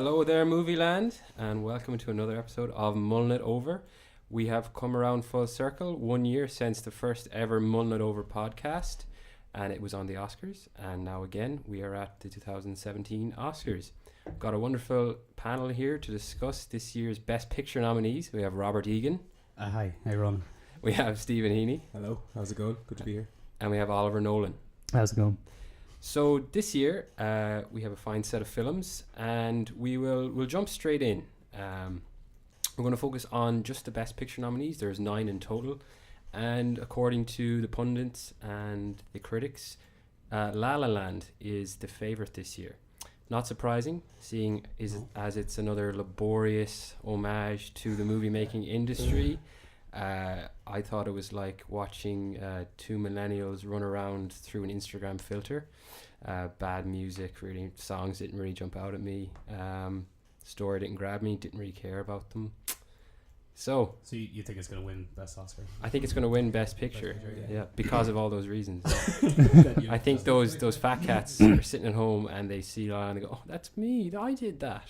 Hello there, Movie Land, and welcome to another episode of Mulln It Over. We have come around full circle, 1 year since the first ever Mulln It Over podcast, and it was on the Oscars. And now again, we are at the 2017 Oscars. Got a wonderful panel here to discuss this year's Best Picture nominees. We have Robert Egan. Hi. Hey, Ronan. We have Stephen Heaney. Hello. How's it going? Good to be here. And we have Oliver Nolan. How's it going? So this year, we have a fine set of films, and we'll jump straight in. We're going to focus on just the Best Picture nominees. There's 9 in total, and according to the pundits and the critics, La La Land is the favourite this year. Not surprising, seeing as it's another laborious homage to the movie making industry. I thought it was like watching two millennials run around through an Instagram filter. Bad music, really, songs didn't really jump out at me. Story didn't grab me, didn't really care about them. So you think it's going to win Best Oscar? I think it's going to win Best Picture, yeah, because of all those reasons. I think those fat cats are sitting at home and they see La La Land and they go, "Oh, that's me, I did that,"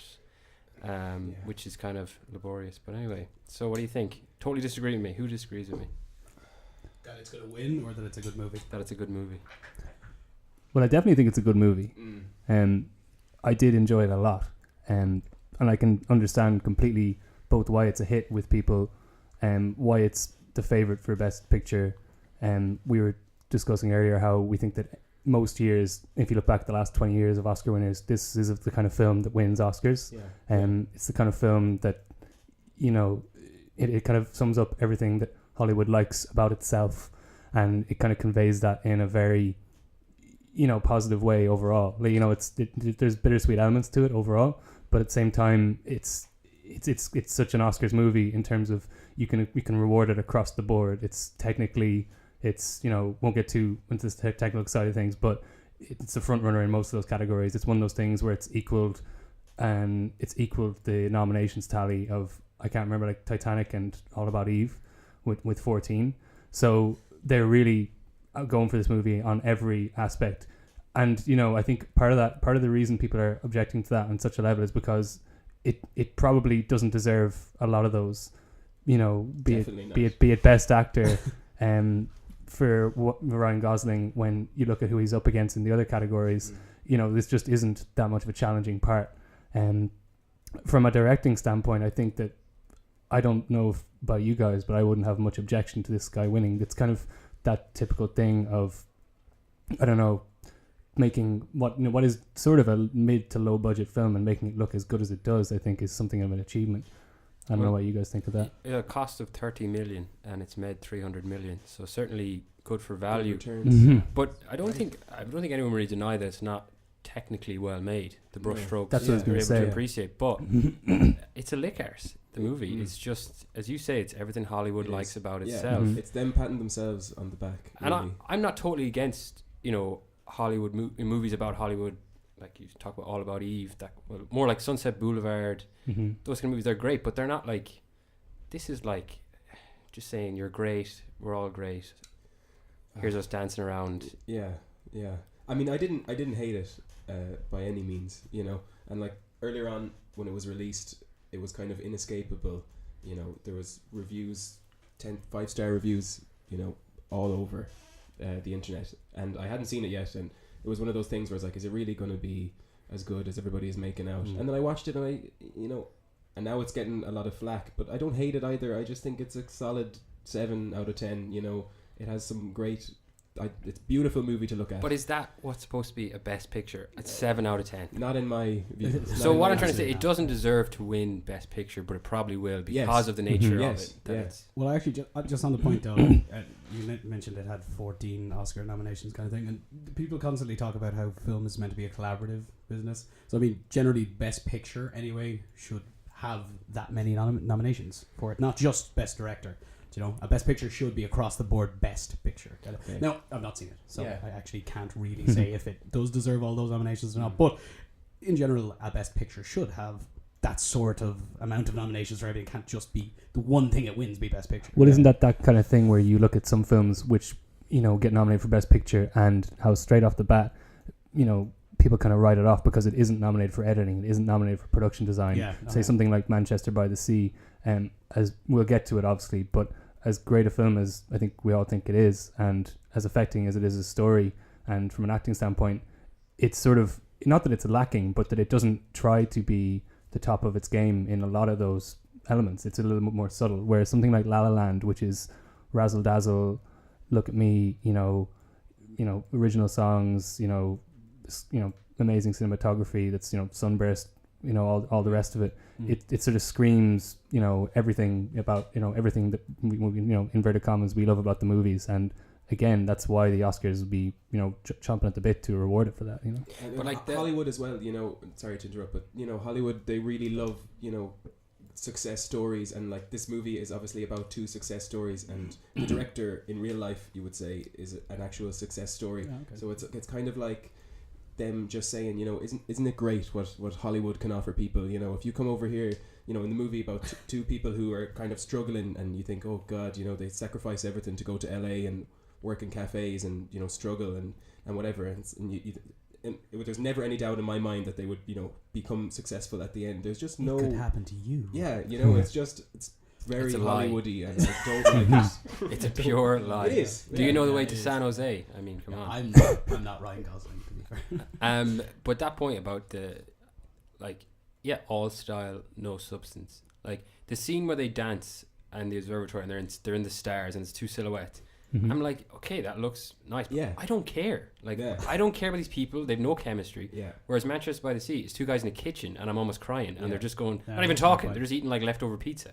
which is kind of laborious. But anyway, so what do you think? Totally disagree with me. Who disagrees with me? That it's going to win, or that it's a good movie? That it's a good movie. Well, I definitely think it's a good movie. I did enjoy it a lot. And I can understand completely both why it's a hit with people and why it's the favourite for Best Picture. We were discussing earlier how we think that most years, if you look back at the last 20 years of Oscar winners, this is the kind of film that wins Oscars. It's the kind of film that, you know, it kind of sums up everything that Hollywood likes about itself, and it kind of conveys that in a very, you know, positive way overall. Like, you know, there's bittersweet elements to it overall, but at the same time, it's such an Oscars movie in terms of you can reward it across the board. It's technically, you know, won't get too into the technical side of things, but it's a front runner in most of those categories. It's one of those things where it's equaled the nominations tally of, I can't remember, like Titanic and All About Eve with 14. So they're really going for this movie on every aspect. And, you know, I think part of the reason people are objecting to that on such a level is because it probably doesn't deserve a lot of those, you know, be it Best Actor for Ryan Gosling. When you look at who he's up against in the other categories, you know, this just isn't that much of a challenging part. From a directing standpoint, I think that, I don't know about you guys, but I wouldn't have much objection to this guy winning. It's kind of that typical thing of, I don't know, making what is sort of a mid to low budget film and making it look as good as it does, I think is something of an achievement. I don't know what you guys think of that. A cost of 30 million and it's made 300 million, so certainly good for value. But I don't think anyone really deny that it's not technically well made. The brushstrokes, that's what I was going to say. To appreciate, but it's a lick arse. The movie is just, as you say, it's everything Hollywood likes about itself. It's them patting themselves on the back. And I'm not totally against, you know, Hollywood movies about Hollywood, like you talk about All About Eve, more like Sunset Boulevard. Those kind of movies are great, but they're not like, this is like just saying you're great, we're all great. Here's us dancing around. Yeah. I mean, I didn't hate it by any means, you know. And like earlier on when it was released, it was kind of inescapable, you know. There was reviews, 5-star reviews, you know, all over the internet, and I hadn't seen it yet, and it was one of those things where it's like, is it really going to be as good as everybody is making out? And then I watched it, and and now it's getting a lot of flack, but I don't hate it either. I just think it's a solid 7 out of 10. You know, it has some great. It's a beautiful movie to look at. But is that what's supposed to be a Best Picture? It's 7 out of 10. Not in my view. So what I'm trying to say, it doesn't deserve to win Best Picture, but it probably will because of the nature of it. Yes. Well, actually, just on the point though, you mentioned it had 14 Oscar nominations, kind of thing, and people constantly talk about how film is meant to be a collaborative business. So I mean, generally, Best Picture anyway should have that many nominations for it, not just Best Director. You know, a Best Picture should be across the board Best Picture. Okay. Now, I've not seen it, so I actually can't really say if it does deserve all those nominations or not. But in general, a Best Picture should have that sort of amount of nominations for everything. It can't just be the one thing it wins be Best Picture. Well, isn't that kind of thing where you look at some films which, you know, get nominated for Best Picture and how straight off the bat, you know, people kind of write it off because it isn't nominated for editing, it isn't nominated for production design. Say something like Manchester by the Sea, as we'll get to it obviously, but as great a film as I think we all think it is, and as affecting as it is a story, and from an acting standpoint, it's sort of, not that it's lacking, but that it doesn't try to be the top of its game in a lot of those elements. It's a little bit more subtle, whereas something like La La Land, which is razzle dazzle, look at me, original songs, amazing cinematography, that's sunburst, all the rest of it. It sort of screams everything about everything that we inverted commas we love about the movies. And again, that's why the Oscars would be chomping at the bit to reward it for that. But like Hollywood as well, sorry to interrupt, but Hollywood, they really love success stories, and like this movie is obviously about two success stories, and the director in real life, you would say, is an actual success story. So it's kind of like them just saying, isn't it great what Hollywood can offer people? If you come over here, in the movie about two people who are kind of struggling, and you think, oh God, they sacrifice everything to go to LA and work in cafes and struggle and whatever, and there's never any doubt in my mind that they would become successful at the end. There's just no, it could happen to you. It's very Hollywoody, and I don't like it. It's a pure lie. It is. Do you know the way to San Jose? I mean, come on. I'm not Ryan Gosling, to be fair. But that point about the all style, no substance. Like the scene where they dance and the observatory, and they're in the stars, and it's two silhouettes. I'm like, okay, that looks nice. But I don't care. I don't care about these people. They've no chemistry. Whereas Manchester by the Sea, it's two guys in a kitchen, and I'm almost crying, and they're just going, not even talking. They're just eating like leftover pizza.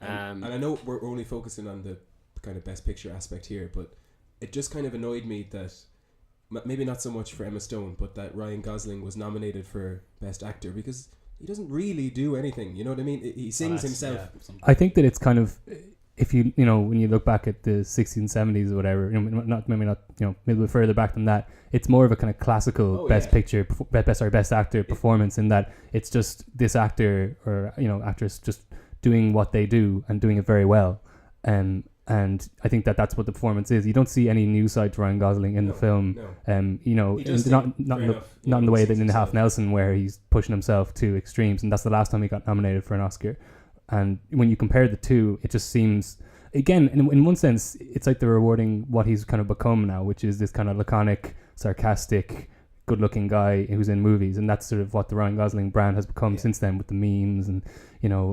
And I know we're only focusing on the kind of best picture aspect here, but it just kind of annoyed me that maybe not so much for Emma Stone, but that Ryan Gosling was nominated for best actor, because he doesn't really do anything. You know what I mean? He sings himself. I think that it's kind of, if you when you look back at the 60s and 70s or whatever, maybe not a little bit further back than that, it's more of a kind of classical best actor performance, in that it's just this actor or actress just doing what they do and doing it very well. And I think that that's what the performance is. You don't see any new side to Ryan Gosling in the film. Not in the way that in Half Nelson, where he's pushing himself to extremes, and that's the last time he got nominated for an Oscar. And when you compare the two, it just seems, again, in one sense, it's like they're rewarding what he's kind of become now, which is this kind of laconic, sarcastic, good-looking guy who's in movies, and that's sort of what the Ryan Gosling brand has become since then, with the memes and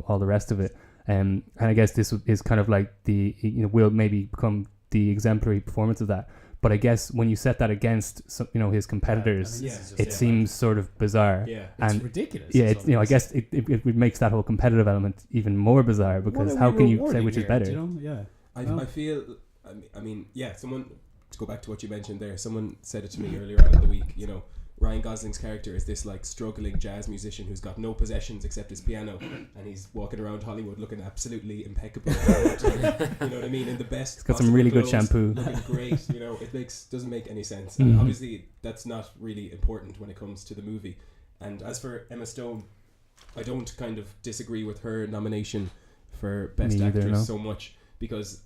all the rest of it. And I guess this is kind of like the will maybe become the exemplary performance of that. But I guess when you set that against his competitors, it seems sort of bizarre. It's ridiculous. I guess it makes that whole competitive element even more bizarre, because how can you say which is better? I feel. I mean, someone, to go back to what you mentioned there, someone said it to me earlier on in the week. Ryan Gosling's character is this like struggling jazz musician who's got no possessions except his piano, and he's walking around Hollywood looking absolutely impeccable. You know what I mean? In the best. He's got some really good shampoo. Looking great. It doesn't make any sense. And obviously that's not really important when it comes to the movie. And as for Emma Stone, I don't kind of disagree with her nomination for Best Actress so much, because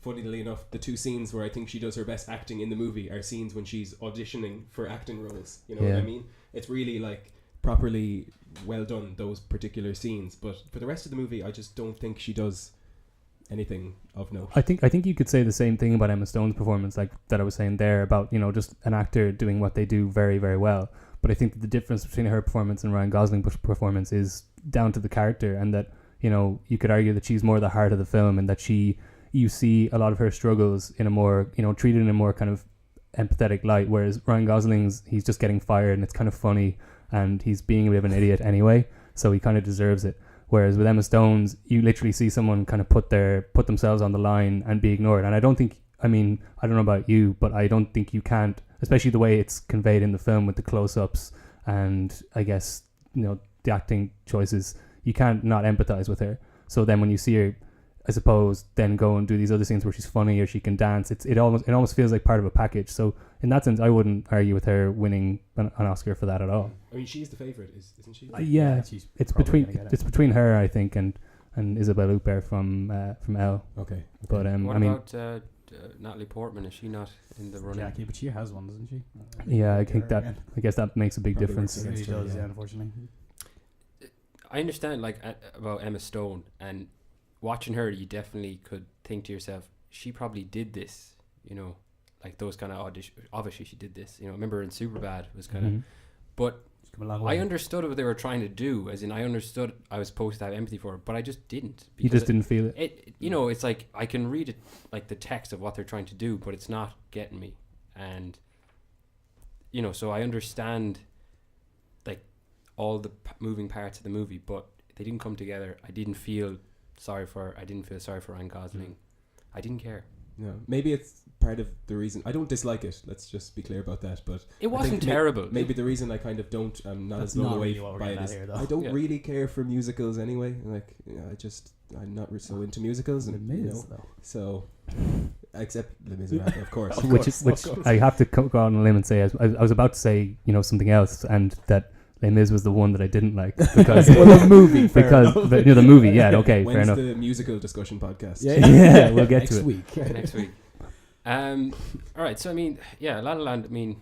funnily enough, the two scenes where I think she does her best acting in the movie are scenes when she's auditioning for acting roles. You know what I mean? It's really like properly well done, those particular scenes. But for the rest of the movie, I just don't think she does anything of note. I think you could say the same thing about Emma Stone's performance, like that I was saying there, about just an actor doing what they do very, very well. But I think that the difference between her performance and Ryan Gosling's performance is down to the character, and that you could argue that she's more the heart of the film, and that you see a lot of her struggles in a more, treated in a more kind of empathetic light, whereas Ryan Gosling's, he's just getting fired and it's kind of funny, and he's being a bit of an idiot anyway, so he kind of deserves it. Whereas with Emma Stone's, you literally see someone kind of put themselves on the line and be ignored. And I don't know about you, but I don't think you can't, especially the way it's conveyed in the film with the close-ups and I guess, the acting choices, you can't not empathize with her. So then when you see her, I suppose, then go and do these other scenes where she's funny or she can dance, it almost feels like part of a package. So in that sense, I wouldn't argue with her winning an Oscar for that at all. I mean, she's the favourite, isn't she? It's between her, I think, and Isabelle Huppert from Elle. Okay. But what about Natalie Portman, is she not in the running? Jackie, but she has one, doesn't she? Yeah, I think that. I guess that makes a big Probably difference. works It really against her, does, yeah. yeah, unfortunately. I understand like about Emma Stone, and watching her, you definitely could think to yourself, she probably did this, you know, like those kind of audition. Obviously, she did this. You know, remember in Superbad it was kind of, Mhm. but She's come a long way. I understood what they were trying to do. As in, I understood I was supposed to have empathy for it, but I just didn't. You just didn't feel it. You know, it's like I can read it, like the text of what they're trying to do, but it's not getting me. And you know, so I understand like all the moving parts of the movie, but they didn't come together. I didn't feel sorry for Ryan Gosling. I didn't care. No, maybe it's part of the reason. I don't dislike it. Let's just be clear about that. But It I wasn't think terrible. maybe the reason I kind of don't, I'm not That's as blown not away really what we're by getting it at is here, though. I don't Yeah. really care for musicals anyway. Like, I'm not so into musicals, The and you Miz, know, though. so except Les Miserables, of course. Which I have to go out on a limb and say, I was about to say, you know, something else, and that Les Mis was the one that I didn't like because Well, the movie, fair because enough. the, you know, the movie, yeah, okay, fair When's enough. the musical discussion podcast? Yeah, we'll get Next to it. week. Next week. All right. So I mean, yeah, La La Land. I mean,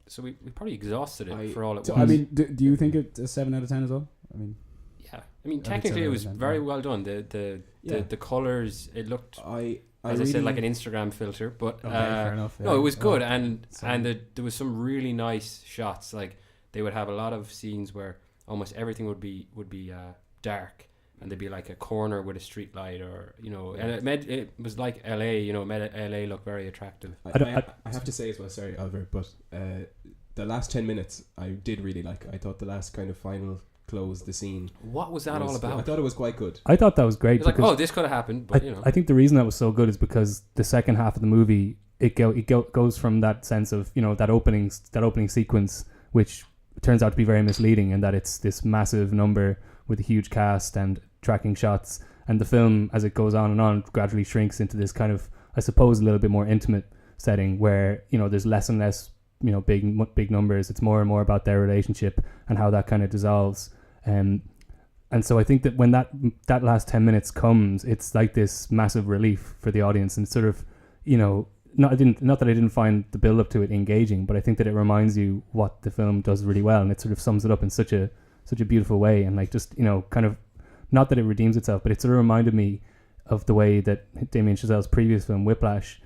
so we probably exhausted it for all it So, was. I mean, do you think it's a 7 out of 10 as well? I mean, yeah. I mean, I think technically, so, it was yeah. very well done. The colors. It looked, I as I said, like an Instagram filter. But okay, fair enough. no, yeah. it was good, Oh, and same. there was some really nice shots. Like they would have a lot of scenes where almost everything would be dark, and there'd be like a corner with a street light, or you know, and it was like LA. You know, it made LA look very attractive. I have to say as well, sorry, Oliver, but the last 10 minutes I did really like. I thought the last kind of final close, the scene. What was that all I about? thought it was quite good. I thought that was great It's like, because oh, this could have happened, but you know, I think the reason that was so good is because the second half of the movie it goes from that sense of, you know, that opening sequence, which turns out to be very misleading, and that it's this massive number with a huge cast and tracking shots, and the film as it goes on and on gradually shrinks into this kind of, I suppose, a little bit more intimate setting where, you know, there's less and less, you know, big numbers. It's more and more about their relationship and how that kind of dissolves. And so I think that when that last 10 minutes comes, it's like this massive relief for the audience, and sort of, you know, not that I didn't find the build up to it engaging, but I think that it reminds you what the film does really well, and it sort of sums it up in such a beautiful way, and like, just, you know, kind of, not that it redeems itself, but it sort of reminded me of the way that Damien Chazelle's previous film Whiplash.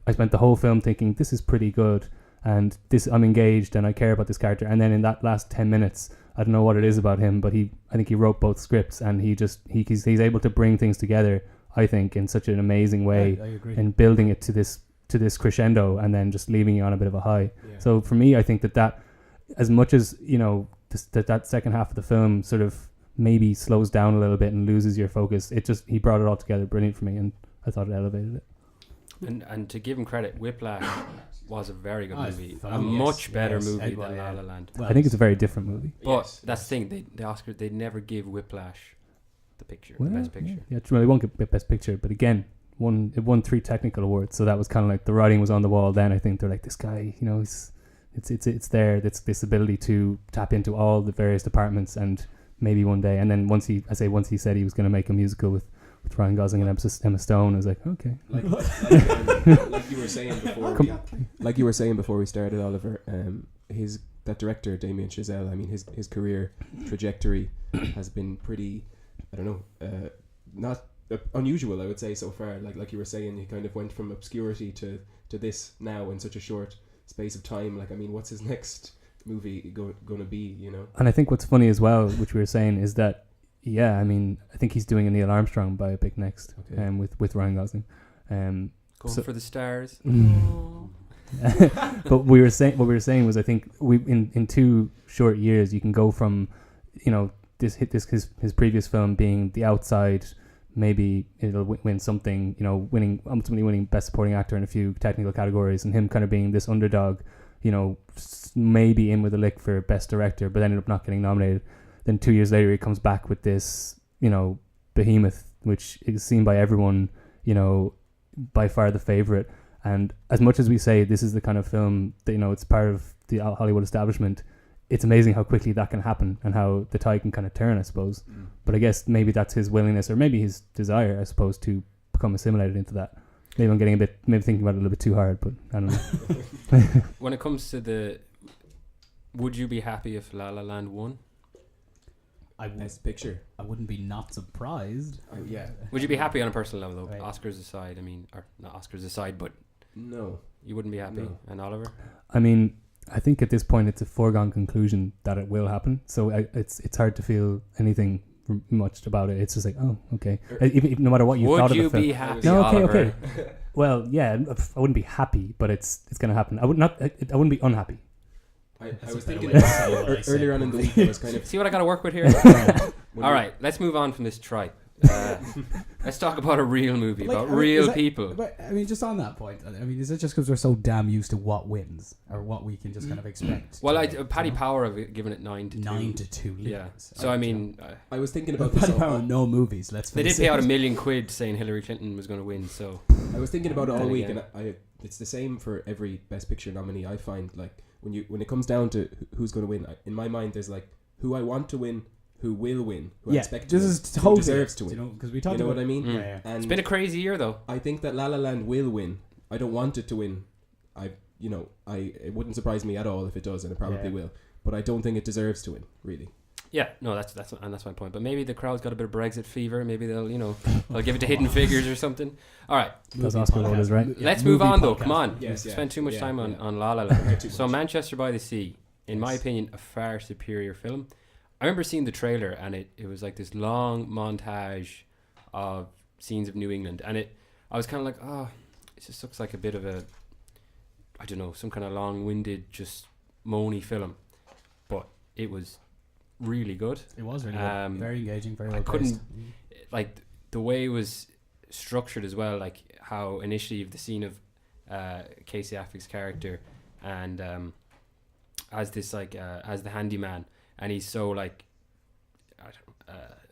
I spent the whole film thinking, this is pretty good, and I'm engaged and I care about this character, and then in that last 10 minutes, I don't know what it is about him, but I think he wrote both scripts, and he's able to bring things together, I think, in such an amazing way, I agree. and building it to this crescendo, and then just leaving you on a bit of a high. Yeah. So for me, I think that as much as, you know, that second half of the film sort of maybe slows down a little bit and loses your focus, he brought it all together brilliant for me, and I thought it elevated it. and to give him credit, Whiplash was a very good movie, a phenomenal. much Yes, better yes, movie well, than yeah. La La Land. Well, I think it's a very different movie. But Yes, that's yes. the thing, the Oscar, they never give Whiplash the picture, Well, the best picture. Yeah, well, they won't get best picture, but again, it won 3 technical awards, so that was kind of like the writing was on the wall. Then I think they're like, this guy, you know, it's there. It's this ability to tap into all the various departments, and maybe one day. And then once he said he was going to make a musical with Ryan Gosling and Emma Stone, I was like, okay. Like you were saying before, like you were saying before we started, Oliver. That director Damien Chazelle. I mean, his career trajectory has been pretty, I don't know, not unusual, I would say, so far. Like you were saying, he kind of went from obscurity to this now in such a short space of time. Like, I mean, what's his next movie going to be, you know? And I think what's funny as well, which we were saying, is that, yeah, I mean, I think he's doing a Neil Armstrong biopic next, Okay. with Ryan Gosling. Going So- for the stars. But what we were saying was, I think in 2 short years you can go from, you know, his previous film being The Outside, maybe it'll win something, you know, ultimately winning Best Supporting Actor in a few technical categories, and him kind of being this underdog, you know, maybe in with a lick for Best Director, but ended up not getting nominated. Then 2 years later he comes back with this, you know, behemoth, which is seen by everyone, you know, by far the favorite. And as much as we say this is the kind of film that, you know, it's part of the Hollywood establishment, it's amazing how quickly that can happen and how the tide can kind of turn, I suppose. But I guess maybe that's his willingness, or maybe his desire, I suppose, to become assimilated into that. maybe I'm getting maybe thinking about it a little bit too hard, but I don't know. When it comes to would you be happy if La La Land won? Best picture. I wouldn't be not surprised. Yeah. Would you be happy on a personal level though? Right. Oscars aside, I mean, or not Oscars aside, but No. you wouldn't be happy. No. And Oliver? I mean, I think at this point it's a foregone conclusion that it will happen. So it's hard to feel anything much about it. It's just like, oh, okay. Even no matter what you thought Would of you the film. be happy? No, okay, Oliver? okay. Well, yeah, I wouldn't be happy, but it's going to happen. I wouldn't be unhappy. I That's was a better thinking way to say what I said. earlier on in the week, I was kind of. See what I got to work with here? when All we- right, let's move on from this tripe. Let's talk about a real movie, Like, about I mean, real is that- people. But I mean, just on that point, I mean, is it just because we're so damn used to what wins or what we can just kind of expect? Well, to win, Paddy you know? Power have given it 9-2. 9-2. Yeah. leads. So I mean, I was thinking But about this. Paddy Power, no movies. Let's they did face pay out it. £1 million saying Hillary Clinton was going to win. So I was thinking about it all Then week, again. and it's the same for every Best Picture nominee. I find like when it comes down to who's going to win, in my mind, there's like who I want to win, who will win, who I Yeah, expect to this win, is who totally deserves to win. You know, because we You talked know about what I mean? Mm. Yeah. And it's been a crazy year, though. I think that La La Land will win. I don't want it to win. It wouldn't surprise me at all if it does, and it probably Yeah. will. But I don't think it deserves to win, really. Yeah, no, that's my point. But maybe the crowd's got a bit of Brexit fever. Maybe they'll they'll give it to Hidden Figures or something. All right, Those Movie Oscar podcast. voters, right? Yeah, let's move movie on though. podcast. Come on, Yes, we yeah, spent too much yeah, time yeah. on La La Land. Too So much. Manchester by the Sea, in my Yes. opinion, a far superior film. I remember seeing the trailer, and it was like this long montage of scenes of New England, and I was kind of like, oh, it just looks like a bit of I don't know, some kind of long-winded, just moany film. But it was really good. It was really Um, good. Very engaging. Very I well couldn't- paced. Like the way it was structured as well, like how initially you've the scene of Casey Affleck's character and as this as the handyman, and he's so like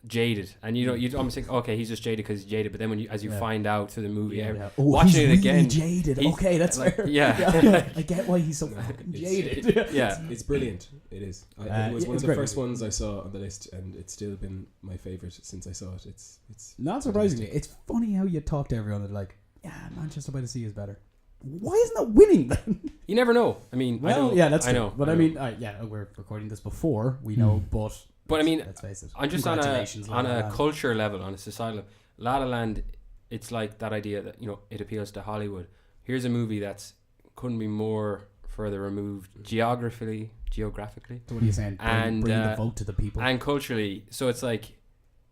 jaded, and you'd almost think, okay, he's just jaded because he's jaded, but then as you Yeah. find out through the movie, Yeah. watching he's it really again, jaded. he's- Okay, that's like, fair. yeah. I get why he's so No, fucking it's- jaded. Yeah. It's brilliant. It is. It was yeah, one of it's the great. first ones I saw on the list, and it's still been my favorite since I saw it. It's Not surprisingly, it's funny how you talk to everyone that like, yeah, Manchester by the Sea is better. Why isn't it winning then? You never know. I mean, Well, yeah, that's I true. know. But I mean, we're recording this before we know, but I mean, let's face it. I'm just on Congratulations, La La a Land. culture level, on a societal level. La La Land, it's like that idea that it appeals to Hollywood. Here's a movie that's couldn't be more further removed geographically, So what are you saying? and, Bring the vote to the people. and culturally. So it's like,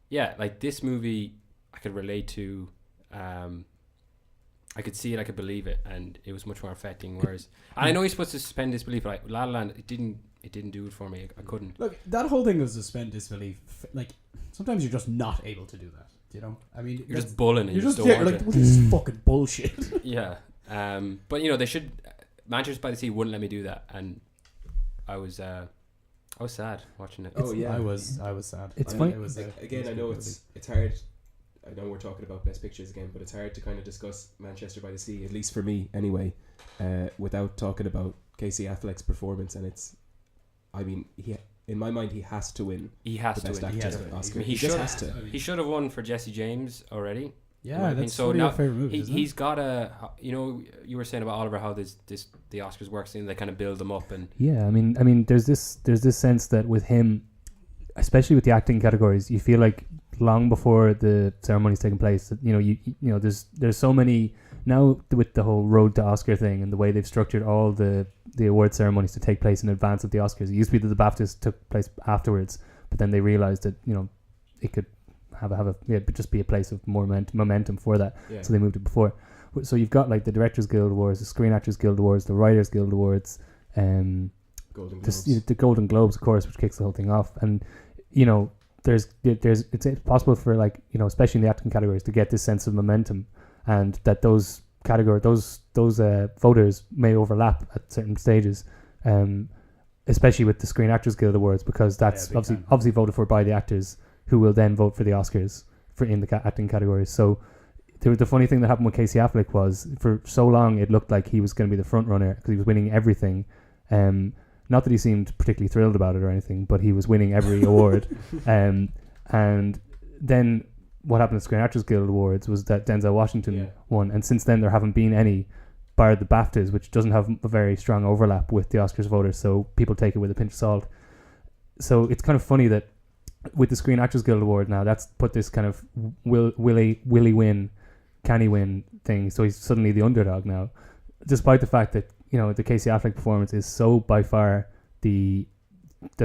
yeah, like this movie I could relate to. I could see it, I could believe it, and it was much more affecting. Whereas, and I know you're supposed to suspend disbelief, but La La Land, it didn't do it for me. I couldn't. Look, that whole thing was suspend disbelief. Like sometimes you're just not able to do that. You know, I mean, You're just bullying, and you're you just don't yeah, want like it. well, this is fucking bullshit. Yeah, but they should. Manchester by the Sea wouldn't let me do that, and I was sad watching it. Oh, yeah. I was sad. It's I funny- mean, It was, again, I it know was it's hard. I know we're talking about Best Pictures again, but it's hard to kind of discuss Manchester by the Sea, at least for me anyway, without talking about Casey Affleck's performance. And I mean, in my mind, he has to win He has the to Best win. Actor has to. Oscar. He He just should. has to. He should have won for Jesse James already. Yeah, I mean, that's so one of now your favorite movies. isn't it? he's got you were saying about Oliver how the Oscars works and they kind of build them up, and Yeah, I mean, there's this sense that with him, especially with the acting categories, you feel like long before the ceremony's taking place, that there's so many now with the whole Road to Oscar thing and the way they've structured all the award ceremonies to take place in advance of the Oscars. It used to be that the BAFTAs took place afterwards, but then they realized that it could just be a place of more momentum for that. Yeah. So they moved it before. So you've got like the Directors Guild Awards, the Screen Actors Guild Awards, the Writers Guild Awards, Golden Globes. the Golden Globes, of course, which kicks the whole thing off. And there's it's possible for especially in the acting categories to get this sense of momentum, and that those voters may overlap at certain stages, especially with the Screen Actors Guild Awards, because that's big time. obviously voted for by the actors, who will then vote for the Oscars in the acting categories. So the funny thing that happened with Casey Affleck was, for so long it looked like he was going to be the front runner because he was winning everything. Not that he seemed particularly thrilled about it or anything, but he was winning every award. And then what happened at Screen Actors Guild Awards was that Denzel Washington won, and since then there haven't been any, bar the BAFTAs, which doesn't have a very strong overlap with the Oscars voters, so people take it with a pinch of salt. So it's kind of funny that with the Screen Actors Guild Award now, that's put this kind of will he win, can he win thing, so he's suddenly the underdog now, despite the fact that, you know, the Casey Affleck performance is so by far the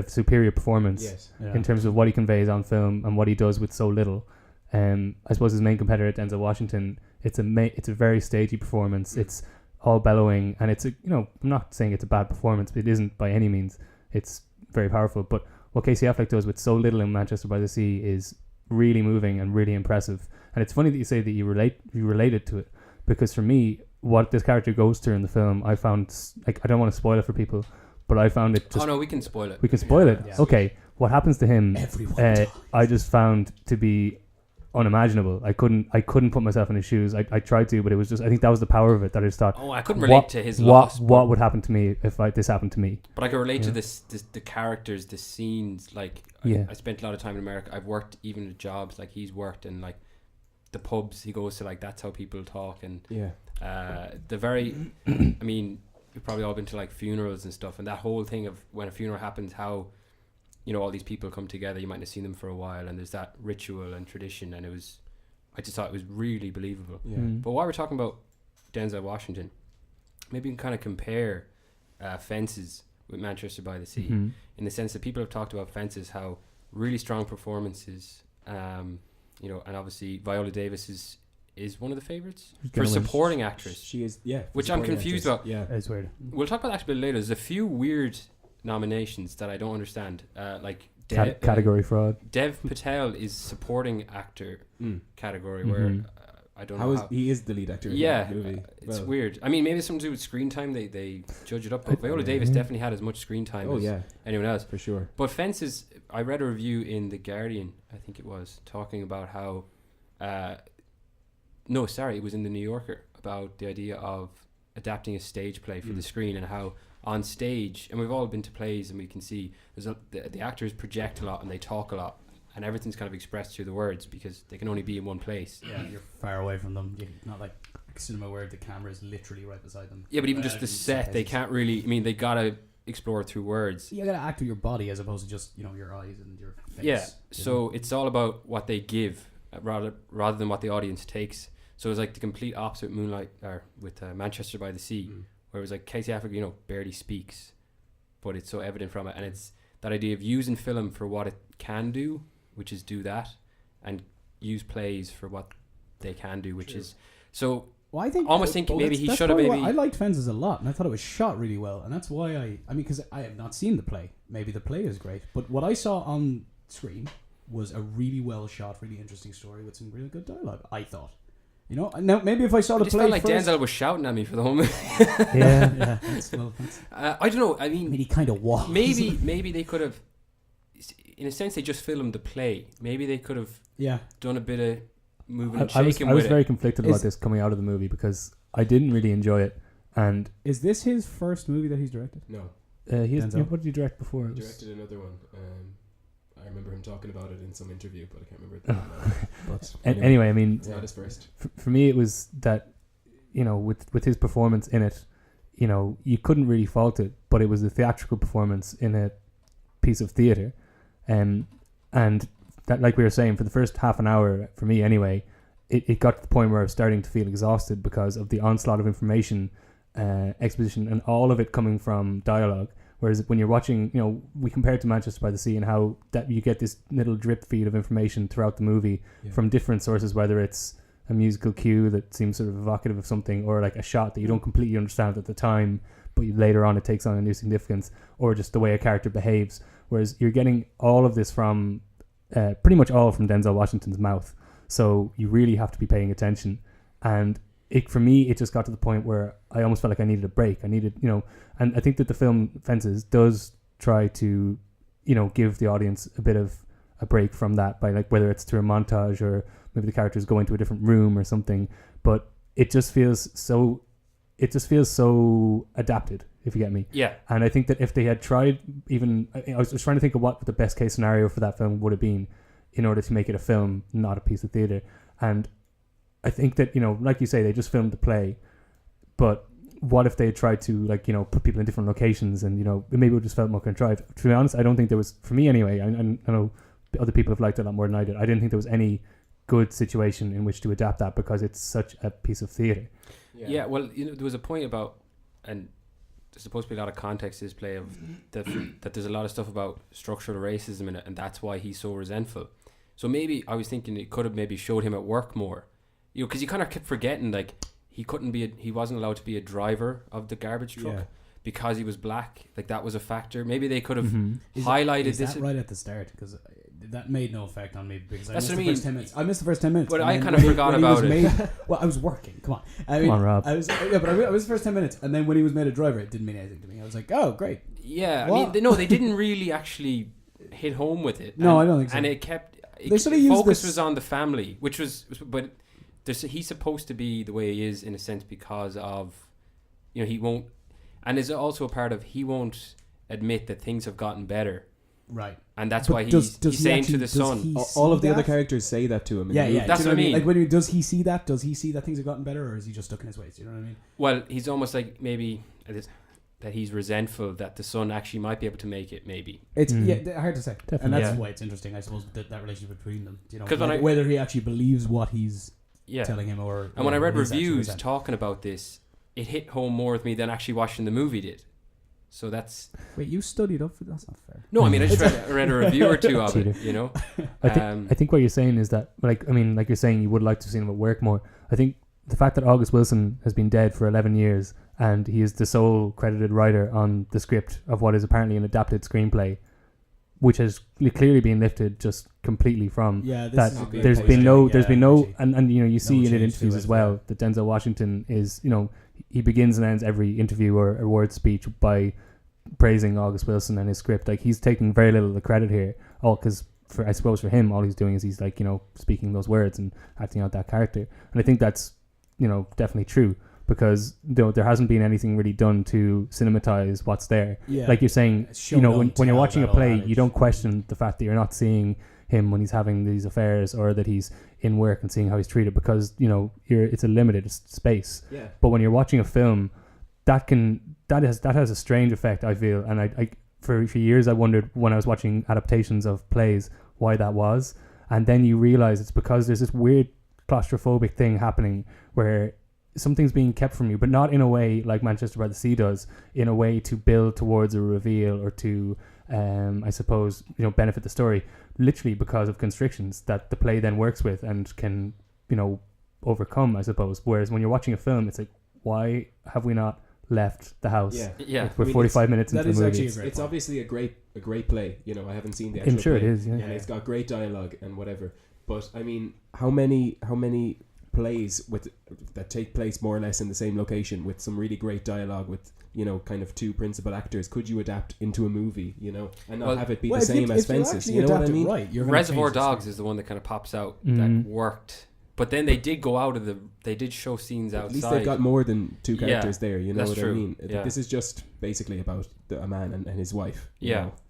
superior performance in terms of what he conveys on film and what he does with so little. I suppose his main competitor, Denzel Washington, it's a very stagey performance. It's all bellowing, and it's a, you know, I'm not saying it's a bad performance, but it isn't by any means. It's very powerful. But what Casey Affleck does with so little in Manchester by the Sea is really moving and really impressive. And it's funny that you say that you related to it, because for me, what this character goes through in the film, I found, like, I don't want to spoil it for people, but I found it just... Oh no, we can spoil it. We can spoil it? Yeah. Okay. What happens to him, Everyone I just found to be unimaginable. I couldn't put myself in his shoes. I tried to, but it was just, I think that was the power of it, that I just thought, I couldn't relate to his loss. What would happen to me if this happened to me? But I could relate to the characters, the scenes. Like, I spent a lot of time in America. I've worked even at jobs like he's worked in, like the pubs he goes to, like that's how people talk. And the very, I mean, you've probably all been to like funerals and stuff, and that whole thing of when a funeral happens, how, you know, all these people come together, you might have seen them for a while, and there's that ritual and tradition, and I just thought it was really believable. But while we're talking about Denzel Washington, maybe you can kind of compare Fences with Manchester by the Sea, in the sense that people have talked about Fences, how really strong performances, you know, and obviously Viola Davis is one of the favourites for supporting actress. She is, which I'm confused about. Yeah, it's weird. We'll talk about that a bit later. There's a few weird nominations that I don't understand, like category fraud. Dev Patel is supporting actor category, where I don't know how he is the lead actor in the movie. It's weird. I mean, maybe it's something to do with screen time. They judge it up, but Viola Davis definitely had as much screen time as anyone else, for sure. But Fences, I read a review in The Guardian, I think it was, talking about how it was in The New Yorker, about the idea of adapting a stage play for the screen, and how on stage, and we've all been to plays and we can see the actors project a lot and they talk a lot, and everything's kind of expressed through the words because they can only be in one place. Yeah, you're far away from them. You're not like cinema where the camera is literally right beside them. Yeah, but even just the set, they can't really, I mean, they gotta explore it through words. You gotta act with your body as opposed to just, you know, your eyes and your face. Yeah, so it's all about what they give rather than what the audience takes. So it's like the complete opposite Moonlight, or with Manchester by the Sea, where it was like Casey Affleck, you know, barely speaks, but it's so evident from it, and it's that idea of using film for what it can do, which is do that, and use plays for what they can do, which is so. Well, I think maybe he should have. Maybe I liked Fences a lot, and I thought it was shot really well, and that's why I mean, because I have not seen the play. Maybe the play is great, but what I saw on screen was a really well shot, really interesting story with some really good dialogue, I thought. You know, now maybe if I saw the play felt like first, Denzel was shouting at me for the whole movie. yeah. I don't know. I mean, he kind of was. Maybe they could have, in a sense, they just filmed the play. Maybe they could have done a bit of moving and shaking. I was very conflicted about this coming out of the movie because I didn't really enjoy it. And is this his first movie that he's directed? No. What did he direct before? He directed another one. I remember him talking about it in some interview, but I can't remember it. But anyway, I mean, it's not his first. For me, it was that, you know, with his performance in it, you know, you couldn't really fault it, but it was a theatrical performance in a piece of theatre, and that, like we were saying, for the first half an hour, for me anyway, it got to the point where I was starting to feel exhausted because of the onslaught of information, exposition, and all of it coming from dialogue. Whereas when you're watching, you know, we compare it to Manchester by the Sea and how that you get this little drip feed of information throughout the movie from different sources, whether it's a musical cue that seems sort of evocative of something, or like a shot that you don't completely understand at the time, but later on it takes on a new significance, or just the way a character behaves. Whereas you're getting all of this from, pretty much all from Denzel Washington's mouth. So you really have to be paying attention. And for me, it just got to the point where I almost felt like I needed a break. I needed, you know, and I think that the film Fences does try to, you know, give the audience a bit of a break from that by, like, whether it's through a montage or maybe the characters go into a different room or something. But it just feels so adapted, if you get me. Yeah. And I think that if they had tried, even I was trying to think of what the best case scenario for that film would have been. in order to make it a film, not a piece of theatre. And I think that, like you say, they just filmed the play, but what if they tried to, like, put people in different locations and, maybe it just felt more contrived. To be honest, I don't think there was, for me anyway, I know other people have liked it a lot more than I did. I didn't think there was any good situation in which to adapt that because it's such a piece of theatre. Yeah, well, there was a point about, and there's supposed to be a lot of context to this play of that there's a lot of stuff about structural racism in it, and that's why he's so resentful. So maybe I was thinking it could have maybe showed him at work more, because you kind of kept forgetting, like, he wasn't allowed to be a driver of the garbage truck because he was black. Like, that was a factor. Maybe they could have highlighted is this. That right at the start? Because that made no effect on me because That's I missed the first 10 minutes. I missed the first 10 minutes. But I kind of forgot about it. Well, I was working. Come on. Come on, Rob. I was the first 10 minutes, and then when he was made a driver, it didn't mean anything to me. I was like, oh, great. Yeah, What? I mean, they didn't really actually hit home with it. No, I don't think so. And it kept. They sort of used focus this- was on the family, which was, but he's supposed to be the way he is in a sense because of, he won't, and is also a part of he won't admit that things have gotten better. Right. And that's But why does he's he saying actually- to the does son. he All of see the other that? characters say that to him. Yeah, yeah. That's Do you what I know mean. Like, does he see that? Does he see that things have gotten better, or is he just stuck in his ways? You know what I mean? Well, he's almost like maybe that he's resentful that the son actually might be able to make it. Maybe It's hard to say, Definitely. and that's Yeah. why it's interesting, I suppose, that relationship between them. 'Cause when whether he actually believes what he's telling him, or And when I read he's actually reviews resentful. talking about this, it hit home more with me than actually watching the movie did. So that's Wait, you studied up for that's not fair. no. I mean, I just read a review or two of it. I think what you're saying is that, like you're saying, you would like to have seen him at work more. I think the fact that August Wilson has been dead for 11 years and he is the sole credited writer on the script of what is apparently an adapted screenplay, which has clearly been lifted just completely from that. There's been no, and you see in change interviews to it, as well that Denzel Washington is, he begins and ends every interview or award speech by praising August Wilson and his script. Like, he's taking very little of the credit here, all because I suppose for him all he's doing is he's like, speaking those words and acting out that character. And I think that's definitely true, because there hasn't been anything really done to cinematize what's there. Yeah. Like you're saying, when you're watching a play, you don't question the fact that you're not seeing him when he's having these affairs, or that he's in work and seeing how he's treated, because it's a limited space. Yeah. But when you're watching a film, that has a strange effect, I feel. And I for years I wondered when I was watching adaptations of plays why that was, and then you realize it's because there's this weird claustrophobic thing happening where something's being kept from you, but not in a way like Manchester by the Sea does, in a way to build towards a reveal or to I suppose benefit the story, literally because of constrictions that the play then works with and can overcome, I suppose. Whereas when you're watching a film, it's like, why have we not left the house? Yeah. Like, we're 45 minutes into the movie. It's obviously a great play. I haven't seen the actual I'm sure play, it is, yeah. and it's got great dialogue and whatever. But I mean, how many plays that take place more or less in the same location with some really great dialogue with kind of two principal actors could you adapt into a movie, and not have it be the same as Fences? You know what I mean? Right, Reservoir Dogs is the one that kind of pops out that worked. But then they did go out of they did show scenes outside. At least they've got more than two characters there, you know that's what true. I mean? Yeah. This is just basically about a man and his wife,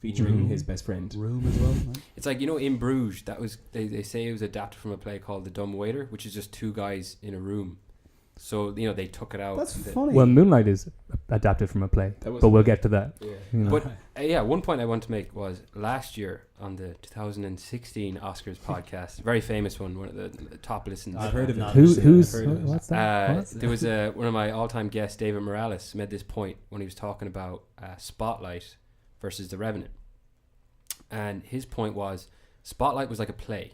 featuring Mm-hmm. his best friend. Room as well. Right? It's like, in Bruges, that was they say it was adapted from a play called The Dumb Waiter, which is just two guys in a room. So, they took it out. That's funny. Well, Moonlight is adapted from a play, but we'll get to that. Yeah. But one point I want to make was last year on the 2016 Oscars podcast, very famous one of the top listens. I've heard of it. What's that? There was one of my all-time guests, David Morales, made this point when he was talking about Spotlight versus The Revenant. And his point was Spotlight was like a play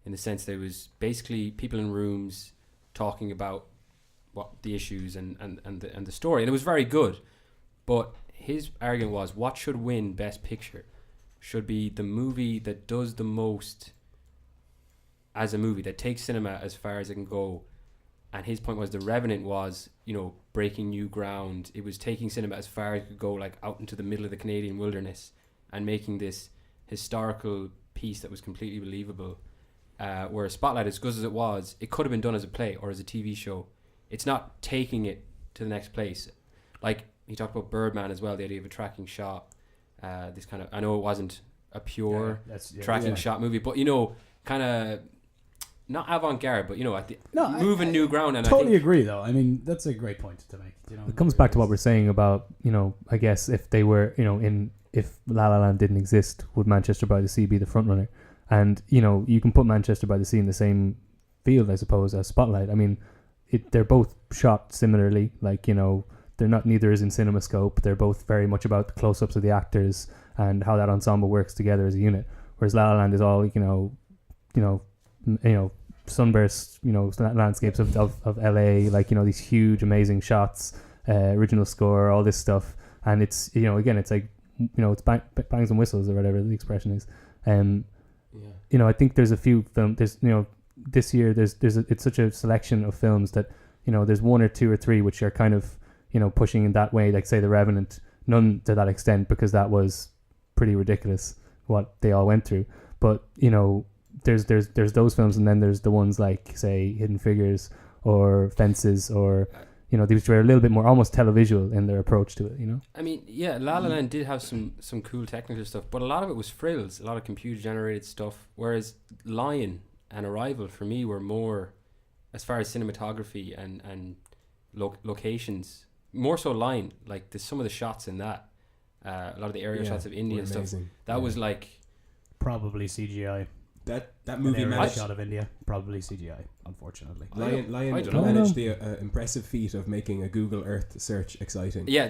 in the sense there was basically people in rooms talking about what the issues and the story, and it was very good. But his argument was, what should win Best Picture should be the movie that does the most as a movie, that takes cinema as far as it can go. And his point was The Revenant was, breaking new ground. It was taking cinema as far as it could go, like out into the middle of the Canadian wilderness, and making this historical piece that was completely believable. Whereas Spotlight, as good as it was, it could have been done as a play or as a TV show. It's not taking it to the next place. Like, he talked about Birdman as well, the idea of a tracking shot. This kind of, I know it wasn't a pure tracking shot movie, but kind of not avant-garde, but at the No, moving new ground. And totally I think, agree, though. I mean, that's a great point to make. It comes back to what we're saying about, I guess if they were, if La La Land didn't exist, would Manchester by the Sea be the front runner? And, you can put Manchester by the Sea in the same field, I suppose, as Spotlight. I mean, they're both shot similarly. Like, they're not, neither is in CinemaScope. They're both very much about the close-ups of the actors and how that ensemble works together as a unit. Whereas La La Land is all, sunburst, landscapes of LA, like, these huge, amazing shots, original score, all this stuff. And it's, again, it's like, it's bangs and whistles or whatever the expression is. I think there's a few films, this year it's such a selection of films that, there's one or two or three which are kind of, pushing in that way, like say The Revenant, none to that extent because that was pretty ridiculous what they all went through. But, there's those films, and then there's the ones like, say, Hidden Figures or Fences, or these were a little bit more almost televisual in their approach to it. I mean, yeah, La La Land did have some cool technical stuff, but a lot of it was frills, a lot of computer generated stuff. Whereas Lion and Arrival for me were more, as far as cinematography and locations, more so Lion. Like some of the shots in that, a lot of the aerial shots of India and stuff. That was like probably CGI. That movie managed shot of India, probably CGI, unfortunately. Lion managed the impressive feat of making a Google Earth search exciting. Yeah,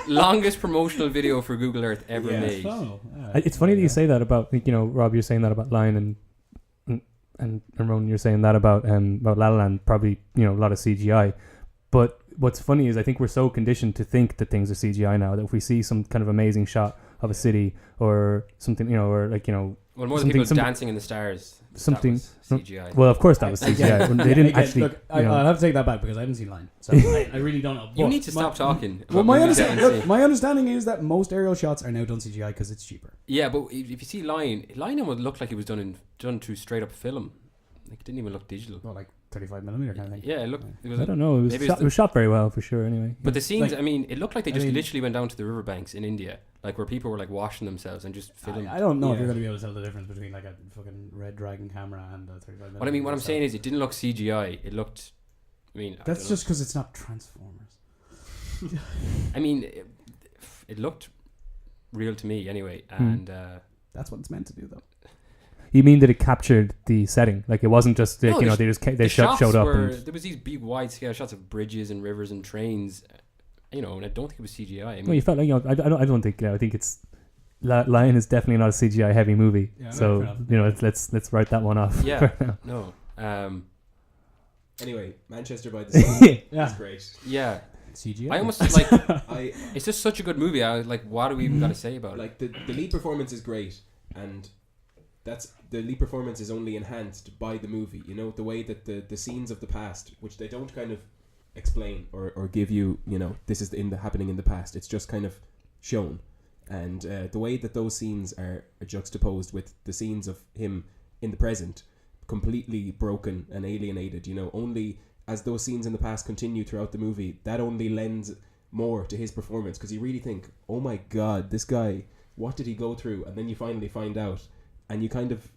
longest promotional video for Google Earth ever made. Oh, it's funny that you say that about, Rob, you're saying that about Lion, and Ronan, you're saying that about La La Land, probably, a lot of CGI. But what's funny is I think we're so conditioned to think that things are CGI now that if we see some kind of amazing shot of a city or something, or like, well, more than people dancing in the stars. Something CGI. Well, of course that was CGI. They didn't actually. Look, I'll have to take that back because I haven't seen Lion, so I really don't know. You need to stop talking. Well, my understanding is that most aerial shots are now done CGI because it's cheaper. Yeah, but if you see Lion would look like it was done through straight up film. Like, it didn't even look digital. Well, like 35mm kind of thing. Yeah, it looked. It was, I don't know. It was shot very well for sure. Anyway, but the scenes, I mean, it looked like they just literally went down to the riverbanks in India, like where people were like washing themselves and just filming. I don't know if you're going to be able to tell the difference between like a fucking Red Dragon camera and a 35mm. What I'm saying is, it didn't look CGI. It looked. I mean, that's just because it's not Transformers. I mean, it looked real to me anyway, and that's what it's meant to do, though. You mean that it captured the setting? Like it wasn't just like, they showed up. There was these big wide scale shots of bridges and rivers and trains, and I don't think it was CGI. I mean, well, you felt like I don't think I think it's Lion is definitely not a CGI heavy movie. Yeah, so let's write that one off. Yeah, no. Anyway, Manchester by the Sea is great. Yeah. CGI. I almost it's just such a good movie. I was like, what do we even got to say about it? Like the lead performance is great, and the lead performance is only enhanced by the movie. The way that the scenes of the past, which they don't kind of explain or give you, this is happening in the past. It's just kind of shown, and the way that those scenes are juxtaposed with the scenes of him in the present, completely broken and alienated. Only as those scenes in the past continue throughout the movie, that only lends more to his performance, because you really think, oh my god, this guy, what did he go through? And then you finally find out. And you kind of,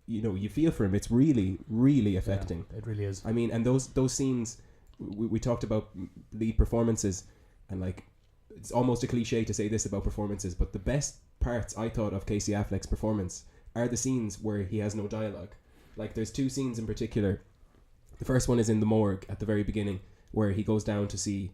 you feel for him. It's really, really affecting. Yeah, it really is. I mean, and those scenes, we talked about lead performances, and like, it's almost a cliche to say this about performances, but the best parts I thought of Casey Affleck's performance are the scenes where he has no dialogue. Like, there's two scenes in particular. The first one is in the morgue at the very beginning, where he goes down to see.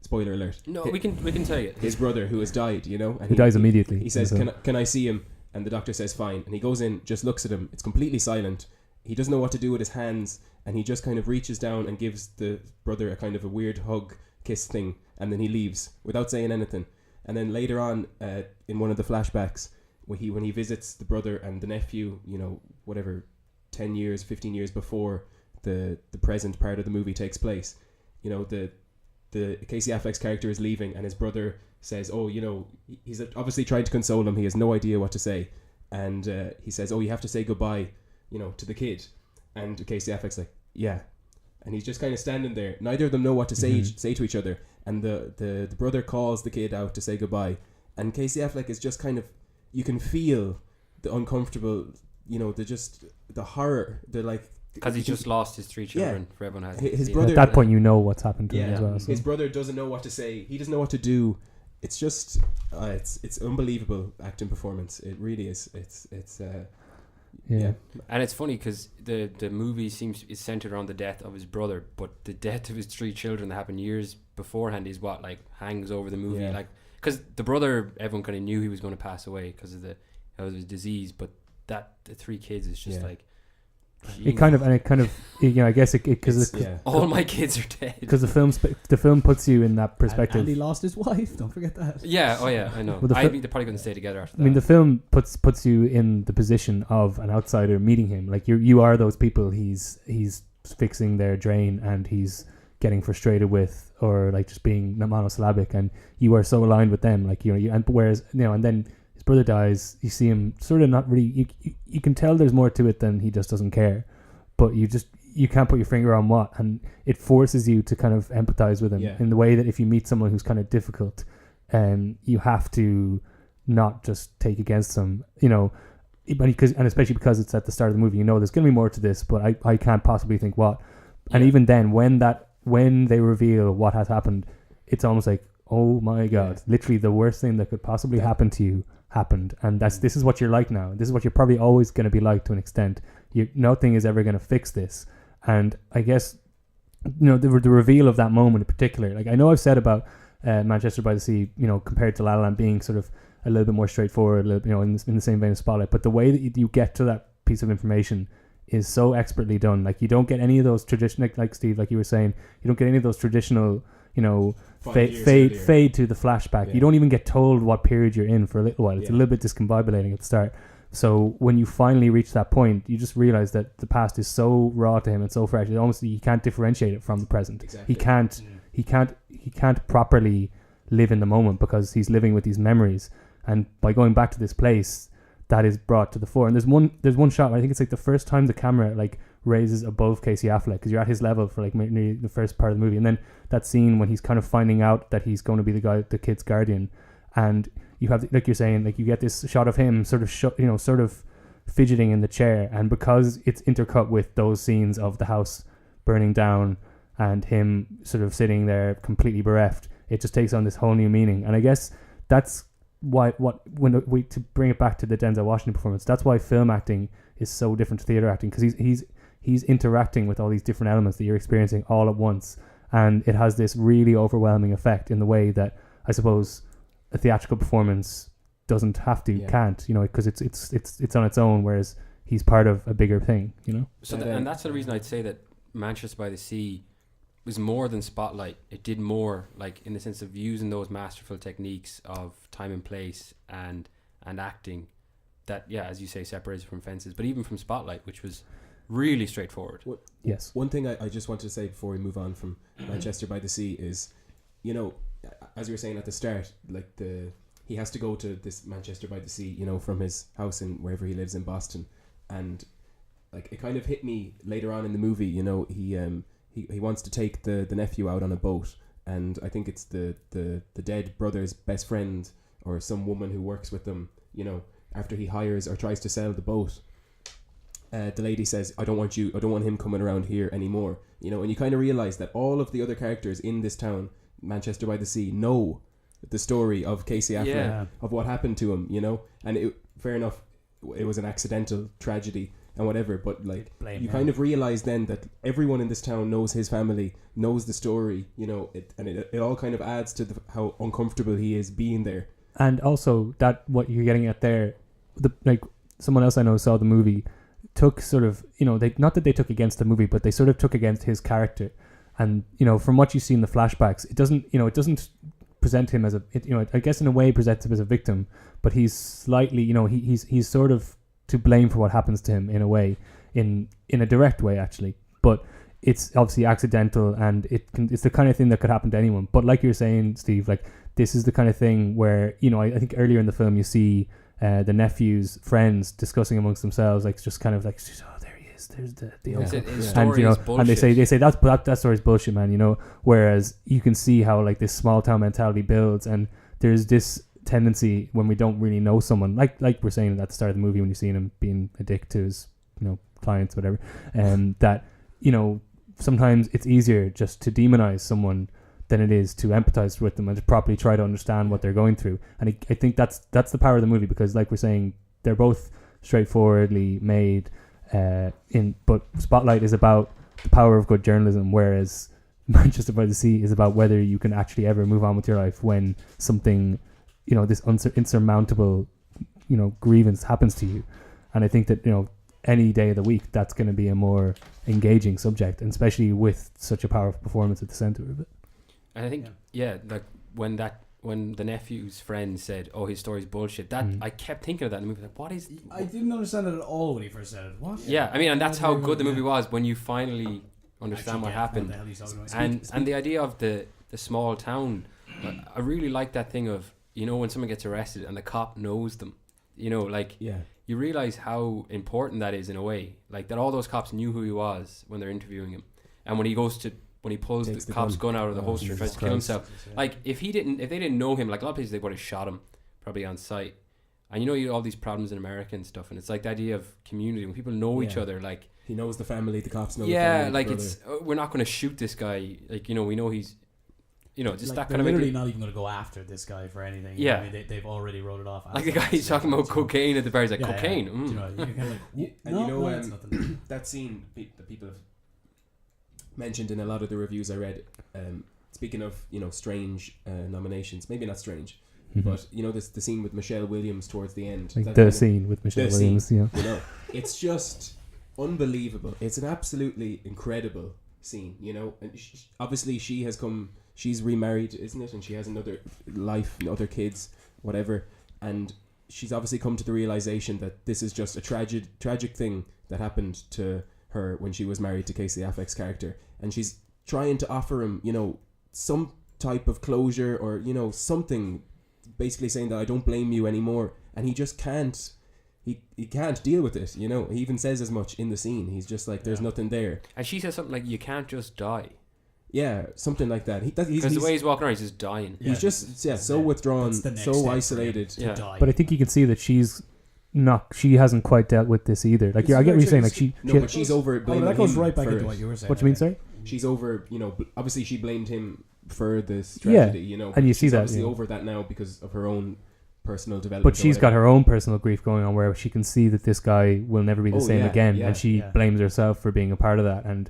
Spoiler alert. No, we can tell you his brother who has died. And he dies immediately. He says, "Can I see him?" And the doctor says fine, and he goes in, just looks at him. It's completely silent. He doesn't know what to do with his hands, and he just kind of reaches down and gives the brother a kind of a weird hug kiss thing, and then he leaves without saying anything. And then later on, in one of the flashbacks, when he visits the brother and the nephew, 10 years, 15 years before the present part of the movie takes place, the Casey Affleck's character is leaving, and his brother says, he's obviously trying to console him. He has no idea what to say, and he says, you have to say goodbye, to the kid. And Casey Affleck's like, yeah, and he's just kind of standing there. Neither of them know what to say to each other, and the brother calls the kid out to say goodbye, and Casey Affleck is just kind of, you can feel the uncomfortable you know, they're just the horror. They're like because he's just lost his 3 children. For everyone has his seen brother. At that point, you know what's happened to him as well. So. His brother doesn't know what to say. He doesn't know what to do. It's just it's unbelievable acting performance. It really is. It's Yeah. And it's funny because the movie is centered around the death of his brother, but the death of his 3 children that happened years beforehand is what like hangs over the movie. Like, because the brother, everyone kind of knew he was going to pass away because of his disease, but the 3 kids is just like it kind of you know, I guess it because all my kids are dead because the film puts you in that perspective. And he lost his wife. Don't forget that. Yeah. Oh yeah, I know. Well, They're probably going to stay together after that. I mean, the film puts you in the position of an outsider meeting him. Like you are those people he's fixing their drain and he's getting frustrated with, or like just being monosyllabic, and you are so aligned with them. Like and whereas and then his brother dies, you see him sort of not really. You can tell there's more to it than he just doesn't care, but you can't put your finger on what, and it forces you to kind of empathize with him in the way that if you meet someone who's kind of difficult, you have to not just take against them, and especially because it's at the start of the movie, there's going to be more to this, but I can't possibly think what. And even then, when they reveal what has happened, it's almost like, oh my God, literally the worst thing that could possibly happen to you happened, and this is what you're like now. This is what you're probably always going to be like to an extent. Nothing is ever going to fix this. And I guess the reveal of that moment in particular, like I know I've said about Manchester by the Sea, compared to La La Land being sort of a little bit more straightforward, in the same vein as Spotlight, but the way that you get to that piece of information is so expertly done. Like you don't get any of those traditional, like Steve, like you were saying, you don't get any of those traditional, fade to the flashback. You don't even get told what period you're in for a little while. It's a little bit discombobulating at the start. So when you finally reach that point, you just realize that the past is so raw to him and so fresh. It almost, you can't differentiate it from the present. Exactly. He can't properly live in the moment because he's living with these memories. And by going back to this place, that is brought to the fore. And there's one shot where I think it's like the first time the camera like raises above Casey Affleck, because you're at his level for like nearly the first part of the movie, and then that scene when he's kind of finding out that he's going to be the kid's guardian, and you have, like you're saying, like you get this shot of him sort of fidgeting in the chair, and because it's intercut with those scenes of the house burning down and him sort of sitting there completely bereft, it just takes on this whole new meaning. And I guess that's why to bring it back to the Denzel Washington performance, that's why film acting is so different to theater acting, because he's interacting with all these different elements that you're experiencing all at once, and it has this really overwhelming effect in the way that I suppose a theatrical performance doesn't have to, can't, because it's on its own, whereas he's part of a bigger thing, So and that's the reason I'd say that Manchester by the Sea was more than Spotlight. It did more, like in the sense of using those masterful techniques of time and place and acting that, as you say, separates from Fences, but even from Spotlight, which was really straightforward. Yes. One thing I just want to say before we move on from Manchester by the Sea is, as you were saying at the start, like he has to go to this Manchester by the Sea, from his house in wherever he lives in Boston, and like it kind of hit me later on in the movie. He wants to take the nephew out on a boat, and I think it's the dead brother's best friend or some woman who works with them, after he hires or tries to sell the boat, the lady says, I don't want him coming around here anymore, and you kind of realize that all of the other characters in this town, Manchester by the Sea, know the story of Casey Affleck, of what happened to him, and fair enough, it was an accidental tragedy and whatever, but like kind of realize then that everyone in this town knows his family, knows the story, it all kind of adds to how uncomfortable he is being there. And also that what you're getting at there, someone else I know saw the movie, took sort of, not that they took against the movie, but they sort of took against his character. And, from what you see in the flashbacks, it doesn't present him as I guess in a way presents him as a victim, but he's slightly, he's sort of to blame for what happens to him in a way, in a direct way actually, but it's obviously accidental, and it's the kind of thing that could happen to anyone. But like you're saying, Steve, like this is the kind of thing where, I think earlier in the film you see the nephew's friends discussing amongst themselves, like just kind of like, oh, there he is, there's the uncle. And they say that story's bullshit, man, whereas you can see how like this small town mentality builds, and there's tendency when we don't really know someone, like we're saying at the start of the movie when you're seeing him being a dick to his clients, whatever, that sometimes it's easier just to demonize someone than it is to empathize with them and to properly try to understand what they're going through. And I think that's the power of the movie, because like we're saying, they're both straightforwardly made, but Spotlight is about the power of good journalism, whereas Manchester by the Sea is about whether you can actually ever move on with your life when something, this insurmountable, grievance happens to you. And I think that, any day of the week, that's going to be a more engaging subject, and especially with such a powerful performance at the center of it. And I think, like when the nephew's friend said, "Oh, his story's bullshit," that I kept thinking of that in the movie. Like, what is? I didn't understand it at all when he first said it. What? Yeah, I mean, and that's how good the movie was when you finally understand what happened. And the idea of the small town, I really like that thing of when someone gets arrested and the cop knows them. You realize how important that is in a way. Like that, all those cops knew who he was when they're interviewing him, and when he pulls the cop's gun out of the holster and tries to kill himself. Like if they didn't know him, like a lot of places they would have shot him probably on sight. And you have all these problems in America and stuff, and it's like the idea of community when people know each other. Like he knows the family, the cops know. Yeah, the family, like brother. it's we're not going to shoot this guy. Like we know he's. Just that kind of. Literally not even going to go after this guy for anything. Yeah, I mean, they've already wrote it off. Like the guy he's talking about cocaine at the bar. He's like cocaine. That scene that people have mentioned in a lot of the reviews I read. Speaking of strange nominations, maybe not strange, but the scene with Michelle Williams towards the end. Like the scene with Michelle Williams, it's just unbelievable. It's an absolutely incredible scene, and obviously she's remarried, isn't it, and she has another life and other kids, whatever, and she's obviously come to the realization that this is just a tragic thing that happened to her when she was married to Casey Affleck's character, and she's trying to offer him some type of closure or something, basically saying that I don't blame you anymore, and he just can't. He can't deal with it, He even says as much in the scene. He's just like, there's nothing there. And she says something like, "You can't just die." Yeah, something like that. Because the way he's walking around, he's just dying. He's just so withdrawn, so isolated. But I think you can see that she hasn't quite dealt with this either. Like, I get what you're saying. Like but she's over blaming that goes him right back for into what you were saying. What do you mean, sorry? She's over, obviously she blamed him for this tragedy, and you see that obviously over that now because of her own personal development. But she's got her own personal grief going on where she can see that this guy will never be the same again, and she blames herself for being a part of that. And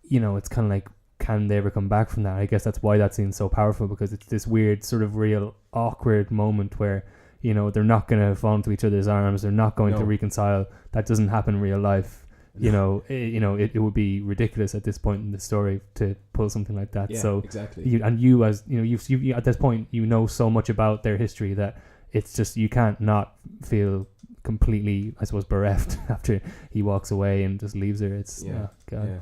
it's kind of like, can they ever come back from that? I guess that's why that scene's so powerful, because it's this weird sort of real awkward moment where they're not going to fall into each other's arms, they're not going to reconcile. That doesn't happen in real life. It would be ridiculous at this point in the story to pull something like that. So exactly. You at this point so much about their history that it's just, you can't not feel completely, I suppose, bereft after he walks away and just leaves her. It's God.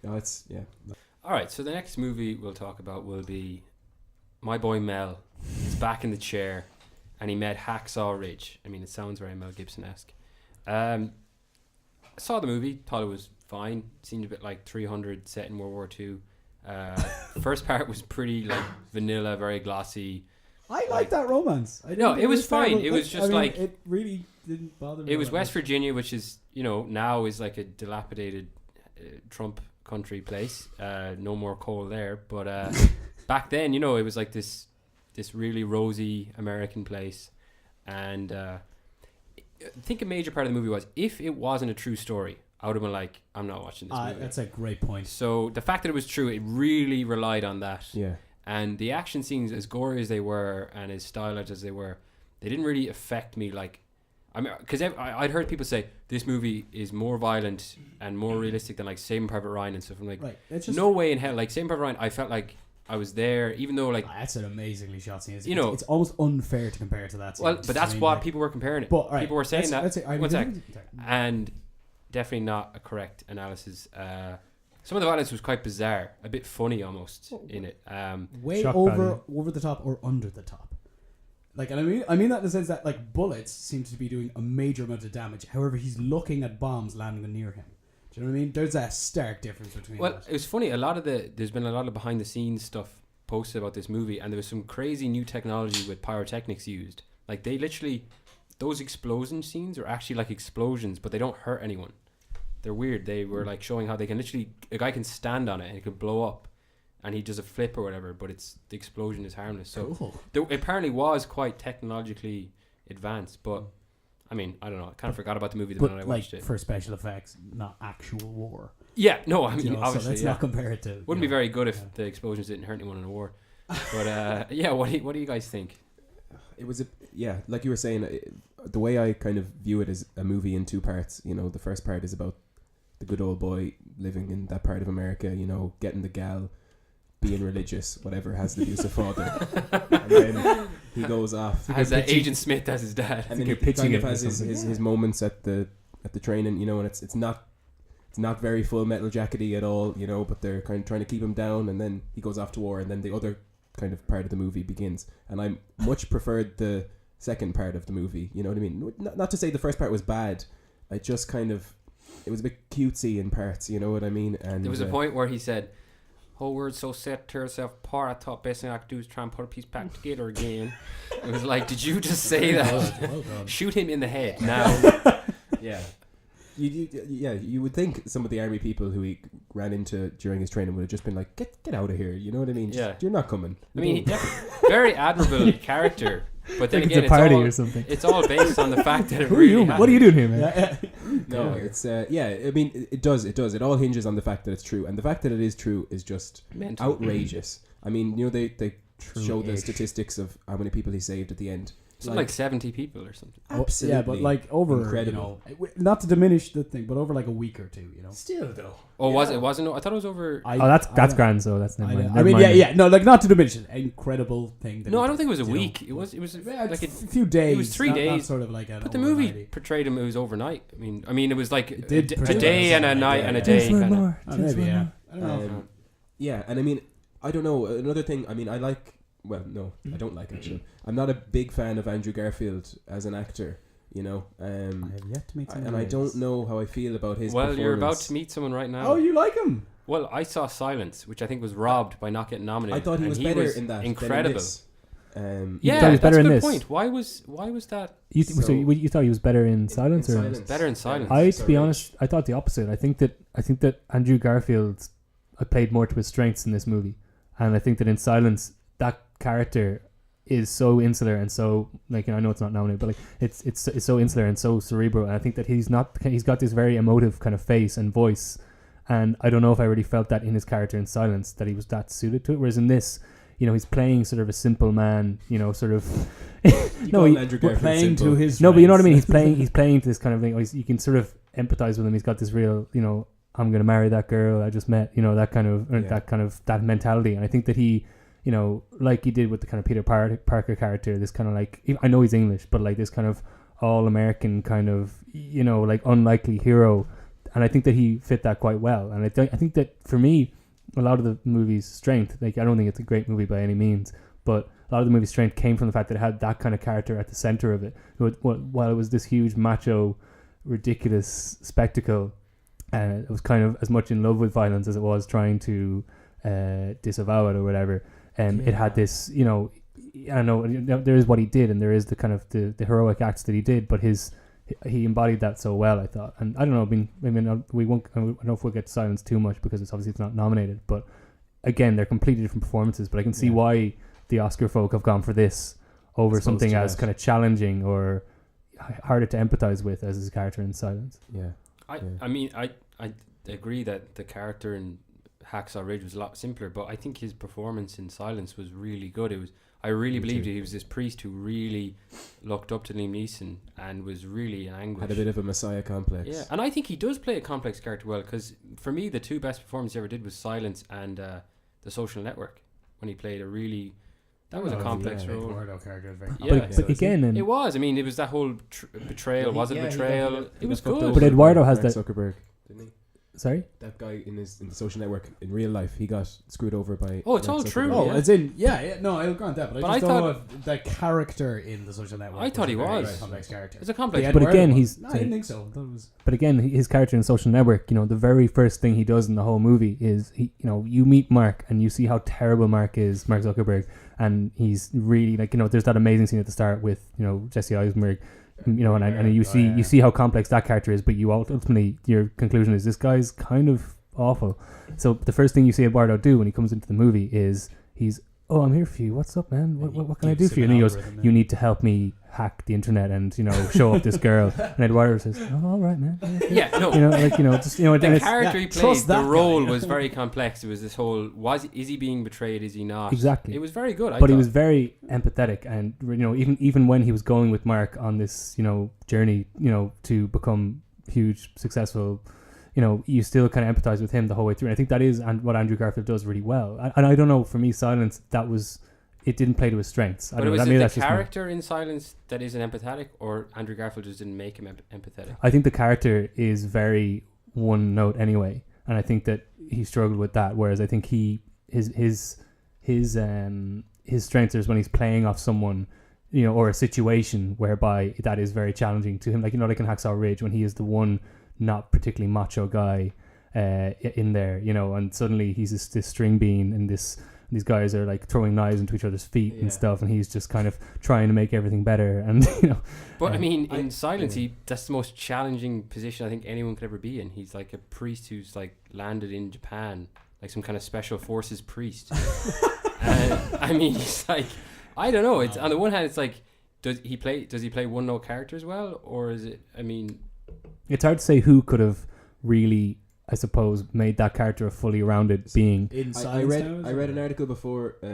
All right, so the next movie we'll talk about will be my boy Mel. He's back in the chair, and he met Hacksaw Ridge. I mean, it sounds very Mel Gibson-esque. I saw the movie, thought it was fine. Seemed a bit like 300 set in World War II. First part was pretty like vanilla, very glossy. I like that romance. No, it was fine. It was just like it really didn't bother me. It was West Virginia, which is now is like a dilapidated Trump country place. No more coal there, but back then, it was like this really rosy American place. And I think a major part of the movie was, if it wasn't a true story, I would have been like, I'm not watching this movie. That's a great point. So the fact that it was true, it really relied on that. Yeah. And the action scenes, as gory as they were and as stylized as they were, they didn't really affect me. Like, I mean, because I'd heard people say this movie is more violent and more realistic than like Saving Private Ryan and stuff. I'm like, no way in hell. Like Saving Private Ryan, I felt like I was there, even though like that's an amazingly shot scene. It's almost unfair to compare to that scene. Well, but that's what people were comparing it. But, people were saying that. One sec. And definitely not a correct analysis. Some of the violence was quite bizarre, a bit funny almost in it. Way over the top or under the top. Like, and I mean that in the sense that like bullets seem to be doing a major amount of damage. However, he's looking at bombs landing near him. Do you know what I mean? There's a stark difference between. Well, it was funny. There's been a lot of behind the scenes stuff posted about this movie, and there was some crazy new technology with pyrotechnics used. Like they literally, those explosion scenes are actually like explosions, but they don't hurt anyone. They're weird. They were like showing how they can literally, a guy can stand on it and it could blow up, and he does a flip or whatever, but the explosion is harmless. So Cool. there apparently was quite technologically advanced, but I mean, I don't know. I kind of forgot about the movie the minute I watched it. For special effects, not actual war. Yeah, no, I mean, You know, obviously, so let's not compare it to. Wouldn't be very good if the explosions didn't hurt anyone in a war. But yeah, what do you guys think? It was like you were saying, the way I kind of view it is a movie in two parts. You know, the first part is about the good old boy living in that part of America, you know, getting the gal, being religious, whatever, has the abusive father. And then he goes off. Has Agent Smith as his dad. And then he kind of has his moments at the training, you know, and it's not very Full Metal Jacket-y at all, you know, but they're kind of trying to keep him down, and then he goes off to war, and then the other kind of part of the movie begins. And I much preferred the second part of the movie, you know what I mean? Not to say the first part was bad, I just kind of, it was a bit cutesy in parts, you know what I mean? And there was a point where he said, "Whole word's so set, tear yourself apart. I thought best thing I could do is try and put a piece back together again." It was like, did you just say that? Well done. Shoot him in the head now. yeah. You would think some of the army people who he ran into during his training would have just been like, get out of here, you know what I mean? You're not coming. I mean, very admirable character, but then Like again, it's a party or something. It's all based on the fact that it Who are really you? happened. What are you doing here, man? No, it's I mean, it does. It all hinges on the fact that it's true, and the fact that it is true is just mental. outrageous. I mean, you know, they show the True-ish. statistics of how many people he saved at the end. Something like 70 people or something. Absolutely, Yeah, but like over, incredible. you know, not to diminish the thing, but over like a week or two, you know. Still though. Oh, was it? Wasn't? I thought it was over. That's grand. So that's never mind. I mean, no, like not to diminish it. Incredible thing. That No, he I don't think it was a did, you know. week. It was like a few days. it was 3 not days. sort of like an But the movie overnighty. portrayed him. It was overnight. I mean, it was like It a did day portray and a it night as and a a day. Just one Kind of. more. Oh, Just maybe, one yeah. more. I don't know. Yeah, and I mean, I don't know. Another thing, I mean, I like. Well, no, I don't like actually. I'm not a big fan of Andrew Garfield as an actor. You know, I have yet to meet someone. and I don't know how I feel about his. Well, performance. you're about to meet someone right now. Oh, you like him? Well, I saw Silence, which I think was robbed by not getting nominated. I thought he and was better in that. Incredible. Than in this. You Yeah, thought he was that's better a in good this? point. Why was that You So- you thought he was better in Silence or? Silence. better in Silence? To be honest, I thought the opposite. I think that Andrew Garfield played more to his strengths in this movie, and I think that in Silence, that character is so insular and so like, you know, I know it's not nominated, but like it's so insular and so cerebral, and I think that he's got this very emotive kind of face and voice, and I don't know if I really felt that in his character in Silence that he was that suited to it. Whereas in this, you know, he's playing sort of a simple man, you know, sort of. Andrew Garfield playing simple. to his. No, but you know what I mean. strengths. He's playing to this kind of thing. You can sort of empathize with him. He's got this real, you know, I'm going to marry that girl I just met. You know, that kind of that mentality. And I think that he, you know, like he did with the kind of Peter Parker character, this kind of like, I know he's English, but like this kind of all American kind of, you know, like unlikely hero. And I think that he fit that quite well. And I think that for me, a lot of the movie's strength, like I don't think it's a great movie by any means, but a lot of the movie's strength came from the fact that it had that kind of character at the center of it. While it was this huge macho, ridiculous spectacle, and it was kind of as much in love with violence as it was trying to disavow it or whatever. It had this, you know, I don't know, there is what he did, and there is the kind of the heroic acts that he did, but he embodied that so well, I thought. And I don't know, I don't know if we'll get to Silence too much because it's not nominated, but again, they're completely different performances, but I can see why the Oscar folk have gone for this over something as kind of challenging or harder to empathize with as his character in Silence. Yeah. I mean, I agree that the character in Hacksaw Ridge was a lot simpler, but I think his performance in Silence was really good. I really believed he was this priest who really looked up to Liam Neeson and was really in anguish. Had a bit of a messiah complex. Yeah, and I think he does play a complex character well, because for me the two best performances he ever did was Silence and The Social Network, when he played a really... That was a complex role. Character is very Yeah. But again, It was. I mean, it was that whole betrayal. Was it betrayal? It was good. But Eduardo has Mark that. Zuckerberg, didn't he? Sorry? That guy in the Social Network in real life, he got screwed over by. Oh, it's all Mark true. Zuckerberg. Oh, Yeah. it's in no, I'll grant that, but But I just I don't thought- know if that character in the Social Network. I thought he a very was. complex character. It's a complex. The But Edward again, one. he's- No, I didn't think so. That was But again, his character in Social Network, the very first thing he does in the whole movie is you meet Mark and you see how terrible Mark is, Mark Zuckerberg, and he's really there's that amazing scene at the start with Jesse Eisenberg, and you see how complex that character is, but you ultimately your conclusion is this guy's kind of awful. So the first thing you see Eduardo do when he comes into the movie is oh, I'm here for you. What's up, man? What can I do for you? And he goes, you need to help me hack the internet and show up this girl. And Eduardo says, oh, all right, man. Yeah, no. The The character he played, trust the that role guy. was very complex. It was this whole: is he being betrayed? Is he not? Exactly. It was very good. But he was very empathetic, and even when he was going with Mark on this journey to become huge, successful, you still kind of empathize with him the whole way through. And I think that is what Andrew Garfield does really well. And I don't know, for me, Silence, it didn't play to his strengths. But was it the character in Silence that isn't empathetic, or Andrew Garfield just didn't make him empathetic? I think the character is very one note anyway, and I think that he struggled with that. Whereas I think his strength is when he's playing off someone, or a situation whereby that is very challenging to him. Like in Hacksaw Ridge, when he is the one not particularly macho guy in there, and suddenly he's this string bean, and these guys are like throwing knives into each other's feet and stuff, and he's just kind of trying to make everything better. And But I mean, in Silence, that's the most challenging position I think anyone could ever be in. He's like a priest who's like landed in Japan, like some kind of special forces priest. And I mean, it's like, I don't know. It's on the one hand, it's like, does he play one note characters well, or is it? I mean, it's hard to say who could have really, I suppose, made that character a fully rounded being. I read an article before. I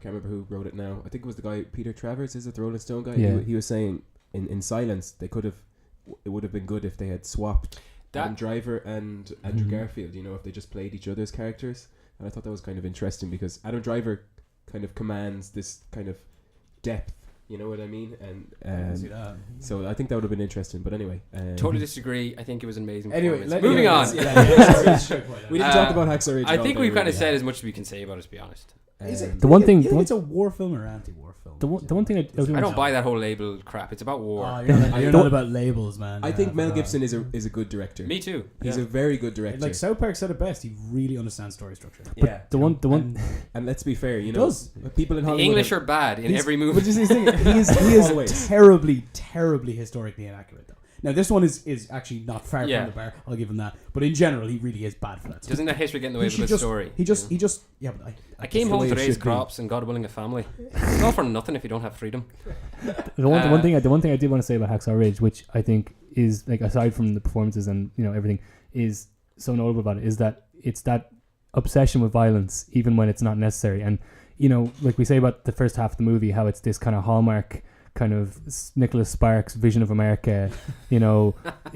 can't remember who wrote it now. I think it was the guy Peter Travers, is it the Rolling Stone guy? Yeah. He was saying in Silence it would have been good if they had swapped Adam Driver and Andrew Garfield. If they just played each other's characters. And I thought that was kind of interesting because Adam Driver kind of commands this kind of depth. You know what I mean? And so I think that would have been interesting. But anyway, totally disagree. I think it was an amazing Anyway, performance. Moving on. We didn't talk about Hacksaw Ridge. I think we've kind of said as much as we can say about it, to be honest. Is The one thing- you think it's a war film or anti-war film? The one thing I don't buy that whole label crap. It's about war. Oh, you're not about labels, man. I think Mel Gibson is a good director. Me too. He's a very good director. Like South Park said it best. He really understands story structure. Yeah. The one And let's be fair, does. people in The Hollywood English are bad in every movie. Which is his thing. He is Always. terribly historically inaccurate, though. Now, this one is actually not far Yeah. from the bar. I'll give him that. But in general, he really is bad for that. So Doesn't that history get in the way of a good story? He just. Yeah, but I came the home way to it raise should be. crops and God willing a family. It's all for nothing if you don't have freedom. The one thing I did want to say about Hacksaw Ridge, which I think is like, aside from the performances and everything, is so notable about it, is that it's that obsession with violence even when it's not necessary. And like we say about the first half of the movie, how it's this kind of hallmark kind of Nicholas Sparks vision of America,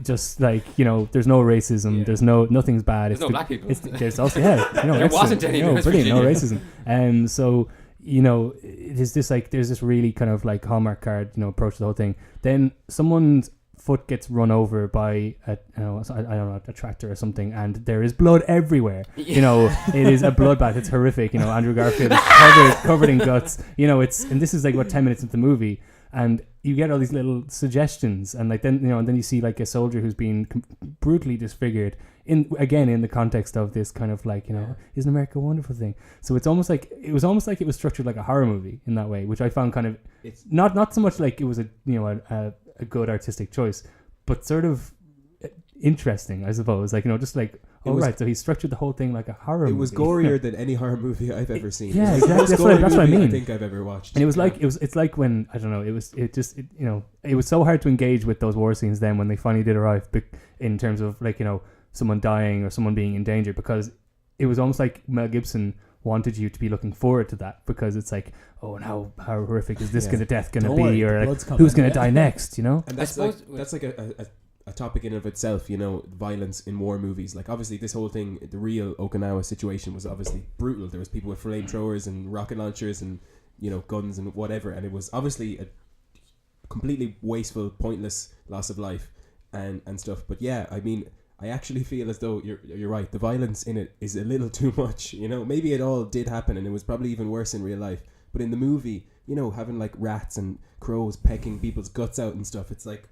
just like there's no racism, there's nothing's bad. There's no black people. There's also there wasn't any. brilliant, no racism. And so it is this like there's this really kind of like hallmark card approach to the whole thing. Then someone's foot gets run over by I don't know, a tractor or something, and there is blood everywhere. It is a bloodbath. It's horrific. Andrew Garfield is covered in guts. And this is like 10 minutes into the movie, and you get all these little suggestions, and like then and then you see like a soldier who's been brutally disfigured in the context of this kind of like isn't America a wonderful thing? So it was almost like it was structured like a horror movie in that way, which I found kind of not so much like it was a good artistic choice, but sort of interesting, I suppose. Like just like so he structured the whole thing like a horror movie. It was gorier than any horror movie I've ever seen. Yeah, It was the exactly. most That's gory what I movie mean. I think I've ever watched. And it was like it's like when I don't know. It was so hard to engage with those war scenes then when they finally did arrive, in terms of like someone dying or someone being in danger, because it was almost like Mel Gibson wanted you to be looking forward to that, because it's like, oh, and how horrific is this death going to be, worry, or blood's like, who's going to coming. die next? And that's suppose- like a topic in of itself, violence in war movies. Like obviously this whole thing, the real Okinawa situation was obviously brutal. There was people with flamethrowers and rocket launchers and guns and whatever, and it was obviously a completely wasteful, pointless loss of life and stuff. But yeah, I mean, I actually feel as though you're right. The violence in it is a little too much. You know, maybe it all did happen, and it was probably even worse in real life. But in the movie, you know, having like rats and crows pecking people's guts out and stuff, it's like,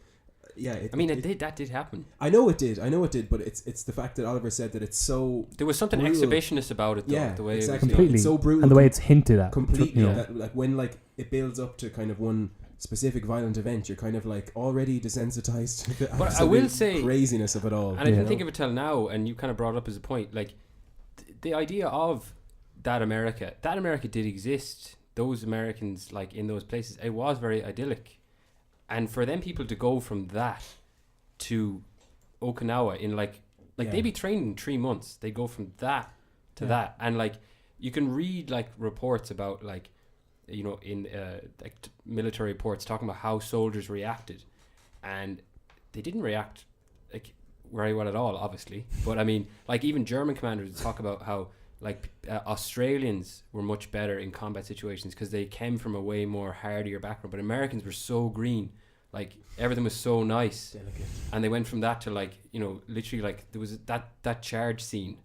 yeah. That did happen. I know it did, but it's the fact that Oliver said that it's so. There was something brutal. Exhibitionist about it, though. Yeah, the way exactly. Completely. It's so brutal, and the way it's hinted at. completely. You know. That, like when like it builds up to kind of one specific violent event, you're kind of like already desensitized to the But I will say craziness of it all. and I didn't think of it till now, and you kind of brought it up as a point, like the idea of that America did exist. Those Americans, like in those places, it was very idyllic, and for them people to go from that to Okinawa in like they'd be trained in 3 months. They go from that to that, and like you can read like reports about like, you know, in like military reports talking about how soldiers reacted, and they didn't react like very well at all, obviously. But I mean, like even German commanders talk about how like Australians were much better in combat situations because they came from a way more hardier background, but Americans were so green, like everything was so nice, Delicate. and they went from that to like, you know, literally like there was that charge scene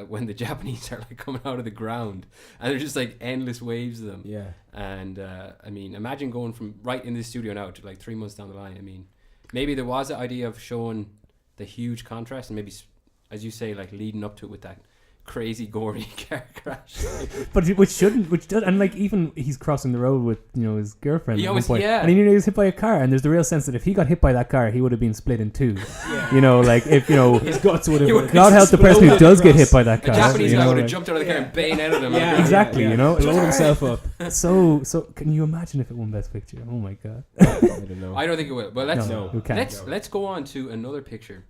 when the Japanese are like coming out of the ground and there's just like endless waves of them. Yeah. And I mean, imagine going from right in this studio now to like 3 months down the line. I mean, maybe there was the idea of showing the huge contrast, and maybe, as you say, like leading up to it with that crazy gory car crash. But which does, and like even he's crossing the road with, you know, his girlfriend He at always- one point, yeah. and he nearly was hit by a car, and there's the real sense that if he got hit by that car, he would have been split in two. You know, like if, you know, His guts would He have. would've God help the person who does get hit by that The car. Japanese you guy know, would have like- jumped out of the car and bayoneted him. Yeah, Exactly, you know? blown himself up. So can you imagine if it won Best Picture? Oh my God. I don't know. I don't think it will. But let's No. You can't. let's go on to another picture,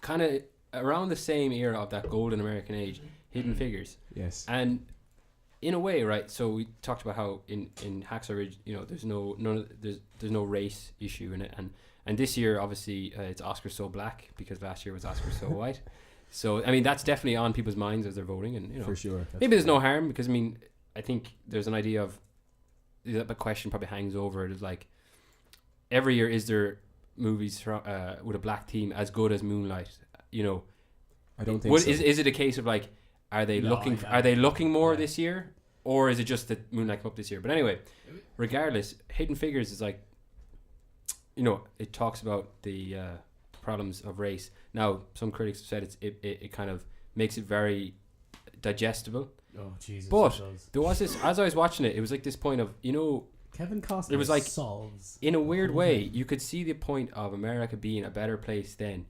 kind of around the same era of that golden American age, Hidden Figures. Yes. And in a way, right? So we talked about how in Hacksaw Ridge, you know, there's no race issue in it, and this year obviously it's Oscar so black because last year was Oscar so white. So I mean that's definitely on people's minds as they're voting, and you know, For sure. maybe there's no harm because I mean I think there's an idea of the question probably hangs over it is like every year is there movies with a black theme as good as Moonlight? You know, I don't think so. Is it a case of like are they looking more this year, or is it just that Moonlight came up this year? But anyway, regardless, Hidden Figures is like, you know, it talks about the problems of race. Now, some critics have said it kind of makes it very digestible. Oh Jesus! But there was this, as I was watching it, it was like this point of, you know, Kevin Costner. it was like solves in a weird way, you could see the point of America being a better place then,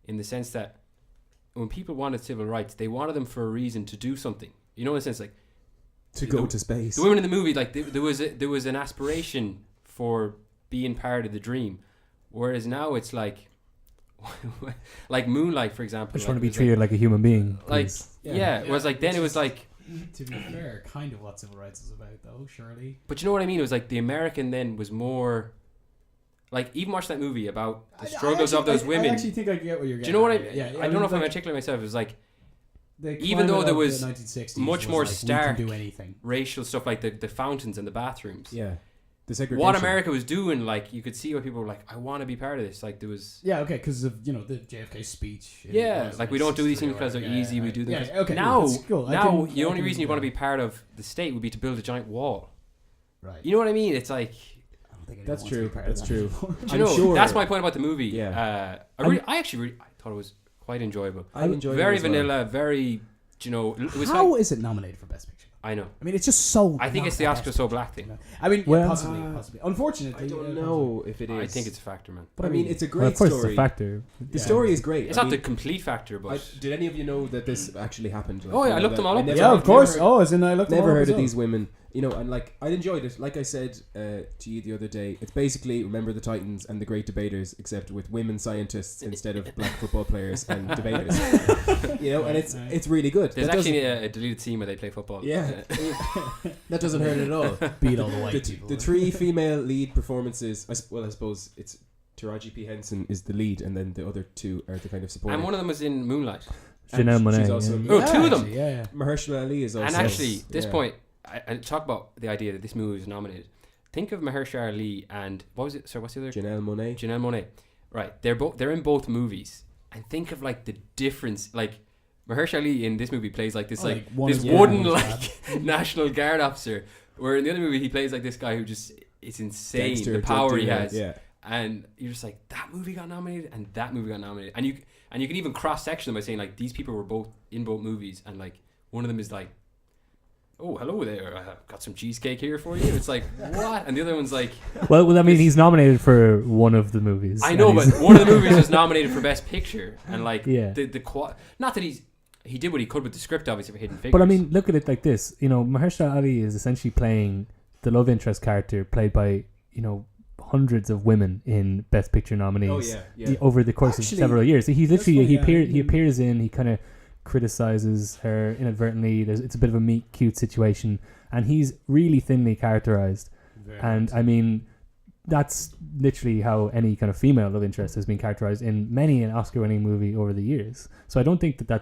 in the sense that when people wanted civil rights, they wanted them for a reason to do something. You know, in a sense, like to go to space. the women in the movie, like there was an aspiration for being part of the dream, whereas now it's like like Moonlight, for example. I just like, want to be it was treated like a human being. like please. yeah, it was like then it was like. To be fair, kind of what civil rights is about, though. Surely. But you know what I mean? It was like the American then was more like, even watch that movie about the struggles of those women. I actually think I get what you're getting. Do you know what I? Yeah, I don't know if I'm articulating myself. It was like the even though climate there of was the 1960s much was more like, stark we can do anything. racial stuff, like the fountains and the bathrooms. Yeah. The segregation. What America was doing, like you could see where people were like, I want to be part of this. Like there was. Yeah, okay, because of the JFK speech. Yeah, like we don't do these things because they're easy. We do them. Yeah, okay. Now, that's cool. now the only reason you want to be part of the state would be to build a giant wall. Right. You know what I mean? It's like. I don't think anyone That's wants to be true. part of That's that true. anymore. Do you know? sure. That's my point about the movie. Yeah. I actually thought it was quite enjoyable. I enjoyed Very it as well. vanilla. Very. You know, it was How like, is it nominated for Best Picture? I know. I mean, it's just so. I think not it's the a Oscar Best so Picture, black thing. you know? I mean, Well, possibly. Unfortunately, I don't know if it is. I think it's a factor, man. But I mean, it's a great Well, of course, story. it's a factor. The story is great. It's I not mean, the complete factor, but did any of you know that this actually happened? Like, Oh, yeah, you I know, looked them that all I up. never- Yeah, of course. never- Oh, as in I looked. Never heard of these. these women, you know, and like I enjoyed it. Like I said to you the other day, it's basically Remember the Titans and the Great Debaters, except with women scientists instead of black football players and debaters. You know, and it's really good. there's That actually doesn't- a deleted scene where they play football. yeah, that doesn't hurt at all. Beat all the white people. The three female lead performances. I suppose it's Taraji P Henson is the lead, and then the other two are the kind of supporting. And one of them was in Moonlight. Janelle she's Monáe. also- yeah. Oh, two of them. actually, yeah. Mahershala Ali is also. And actually, this yeah. point, I talk about the idea that this movie was nominated. Think of Mahershala Ali and what was it? Sorry, what's the other? Janelle Monáe. Janelle Monáe. Right, they're in both movies, and think of like the difference. Like Mahershala Ali in this movie plays like this one this is wooden one is like National Guard officer, where in the other movie he plays like this guy who just it's insane Gangster, the power he has. Yeah. And you're just like, that movie got nominated and that movie got nominated, and you can even cross section them by saying like these people were both in both movies, and like one of them is like, oh hello there, I've got some cheesecake here for you. It's like what? And the other one's like, well I mean he's nominated for one of the movies. I know, but one of the movies was nominated for Best Picture, and like not that he did what he could with the script obviously for Hidden Figures. But I mean, look at it like this. You know, Mahershala Ali is essentially playing the love interest character played by, you know, hundreds of women in Best Picture nominees over the course of several years. He literally he appears in, he kind of criticizes her inadvertently. It's a bit of a meet cute situation, and he's really thinly characterized. And I mean, that's literally how any kind of female love interest has been characterized in many an Oscar-winning movie over the years. So I don't think I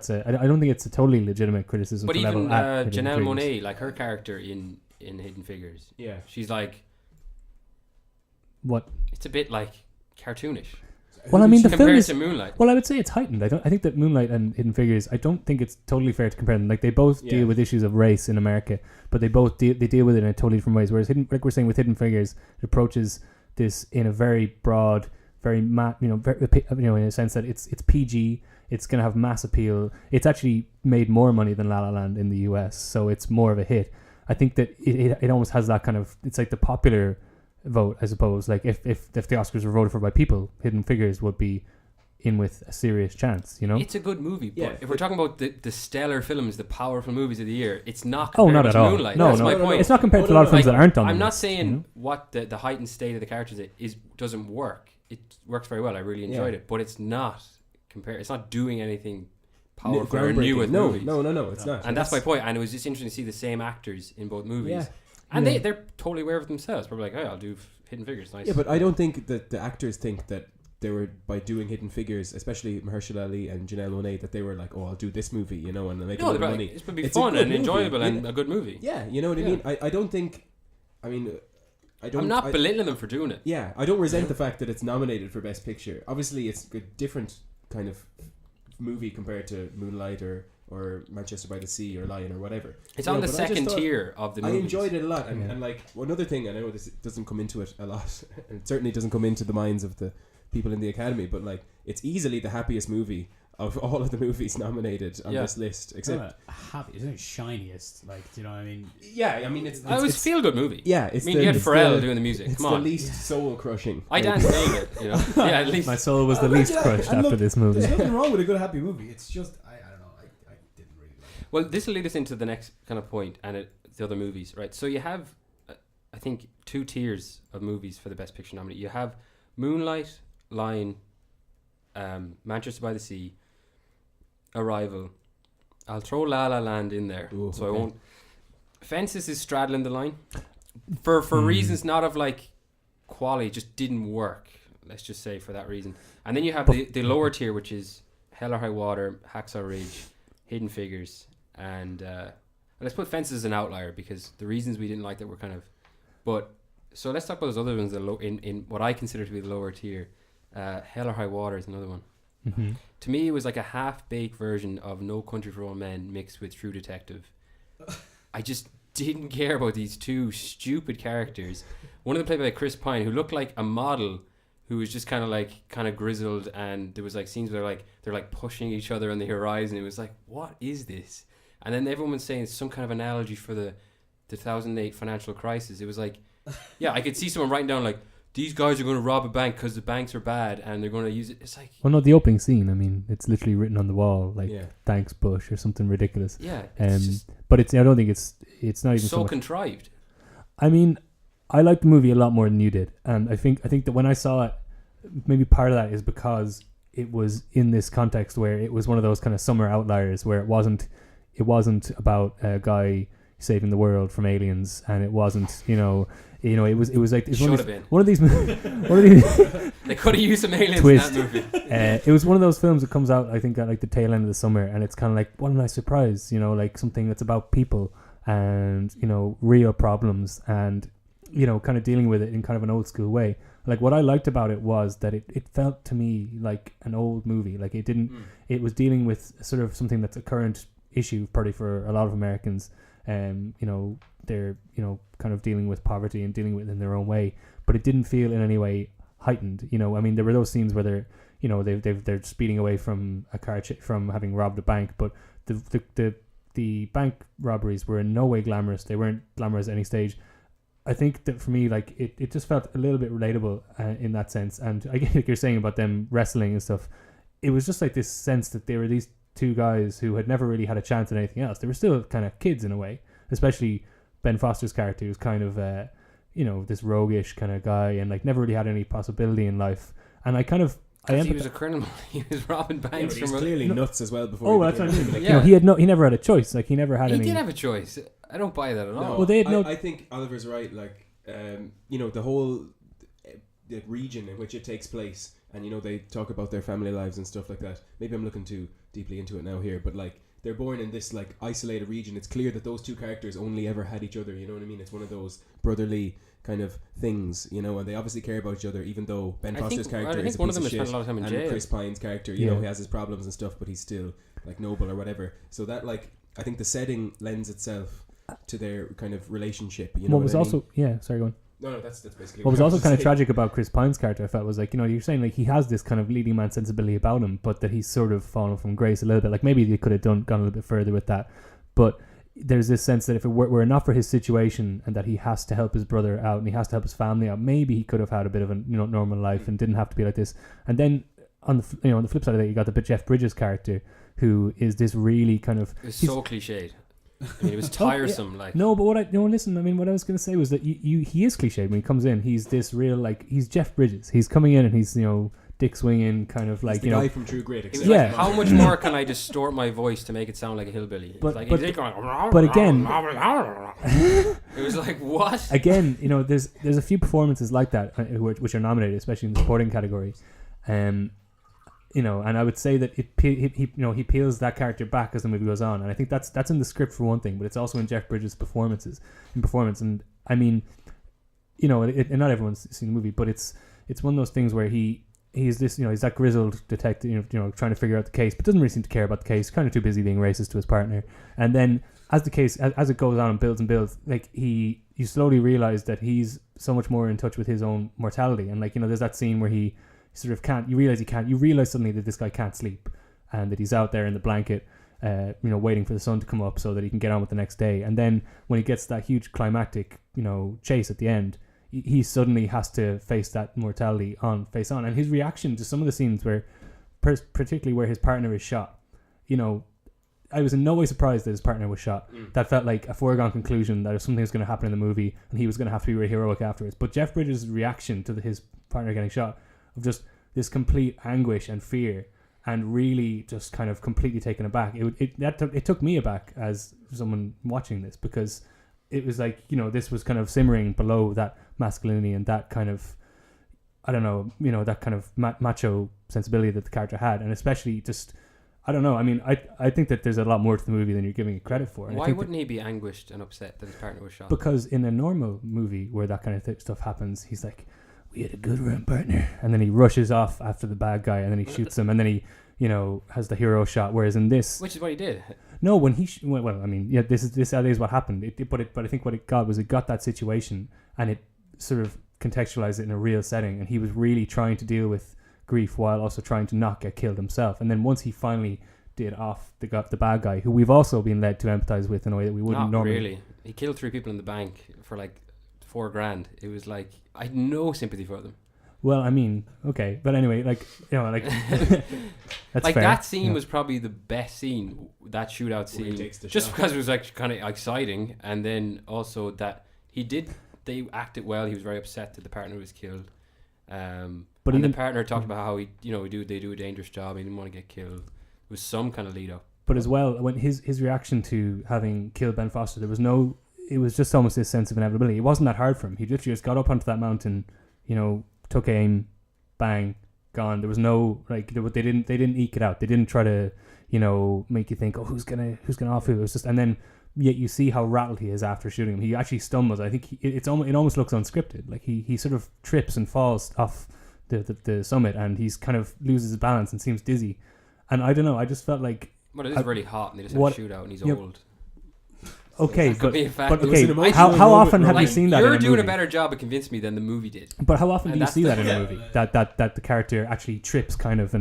don't think it's a totally legitimate criticism. But even Janelle Monáe, Monáe, like her character in Hidden Figures, she's like, what? It's a bit like cartoonish. Well, I mean, the film is to Moonlight. Well, I would say it's heightened. I think that Moonlight and Hidden Figures, I don't think it's totally fair to compare them. Like, they both deal with issues of race in America, but they both they deal with it in totally different ways. Whereas like we're saying with Hidden Figures, it approaches this in a very broad, very in a sense that it's PG. It's going to have mass appeal. It's actually made more money than La La Land in the US, so it's more of a hit. I think that it almost has that kind of, it's like the popular vote, I suppose. Like if the Oscars were voted for by people, Hidden Figures would be in with a serious chance, you know? It's a good movie, but if we're talking about the stellar films, the powerful movies of the year, it's not not compared at to all. Moonlight. No, That's my point. It's not compared to a lot of films that aren't on I'm the not list, saying you know? what the heightened state of the characters doesn't work. It works very well. I really enjoyed it, but it's not it's not doing anything powerful or new with movies. No, it's not. And that's my point. And it was just interesting to see the same actors in both movies. And they're totally aware of themselves. Probably like, hey, I'll do Hidden Figures. Nice. Yeah, but I don't think that the actors think that they were, by doing Hidden Figures, especially Mahershala Ali and Janelle Monáe, that they were like, oh, I'll do this movie, you know, and they'll make a lot of money. It's going to be fun and enjoyable and a good movie. Yeah, you know what I mean? I don't think... I mean... I'm not belittling them for doing it. Yeah, I don't resent the fact that it's nominated for Best Picture. Obviously, it's a different kind of movie compared to Moonlight or Manchester by the Sea or Lion or whatever. It's on the second tier of the movies. I enjoyed it a lot. And like, another thing, I know this doesn't come into it a lot, and it certainly doesn't come into the minds of the people in the Academy, but like, it's easily the happiest movie of all of the movies nominated on this list, except happy, isn't it? Shiniest, like, do you know what I mean? Yeah, I mean, it's a feel good movie. Yeah, it's you had Pharrell doing the music. It's the least soul crushing. I danced nailed it, you know. Yeah, at least my soul was the least crushed after this movie. There's nothing wrong with a good happy movie. It's just I don't know. I didn't really like it. Well, this will lead us into the next kind of point and the other movies, right? So you have, I think, 2 tiers of movies for the Best Picture nominee. You have Moonlight, Lion, Manchester by the Sea, Arrival. I'll throw La La Land in there, I won't. Fences is straddling the line for reasons not of like quality, just didn't work. Let's just say for that reason. And then you have the lower tier, which is Hell or High Water, Hacksaw Ridge, Hidden Figures, and let's put Fences as an outlier because the reasons we didn't like that were kind of. But so let's talk about those other ones that in what I consider to be the lower tier. Hell or High Water is another one. Mm-hmm. To me, it was like a half-baked version of No Country for Old Men mixed with True Detective. I just didn't care about these 2 stupid characters. One of them played by Chris Pine, who looked like a model who was just kind of grizzled, and there was like scenes where they're like pushing each other on the horizon. It was like, what is this? And then everyone was saying it's some kind of analogy for the 2008 financial crisis. It was like, yeah, I could see someone writing down like, these guys are going to rob a bank because the banks are bad and they're going to use it. It's like... Well, no, the opening scene, I mean, it's literally written on the wall, like, thanks, Bush, or something ridiculous. Yeah. But I don't think it's not even so contrived. I mean, I liked the movie a lot more than you did. And I think that when I saw it, maybe part of that is because it was in this context where it was one of those kind of summer outliers where it wasn't about a guy saving the world from aliens, and it wasn't, it was like one of these they could have used some aliens twist. In that movie. It was one of those films that comes out, I think, at like the tail end of the summer, and it's kind of like, what a nice surprise, like something that's about people and real problems, and kind of dealing with it in kind of an old school way. Like what I liked about it was that it felt to me like an old movie. Like it didn't. It was dealing with sort of something that's a current issue, probably for a lot of Americans. They're kind of dealing with poverty and dealing with it in their own way, but it didn't feel in any way heightened. I mean, there were those scenes where they're speeding away from a car from having robbed a bank, but the bank robberies were in no way glamorous. They weren't glamorous at any stage. I think that for me, like it just felt a little bit relatable in that sense. And I get like you're saying about them wrestling and stuff. It was just like this sense that they were these two guys who had never really had a chance at anything else. They were still kind of kids in a way, especially Ben Foster's character, who's kind of this roguish kind of guy and like never really had any possibility in life. And I kind of he was a criminal. He was robbing banks. He's clearly nuts as well before. Oh, that's what I mean. Like, he never had a choice. Like he never had any. He did have a choice. I don't buy that at all. No, well, they had I think Oliver's right. Like, the whole the region in which it takes place, and they talk about their family lives and stuff like that. Maybe I'm looking too deeply into it now here, but like they're born in this like isolated region. It's clear that those two characters only ever had each other. You know what I mean? It's one of those brotherly kind of things, and they obviously care about each other, even though Ben Foster's character is a piece of shit, and Chris Pine's character, he has his problems and stuff, but he's still like noble or whatever. So that like I think the setting lends itself to their kind of relationship. What was also sorry, go on. No, that's basically what was also kind of tragic about Chris Pine's character, I felt, was like, you're saying like he has this kind of leading man sensibility about him, but that he's sort of fallen from grace a little bit. Like maybe they could have gone a little bit further with that, but there's this sense that if it were not for his situation and that he has to help his brother out and he has to help his family out, maybe he could have had a bit of a normal life and didn't have to be like this. And then on the flip side of that, you got the Jeff Bridges character, who is this really kind of so cliched. I mean, it was tiresome. Like no, but listen. I mean, what I was going to say was that he is cliched when he comes in. He's this real like he's Jeff Bridges. He's coming in and he's dick swinging kind of like he's the guy from True Grit. Exactly. Yeah. Like, how much more can I distort my voice to make it sound like a hillbilly? But again, it was like what? Again, there's a few performances like that which are nominated, especially in the supporting category. And I would say that he peels that character back as the movie goes on, and I think that's in the script for one thing, but it's also in Jeff Bridges' performance. And I mean, and not everyone's seen the movie, but it's one of those things where he's this, he's that grizzled detective, trying to figure out the case, but doesn't really seem to care about the case. Kind of too busy being racist to his partner. And then as the case as it goes on and builds, like you slowly realize that he's so much more in touch with his own mortality. And like there's that scene where he sort of can't. You realize suddenly that this guy can't sleep, and that he's out there in the blanket, waiting for the sun to come up so that he can get on with the next day. And then when he gets that huge climactic, chase at the end, he suddenly has to face that mortality face on. And his reaction to some of the scenes where, particularly where his partner is shot, I was in no way surprised that his partner was shot. That felt like a foregone conclusion that if something was going to happen in the movie and he was going to have to be heroic afterwards. But Jeff Bridges' reaction to his partner getting shot, of just this complete anguish and fear, and really just kind of completely taken aback. It took me aback as someone watching this, because it was like this was kind of simmering below that masculinity and that kind of that kind of macho sensibility that the character had, and especially just I don't know. I mean, I think that there's a lot more to the movie than you're giving it credit for. And why wouldn't he be anguished and upset that his partner was shot? Because in a normal movie where that kind of stuff happens, he's like, we had a good run, partner, and then he rushes off after the bad guy, and then he shoots him, and then he has the hero shot. Whereas in this, which is what he did. No, when he this is what happened. But I think what it got was it got that situation and it sort of contextualized it in a real setting, and he was really trying to deal with grief while also trying to not get killed himself. And then once he finally did off the bad guy, who we've also been led to empathize with in a way that we wouldn't normally. Really, he killed 3 people in the bank for like $4,000. It was like I had no sympathy for them. Well, I mean, okay, but anyway, that's like fair. That scene was probably the best scene, that shootout scene, just because it was like kind of exciting, and then also that they acted well. He was very upset that the partner was killed, but the partner talked about how they do a dangerous job. He didn't want to get killed. It was some kind of lead up. But as well, when his reaction to having killed Ben Foster, it was just almost this sense of inevitability. It wasn't that hard for him. He literally just got up onto that mountain, took aim, bang, gone. There was no they didn't eke it out. They didn't try to make you think, oh, who's gonna off who. It was just, and then yet you see how rattled he is after shooting him. He actually stumbles. I think it almost looks unscripted. Like he sort of trips and falls off the summit, and he's kind of loses his balance and seems dizzy. And I don't know. I just felt like, well, it is really hot, and they just have a shootout, and he's old. Okay, but okay. How often have you seen that? You're in a doing movie? a better job of convincing me than the movie did. But how often do you see that in a movie? That the character actually trips kind of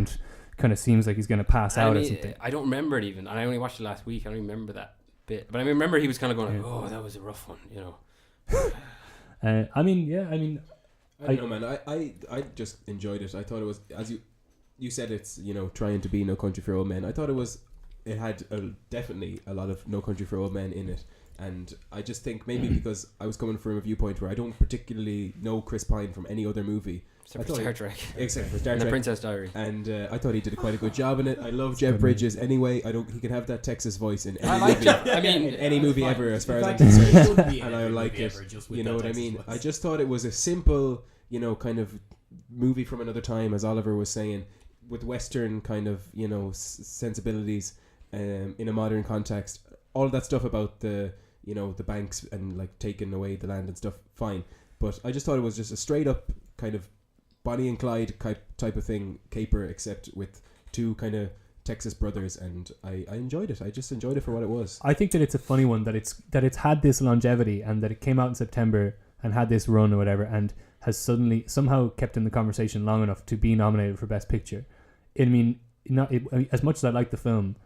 seems like he's going to pass out or something. I don't remember it even. I only watched it last week. I don't even remember that bit. But I remember he was kind of going, "Oh, that was a rough one," you know. I don't know, man. I just enjoyed it. I thought it was, as you said, it's, you know, trying to be No Country for Old Men. I thought it had definitely a lot of No Country for Old Men in it. And I just think maybe because I was coming from a viewpoint where I don't particularly know Chris Pine from any other movie. Except for Star Trek. Except for Star Trek. And The Princess Diary. And I thought he did quite a good job in it. I love Jeff Bridges anyway. He can have that Texas voice in any movie. In any movie ever, as far as I'm concerned. And I like it. You know what I mean? I just thought it was a simple, you know, kind of movie from another time, as Oliver was saying, with Western kind of, you know, sensibilities in a modern context. All that stuff about the, you know, the banks and like taking away the land and stuff, fine. But I just thought it was just a straight up kind of Bonnie and Clyde type of thing, caper, except with two kind of Texas brothers, and I enjoyed it. I just enjoyed it for what it was. I think that it's a funny one that it's had this longevity, and that it came out in September and had this run or whatever, and has suddenly somehow kept in the conversation long enough to be nominated for Best Picture. I mean, as much as I like the film,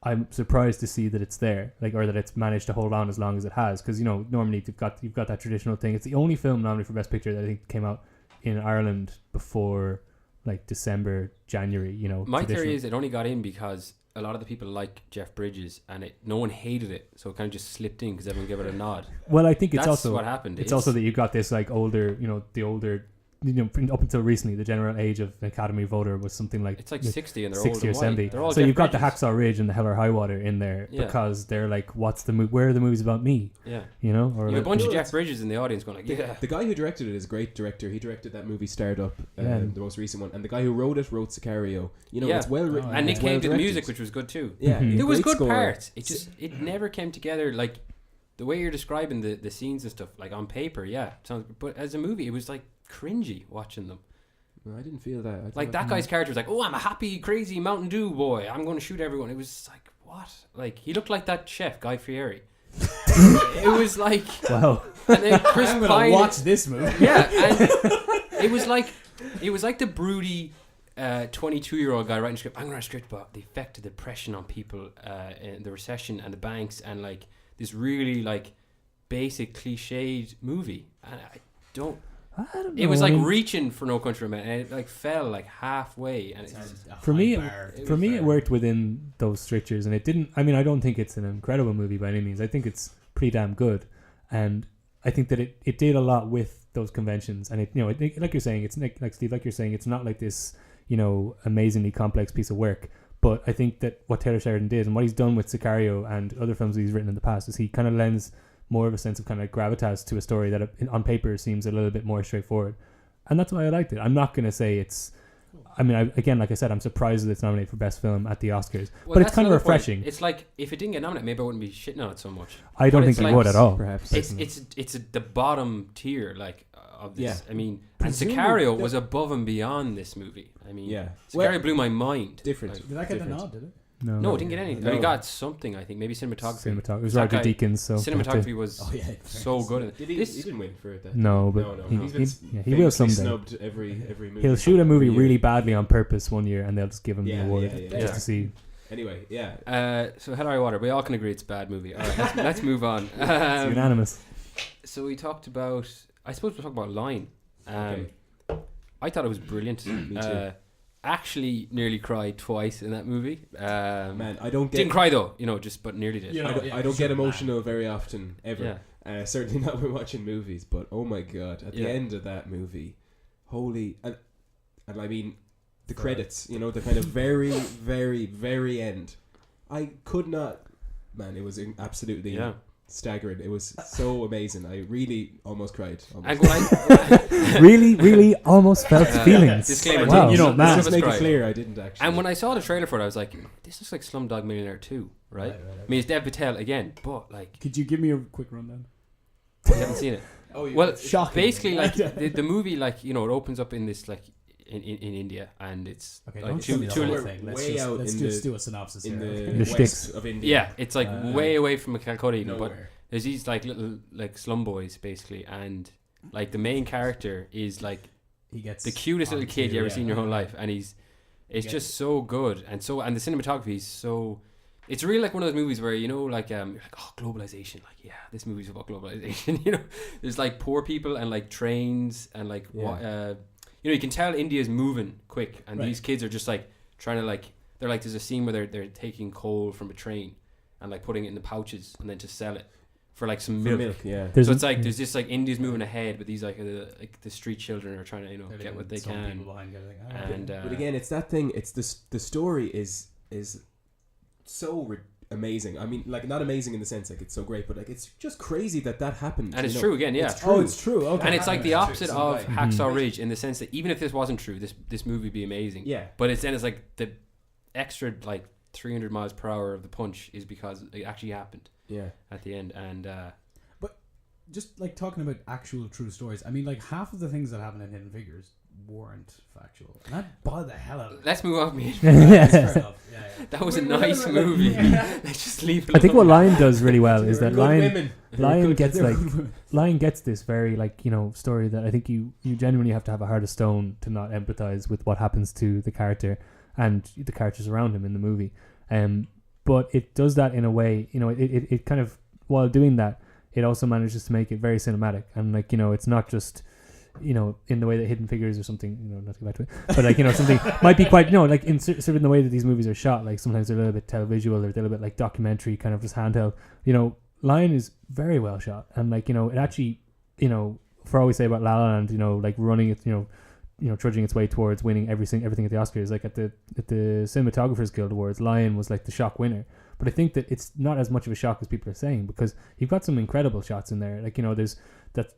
I'm surprised to see that it's there, like, or that it's managed to hold on as long as it has. Because, you know, normally you've got that traditional thing. It's the only film nominated for Best Picture that I think came out in Ireland before like December, January. You know, my theory is it only got in because a lot of the people like Jeff Bridges, and no one hated it, so it kind of just slipped in because everyone gave it a nod. Well, I think it's that's also what happened. It's also that you got this like older, you know, the older. You know, up until recently, the general age of an Academy voter was something like, it's like 60, and they're 60 old or 70. They're all so Jeff you've got the Bridges. Hacksaw Ridge and the Hell or High Water in there because they're like, what's the where are the movies about me? Yeah, you know, or you have like, a bunch of Jeff Bridges in the audience going like, the guy who directed it is a great director. He directed that movie Startup, the most recent one, and the guy who wrote Sicario. You know, it's well written, and Nick Cave did the directed. music, which was good too. Yeah, there was good score. parts. It never came together like the way you're describing the scenes and stuff. Like on paper, but as a movie, it was like cringy watching them. No, I didn't feel that. Like that guy's character was like, "Oh, I'm a happy, crazy Mountain Dew boy. I'm going to shoot everyone." It was like, what? Like he looked like that chef, Guy Fieri. It was like, wow. And then Chris I'm Pine. gonna watch this movie. Yeah, and it was like the broody 22-year-old guy writing a script. I'm going to write a script about the effect of depression on people in the recession and the banks, and like this really like basic cliched movie. And I don't know. It was like reaching for No Country for Men, and it like fell like halfway. And for me, it worked within those strictures, and it didn't. I mean, I don't think it's an incredible movie by any means. I think it's pretty damn good, and I think that it did a lot with those conventions. And it like you're saying, it's like Steve, like you're saying, it's not like this, you know, amazingly complex piece of work. But I think that what Taylor Sheridan did and what he's done with Sicario and other films that he's written in the past is he kind of lends more of a sense of kind of gravitas to a story that on paper seems a little bit more straightforward. And that's why I liked it. I'm not going to say it's... I mean, again, like I said, I'm surprised that it's nominated for Best Film at the Oscars. Well, but it's kind of refreshing. It's like, if it didn't get nominated, maybe I wouldn't be shitting on it so much. I don't think it would at all. Perhaps. It's the bottom tier, like, of this. Yeah. I mean, and Sicario was above and beyond this movie. I mean, Sicario blew my mind. Different. Did that get the nod, did it? No, it didn't get anything. No. He got something, I think. Maybe cinematography. It was Roger Deakins, so... Cinematography was so good. He didn't win for it, No, but he will someday. Snubbed every movie. He'll shoot a movie really badly on purpose one year, and they'll just give him the award just to see... Anyway, so Hell or High Water, we all can agree it's a bad movie. All right, let's move on. It's unanimous. So we talked about... I suppose we'll talk about Line. I thought it was brilliant. Me too. Actually nearly cried twice in that movie. Man, I don't get... Didn't cry though, but nearly did. I don't get emotional very often, ever. Certainly not when watching movies, but oh my god, at the end of that movie, holy... And I mean, the credits, the kind of very, very, very end. I could not... Man, it was absolutely staggering. It was so amazing. I really almost cried. And when I really almost felt feelings. Disclaimer, Wow. You know, None of let's us make it cried. clear. I didn't actually. And when I saw the trailer for it, I was like, this looks like Slumdog Millionaire 2, right? I mean, it's Dev Patel again, but like, Could you give me a quick rundown? you haven't seen it. oh, yeah, Well, it's shocking. basically, like the movie, like it opens up in this like in India, and it's Okay, like don't tell me the two- whole we're thing. Let's way just, out let's in just the- do a synopsis in here. the, okay? The west sticks. of India. yeah, it's like way away from Calcutta even, but Nowhere. there's these like little like slum boys basically, and like the main character is like He gets the cutest little kid you ever seen in your whole life, and it's Yeah. just so good, and the cinematography is so. It's really like one of those movies where you're like oh, globalization, like yeah, this movie's about globalization. There's like poor people and like trains and like you can tell India's moving quick, and Right. these kids are just like trying to like they're like there's a scene where they're taking coal from a train and like putting it in the pouches and then to sell it for like some For milk. yeah. There's So it's like there's just like India's moving ahead, but these like the street children are trying to get what they can. And But again, it's that thing. It's the story is so amazing. I mean, like not amazing in the sense like it's so great, but like it's just crazy that happened. and it's true again, yeah. It's true. Oh, it's true. Okay. And it's like the opposite of Okay. Hacksaw Ridge in the sense that even if this wasn't true, this movie would be amazing. Yeah. But it's like the extra like 300 miles per hour of the punch is because it actually happened Yeah. at the end. And Just like talking about actual true stories. I mean, like half of the things that happen in Hidden Figures weren't factual. And that bothered the hell out of me. let's move on. That's fair enough. Yeah. That was a nice movie. Let's just leave it I think what alone. Lion does really well is that Good Lion women. Lion gets this very like story that I think you genuinely have to have a heart of stone to not empathize with what happens to the character and the characters around him in the movie. But it does that in a way, it kind of, while doing that, it also manages to make it very cinematic, and like it's not just in the way that Hidden Figures or something, not to go back to it, but like something might be quite like in sort of in the way that these movies are shot, like sometimes they're a little bit televisual or they're a little bit like documentary, kind of just handheld. Lion is very well shot, and like it actually for all we say about La La Land, like running it, trudging its way towards winning everything at the Oscars, like at the Cinematographers Guild Awards, Lion was like the shock winner. But I think that it's not as much of a shock as people are saying, because you've got some incredible shots in there. Like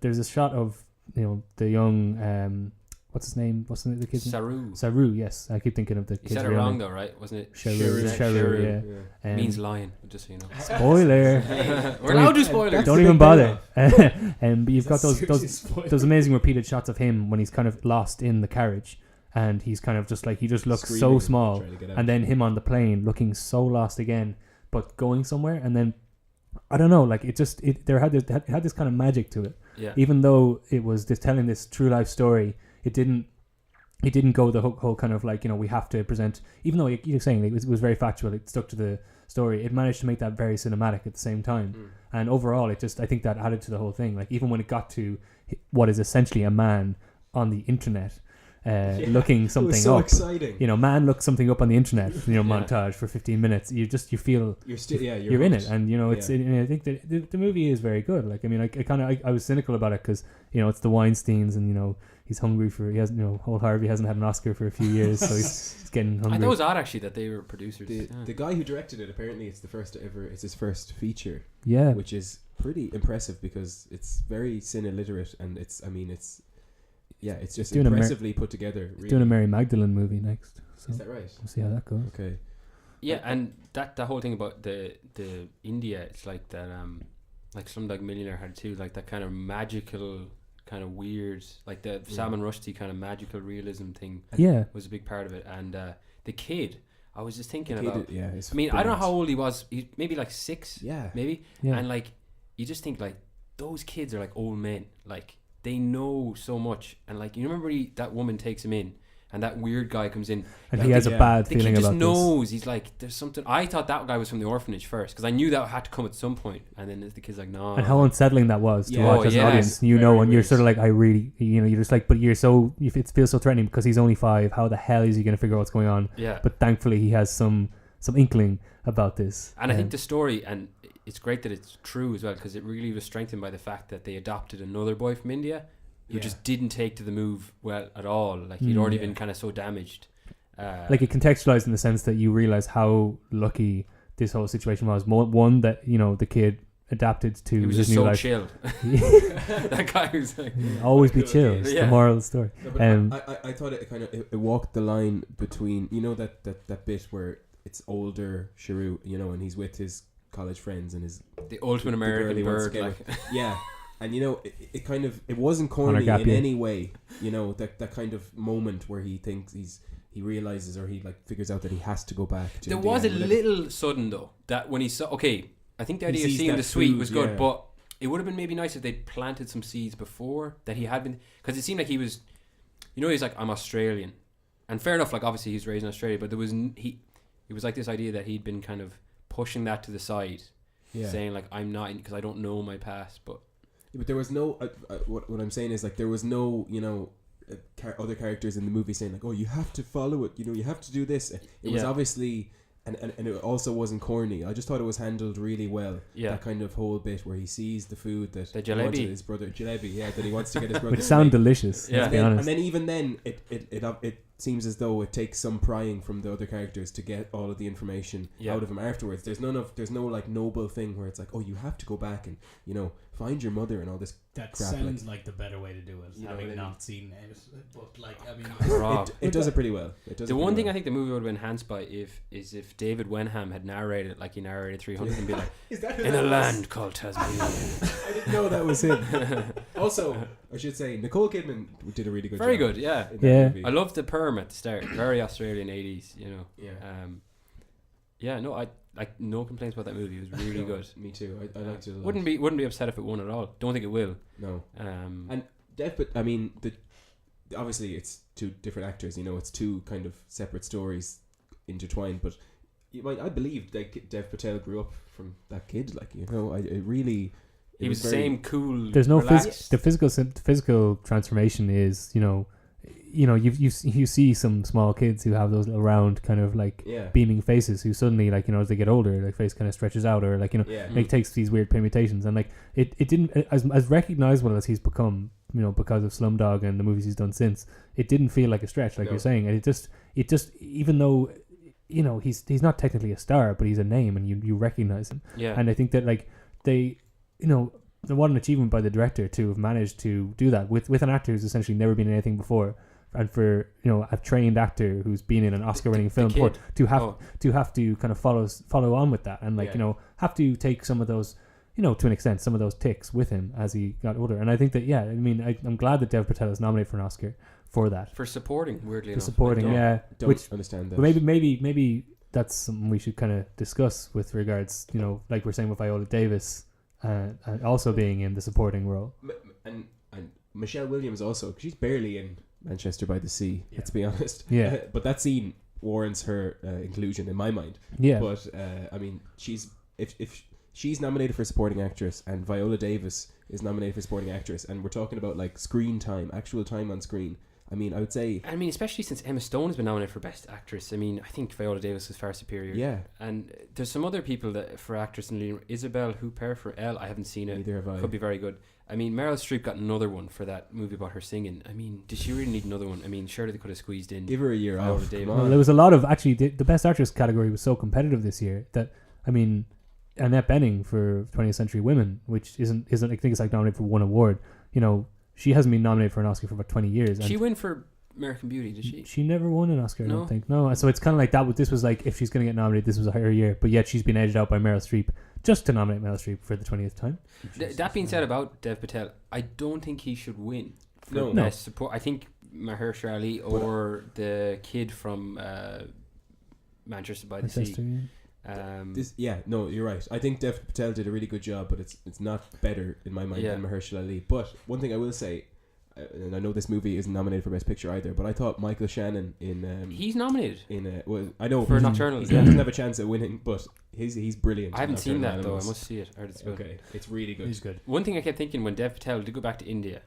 there's a shot of the young what's his name? What's the kid's name? Saru. Yes, I keep thinking of the You kid's said it real wrong name. though, right? Wasn't it? Sharu, yeah. Means lion, just so you know. Spoiler. We're allowed to do spoilers. Don't the even big bother. thing, But you've got those amazing repeated shots of him when he's kind of lost in the carriage, and he's kind of just like, he just looks so small, and then him on the plane looking so lost again, but going somewhere. And then I don't know, like it had this kind of magic to it. Yeah. Even though it was just telling this true life story, it didn't go the whole kind of like, we have to present, even though you're saying it was very factual, it stuck to the story, it managed to make that very cinematic at the same time. And overall, I think that added to the whole thing. Like even when it got to what is essentially a man on the internet looking something it was so up. exciting. Man looks something up on the internet, montage for 15 minutes. You feel you're in hooked. it, and it's. I think that the movie is very good. Like I mean, I was cynical about it because it's the Weinsteins, and he's hungry for, he hasn't, Whole Harvey hasn't had an Oscar for a few years, so he's getting hungry. I thought it was odd actually that they were producers. The guy who directed it, apparently it's his first feature, Yeah, which is pretty impressive because it's very cine literate, and it's just doing impressively put together. Really. doing a Mary Magdalene movie next. So Is that right? we'll see how that goes. Okay. Yeah, and that whole thing about the India, it's like that like Slumdog Millionaire had too, like that kind of magical, kind of weird, like the Salman Rushdie kind of magical realism thing. Yeah, Was a big part of it. And the kid, I was just thinking Okay, about. it's I mean, I don't know brilliant. how old he was. He's maybe like 6. Yeah. Maybe. yeah. And like, you just think like those kids are like old men. Like they know so much. And like, you remember that woman takes him in, and that weird guy comes in. And like, he has a bad The feeling kid just about knows. He's like, there's something. I thought that guy was from the orphanage first, because I knew that had to come at some point. And then the kid's like, no. this, and how unsettling that was to Yeah. watch Oh, as an yes. audience. And Very and you're weird. sort of like, I really, you're just like, but it feels so threatening because he's only 5. How the hell is he going to figure out what's going on? Yeah. But thankfully, he has some inkling about this. And I think the story, and it's great that it's true as well, because it really was strengthened by the fact that they adopted another boy from India who just didn't take to the move well at all. Like he'd already been kind of so damaged. Like it contextualized in the sense that you realize how lucky this whole situation was. One, that the kid adapted to He was his just new so life. chill. That guy was like, Always be chill. It's Yeah. the moral of the story. No, but I thought it kind of it walked the line between, you know, that bit where it's older Chiru, you know, and he's with his college friends and his the ultimate the girl American he wants to bird. get Like, yeah, and you know it kind of it wasn't On our corny gap in year. any way, you know, that kind of moment where he thinks he realizes or he like figures out that he has to go back to there was a Indiana. little sudden though that when he saw. Okay, I think the He idea of sees seeing that the sweet food, was good, yeah. but it would have been maybe nice if they'd planted some seeds before that he had been, because it seemed like he was, you know, he's like, I'm Australian, and fair enough. Like obviously he's raised in Australia, but there was it was like this idea that he'd been kind of pushing that to the side, saying like, I'm not, because I don't know my past, but there was no what I'm saying is like there was no, you know, other characters in the movie saying like, oh, you have to follow it, you know, you have to do this. It was obviously and it also wasn't corny. I just thought it was handled really well. Yeah. That kind of whole bit where he sees the food that The he wanted jalebi. his brother jalebi, yeah, that he wants to get his brother. Which to sound make. delicious, Yeah. let's be And honest. then even then, it seems as though it takes some prying from the other characters to get all of the information out of him afterwards. There's no like noble thing where it's like, oh, you have to go back and, you know, find your mother and all this. That crap, sounds like the better way to do it, You know having what I mean? not seen it. But like, I mean, Rob. It does it pretty well. The one thing I think the movie would have been enhanced by is if David Wenham had narrated it like he narrated 300 and be like, is that who in that a was? land called Tasmania. I didn't know that was him. Also, I should say Nicole Kidman did a really good Very job. good, yeah. in that Yeah. movie. I loved the perm at the start. Very Australian 80s, you know. Yeah. Yeah, no, I like no complaints about that movie. It was really No, good. Me too. I liked it a lot. Wouldn't be upset if it won at all. Don't think it will. No. And But I mean, obviously it's two different actors. You know, it's two kind of separate stories intertwined. But I believe that Dev Patel grew up from that kid. Like, you know, he was the same cool. There's no relaxed. the physical transformation is, you know, you see some small kids who have those little round kind of like beaming faces who suddenly, like, you know, as they get older, their face kind of stretches out, or like, you know, like takes these weird permutations, and like it didn't, as recognizable as he's become, you know, because of Slumdog and the movies he's done since, it didn't feel like a stretch, like you're saying. And it just even though, you know, he's not technically a star, but he's a name and you recognize him. And I think that, like, they, you know, what an achievement by the director to have managed to do that with an actor who's essentially never been in anything before, and for, you know, a trained actor who's been in an Oscar-winning film before to have to kind of follow on with that, and like, you know, have to take some of those, you know, to an extent, some of those ticks with him as he got older. And I think that, yeah, I mean, I'm glad that Dev Patel is nominated for an Oscar for that. For supporting, weirdly enough. Don't Which understand that. Maybe that's something we should kind of discuss with regards, you know, like we're saying with Viola Davis, and also being in the supporting role. And Michelle Williams also, 'cause she's barely in Manchester by the Sea, let's be honest. Yeah. But that scene warrants her inclusion in my mind. Yeah. But I mean, if she's nominated for supporting actress and Viola Davis is nominated for supporting actress, and we're talking about like screen time, actual time on screen, I mean, I would say, especially since Emma Stone has been nominated for Best Actress. I mean, I think Viola Davis is far superior. Yeah. And there's some other people that for actress in leading. Isabelle Huppert for Elle. I haven't seen it. Neither have I. Could be very good. I mean, Meryl Streep got another one for that movie about her singing. I mean, did she really need another one? I mean, surely they could have squeezed in. Give her a year Viola off. Davis. Come on. Well, there was a lot of, actually, the Best Actress category was so competitive this year that, I mean, Annette Bening for 20th Century Women, which isn't I think it's like nominated for one award. You know, she hasn't been nominated for an Oscar for about 20 years. Did she win for American Beauty? Did she? She never won an Oscar, I No? don't think. No, so it's kind of like that. This was like, if she's going to get nominated, this was her year. But yet she's been edged out by Meryl Streep just to nominate Meryl Streep for the 20th time. That being said about Dev Patel, I don't think he should win for No. Best Support. I think Mahershala Ali or the kid from Manchester by the Manchester, Sea. yeah. You're right. I think Dev Patel did a really good job, but it's not better in my mind than Mahershala Ali. But one thing I will say, and I know this movie isn't nominated for Best Picture either, but I thought Michael Shannon in he's nominated well, I know for Nocturnal. he doesn't have a chance at winning, but he's brilliant. I haven't seen that Nocturnal though. I Animals. must see it. I heard it's good. Okay, it's really good. he's good. One thing I kept thinking when Dev Patel did go back to India,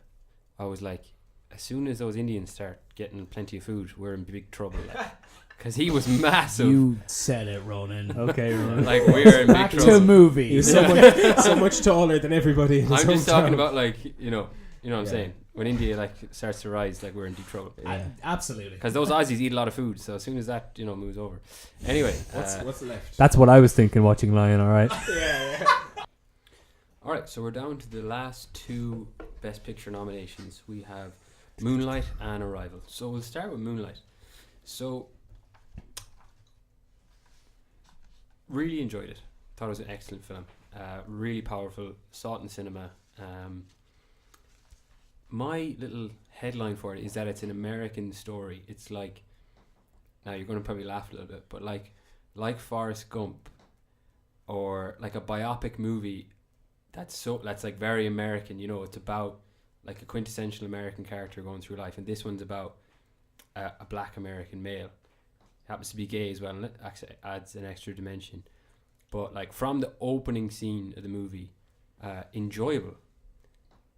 I was like, as soon as those Indians start getting plenty of food, we're in big trouble. Because he was massive. You said it, Ronan. Okay, Ronan. Like, we're in big Back to trouble. movies. He's so much taller than everybody in his I'm just hometown. talking about, like, you know what I'm Yeah. saying. When India like starts to rise, like, we're in deep trouble. Yeah. Absolutely. Because those Aussies eat a lot of food, so as soon as that moves over. Anyway, What's left? That's what I was thinking watching Lion, alright? All right, so we're down to the last two Best Picture nominations. We have Moonlight and Arrival. So we'll start with Moonlight. So, really enjoyed it. Thought it was an excellent film. Really powerful. Saw it in cinema. My little headline for it is that it's an American story. It's like, now you're going to probably laugh a little bit, but like Forrest Gump, or like a biopic movie that's like very American, you know. It's about like a quintessential American character going through life, and this one's about a black American male. Happens to be gay as well, and it actually adds an extra dimension. But like from the opening scene of the movie, enjoyable.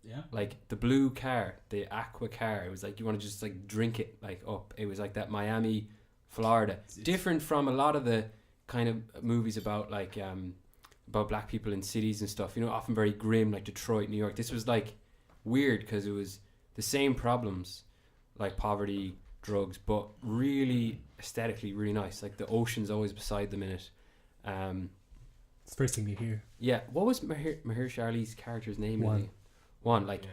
Yeah. Like the blue car, the aqua car, it was like you want to just like drink it like up. It was like that Miami, Florida. Different from a lot of the kind of movies about like about black people in cities and stuff, you know, often very grim, like Detroit, New York. This was like weird because it was the same problems, like poverty, drugs, but really aesthetically really nice. Like the ocean's always beside them in it. It's the first thing you hear. Yeah, what was Mahershala character's name? One, like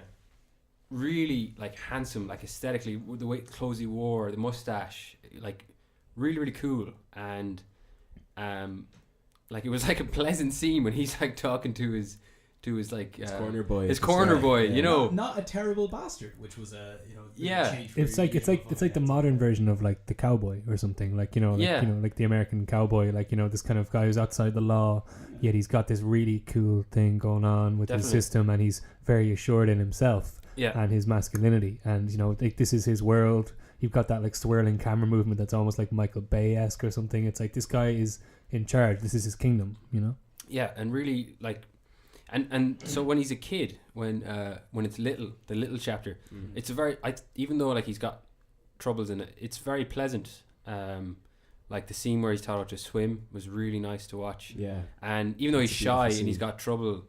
really like handsome, like aesthetically, the way clothes he wore, the mustache, like really really cool. And like it was like a pleasant scene when he's like talking to his like his corner boy, you know, not a terrible bastard, which was a change for it's like the modern version of like the cowboy or something, like, you know, like, you know, like the American cowboy, like, you know, this kind of guy who's outside the law, yet he's got this really cool thing going on with his system, and he's very assured in himself and his masculinity, and, you know, like this is his world. You've got that like swirling camera movement that's almost like Michael Bay-esque or something. It's like this guy is in charge. This is his kingdom, you know. Yeah, and really like, and so when he's a kid, when it's the little chapter, it's a very even though like he's got troubles in it, it's very pleasant. Like the scene where he's taught how to swim was really nice to watch. Yeah, and even though he's shy and he's got trouble,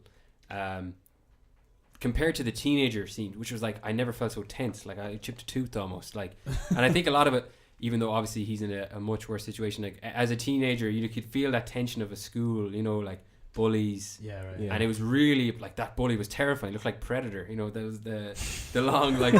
compared to the teenager scene, which was like, I never felt so tense. Like I chipped a tooth almost. Like, and I think a lot of it, even though obviously he's in a much worse situation, like as a teenager, you could feel that tension of a school, you know, like bullies. Yeah, right. Yeah. And it was really like that bully was terrifying. It looked like Predator, you know. There was the long like,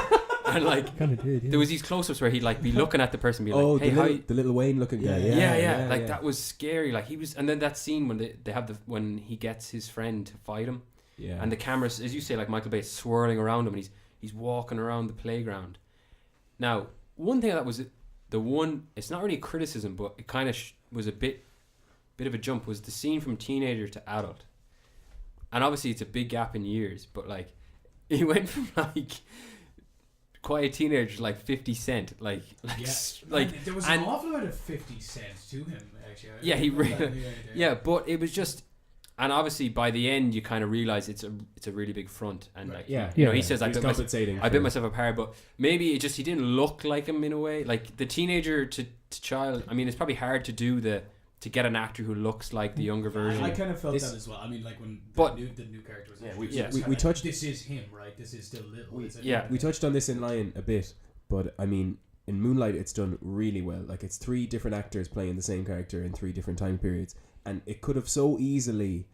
and like kind of did. Yeah. There was these close-ups where he'd like be looking at the person, be like, "Hey, the little Wayne looking guy." Yeah. Like that was scary. Like he was, and then that scene when they have when he gets his friend to fight him. Yeah. And the camera's, as you say, like Michael Bay, swirling around him, and he's walking around the playground. Now, one thing that was it's not really a criticism, but it kind of was a bit of a jump, was the scene from teenager to adult. And obviously it's a big gap in years, but like he went from like quiet teenager to like 50 Cent, like there was an awful lot of 50 Cent to him actually. Yeah, he really but it was just. And obviously, by the end, you kind of realize it's a really big front, and like you know, he says I bit myself apart, but maybe it just he didn't look like him in a way, like the teenager to child. I mean, it's probably hard to do to get an actor who looks like the younger version. I kind of felt that as well. I mean, like when the new character was we touched. This is him, right? This is still little. We touched on this in Lion a bit, but I mean, in Moonlight, it's done really well. Like it's 3 different actors playing the same character in 3 different time periods. And it could have so easily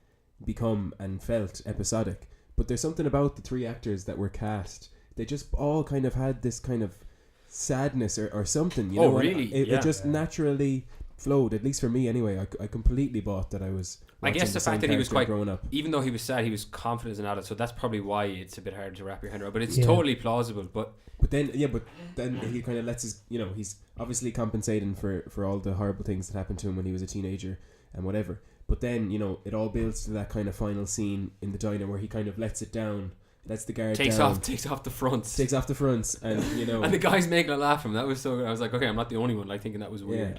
become and felt episodic, but there's something about the 3 actors that were cast. They just all kind of had this kind of sadness or something, you know. Really? It just naturally flowed, at least for me anyway. I completely bought that I was I guess the fact that he was quite growing up, even though he was sad, he was confident as an adult, so that's probably why it's a bit hard to wrap your head around, but it's totally plausible. But then he kind of lets his, you know, he's obviously compensating for all the horrible things that happened to him when he was a teenager and whatever. But then, you know, it all builds to that kind of final scene in the diner where he kind of lets it down, lets the guard takes down. Takes off the fronts, and, you know. And the guy's making a laugh at him. That was so good. I was like, okay, I'm not the only one like thinking that was weird.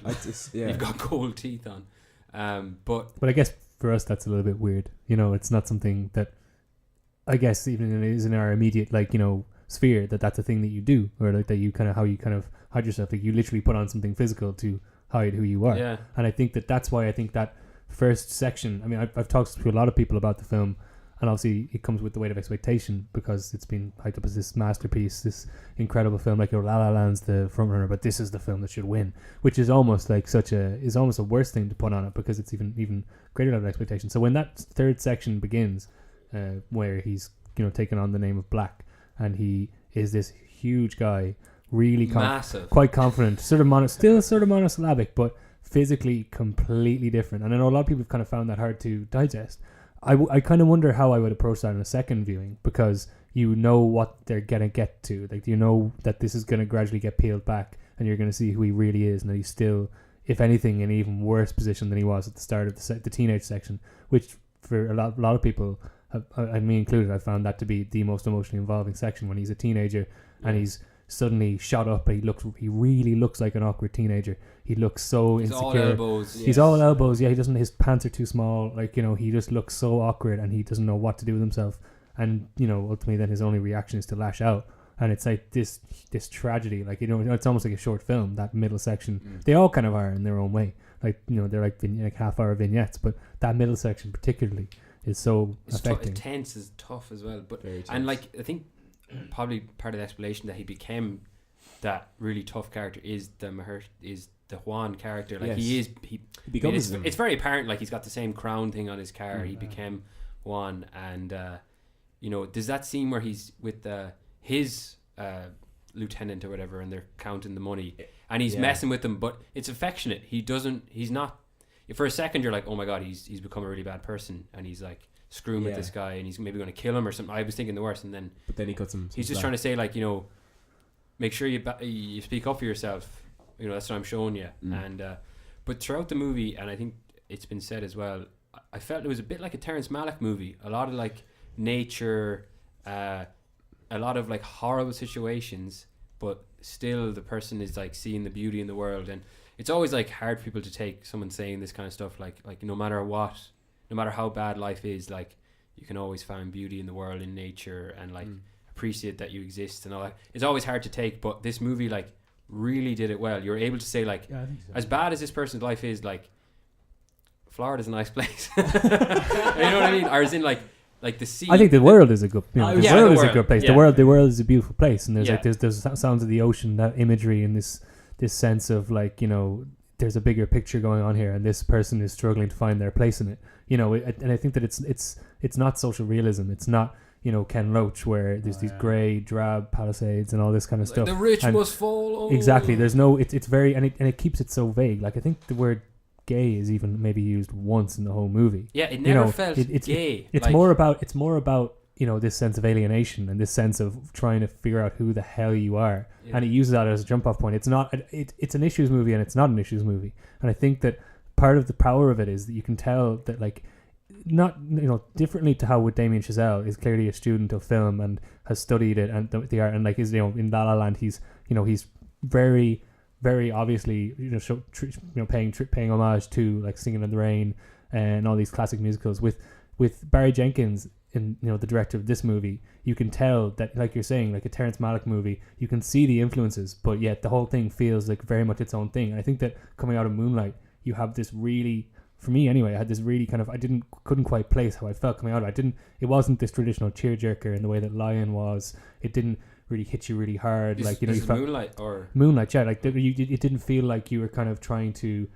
You've got gold teeth on. But I guess for us that's a little bit weird. You know, it's not something that I guess even is in our immediate, like, you know, sphere, that's a thing that you do, or like that you kind of how you kind of hide yourself. Like you literally put on something physical to hide who you are. Yeah. And I think that's why I think that first section, I mean, I've talked to a lot of people about the film, and obviously it comes with the weight of expectation because it's been hyped up as this masterpiece, this incredible film. Like, La La Land's the front runner, but this is the film that should win, which is almost like is almost a worse thing to put on it because it's even greater level of expectation. So when that third section begins, where he's taken on the name of Black, and he is this huge guy, really massive, quite confident, still sort of monosyllabic, but physically completely different. And I know a lot of people have kind of found that hard to digest. I kind of wonder how I would approach that in a second viewing, because you know what they're gonna get to, like you know that this is gonna gradually get peeled back, and you're gonna see who he really is, and that he's still, if anything, in an even worse position than he was at the start of the teenage section, which for a lot of people, and me included, I found that to be the most emotionally involving section, when he's a teenager and he's suddenly shot up. He really looks like an awkward teenager. He looks so he's insecure. All elbows. He's all elbows. Yeah, he doesn't. His pants are too small. Like he just looks so awkward, and he doesn't know what to do with himself. And ultimately, then his only reaction is to lash out. And it's like this tragedy. Like it's almost like a short film. That middle section, they all kind of are in their own way. Like they're like half-hour vignettes, but that middle section particularly is so affecting. Tense is tough as well. But and like I think probably part of the explanation that he became that really tough character is the Juan character. Like he becomes. It's very apparent. Like he's got the same crown thing on his car. He became Juan, and there's that scene where he's with his lieutenant or whatever, and they're counting the money, and he's messing with them, but it's affectionate. He's not. For a second, you're like, oh my god, he's become a really bad person, and he's like screwing with this guy, and he's maybe going to kill him or something. I was thinking the worst, and then he cuts him. He's just trying to say, like, make sure you speak up for yourself. That's what I'm showing you. And but throughout the movie, and I think it's been said as well, I felt it was a bit like a Terrence Malick movie. A lot of like nature, a lot of like horrible situations, but still the person is like seeing the beauty in the world. And it's always like hard for people to take someone saying this kind of stuff, like no matter how bad life is, like you can always find beauty in the world, in nature, and like appreciate that you exist and all that. It's always hard to take, but this movie like really did it well. You're able to say like, as bad as this person's life is, like Florida's a nice place. You know what I mean? Or as in like the sea. I think the world is a good. The world is a good place. Yeah. The world is a beautiful place, and there's sounds of the ocean, that imagery, and this sense of like there's a bigger picture going on here, and this person is struggling to find their place in it. And I think that it's not social realism. It's not Ken Loach, where there's these grey, drab palisades and all this kind of stuff. The rich must fall. Exactly. There's no. It's very and it keeps it so vague. Like I think the word gay is even maybe used once in the whole movie. Yeah, it never felt gay. It's more about this sense of alienation and this sense of trying to figure out who the hell you are, and it uses that as a jump off point. It's not. It's an issues movie, and it's not an issues movie. And I think that part of the power of it is that you can tell that like. Not differently to how with Damien Chazelle is clearly a student of film and has studied it and the art, and like is in La La Land he's very very obviously paying homage to like Singing in the Rain and all these classic musicals. With Barry Jenkins in the director of this movie, you can tell that, like you're saying, like a Terrence Malick movie, you can see the influences, but yet the whole thing feels like very much its own thing. And I think that coming out of Moonlight, you have this really, for me anyway, I had this really kind of, couldn't quite place how I felt coming out of it. It wasn't this traditional tearjerker in the way that Lion was. It didn't really hit you really hard. Like, you felt Moonlight, yeah. Like it didn't feel like you were kind of trying to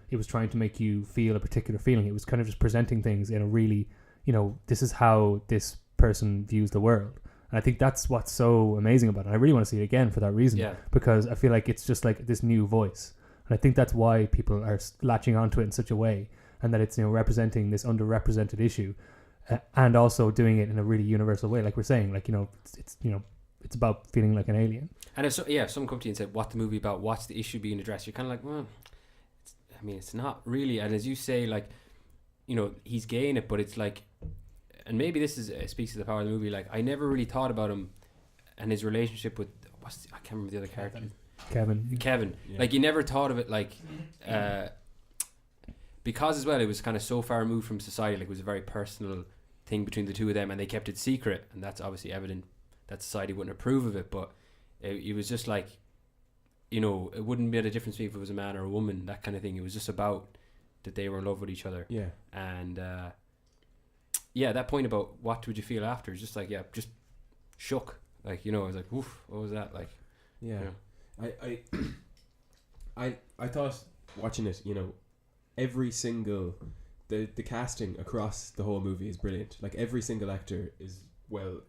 make you feel a particular feeling. It was kind of just presenting things in a really, this is how this person views the world. And I think that's what's so amazing about it. And I really want to see it again for that reason. Yeah. Because I feel like it's just like this new voice. And I think that's why people are latching onto it in such a way. And that it's representing this underrepresented issue, and also doing it in a really universal way, like we're saying, like it's about feeling like an alien. And if someone come to you and said, "What's the movie about? What's the issue being addressed?" You're kind of like, well, it's not really. And as you say, like, he's gay in it, but it's like, and maybe this speaks to the power of the movie. Like, I never really thought about him and his relationship with I can't remember the other character, Kevin. Yeah. Like, you never thought of it like. Because as well, it was kind of so far removed from society, like it was a very personal thing between the two of them, and they kept it secret, and that's obviously evident that society wouldn't approve of it. But it was just like, it wouldn't make a difference if it was a man or a woman, that kind of thing. It was just about that they were in love with each other. Yeah. And that point about what would you feel after is just like, just shook. Like, I was like, oof, what was that like? Yeah. I thought watching it, every single the casting across the whole movie is brilliant. Like every single actor is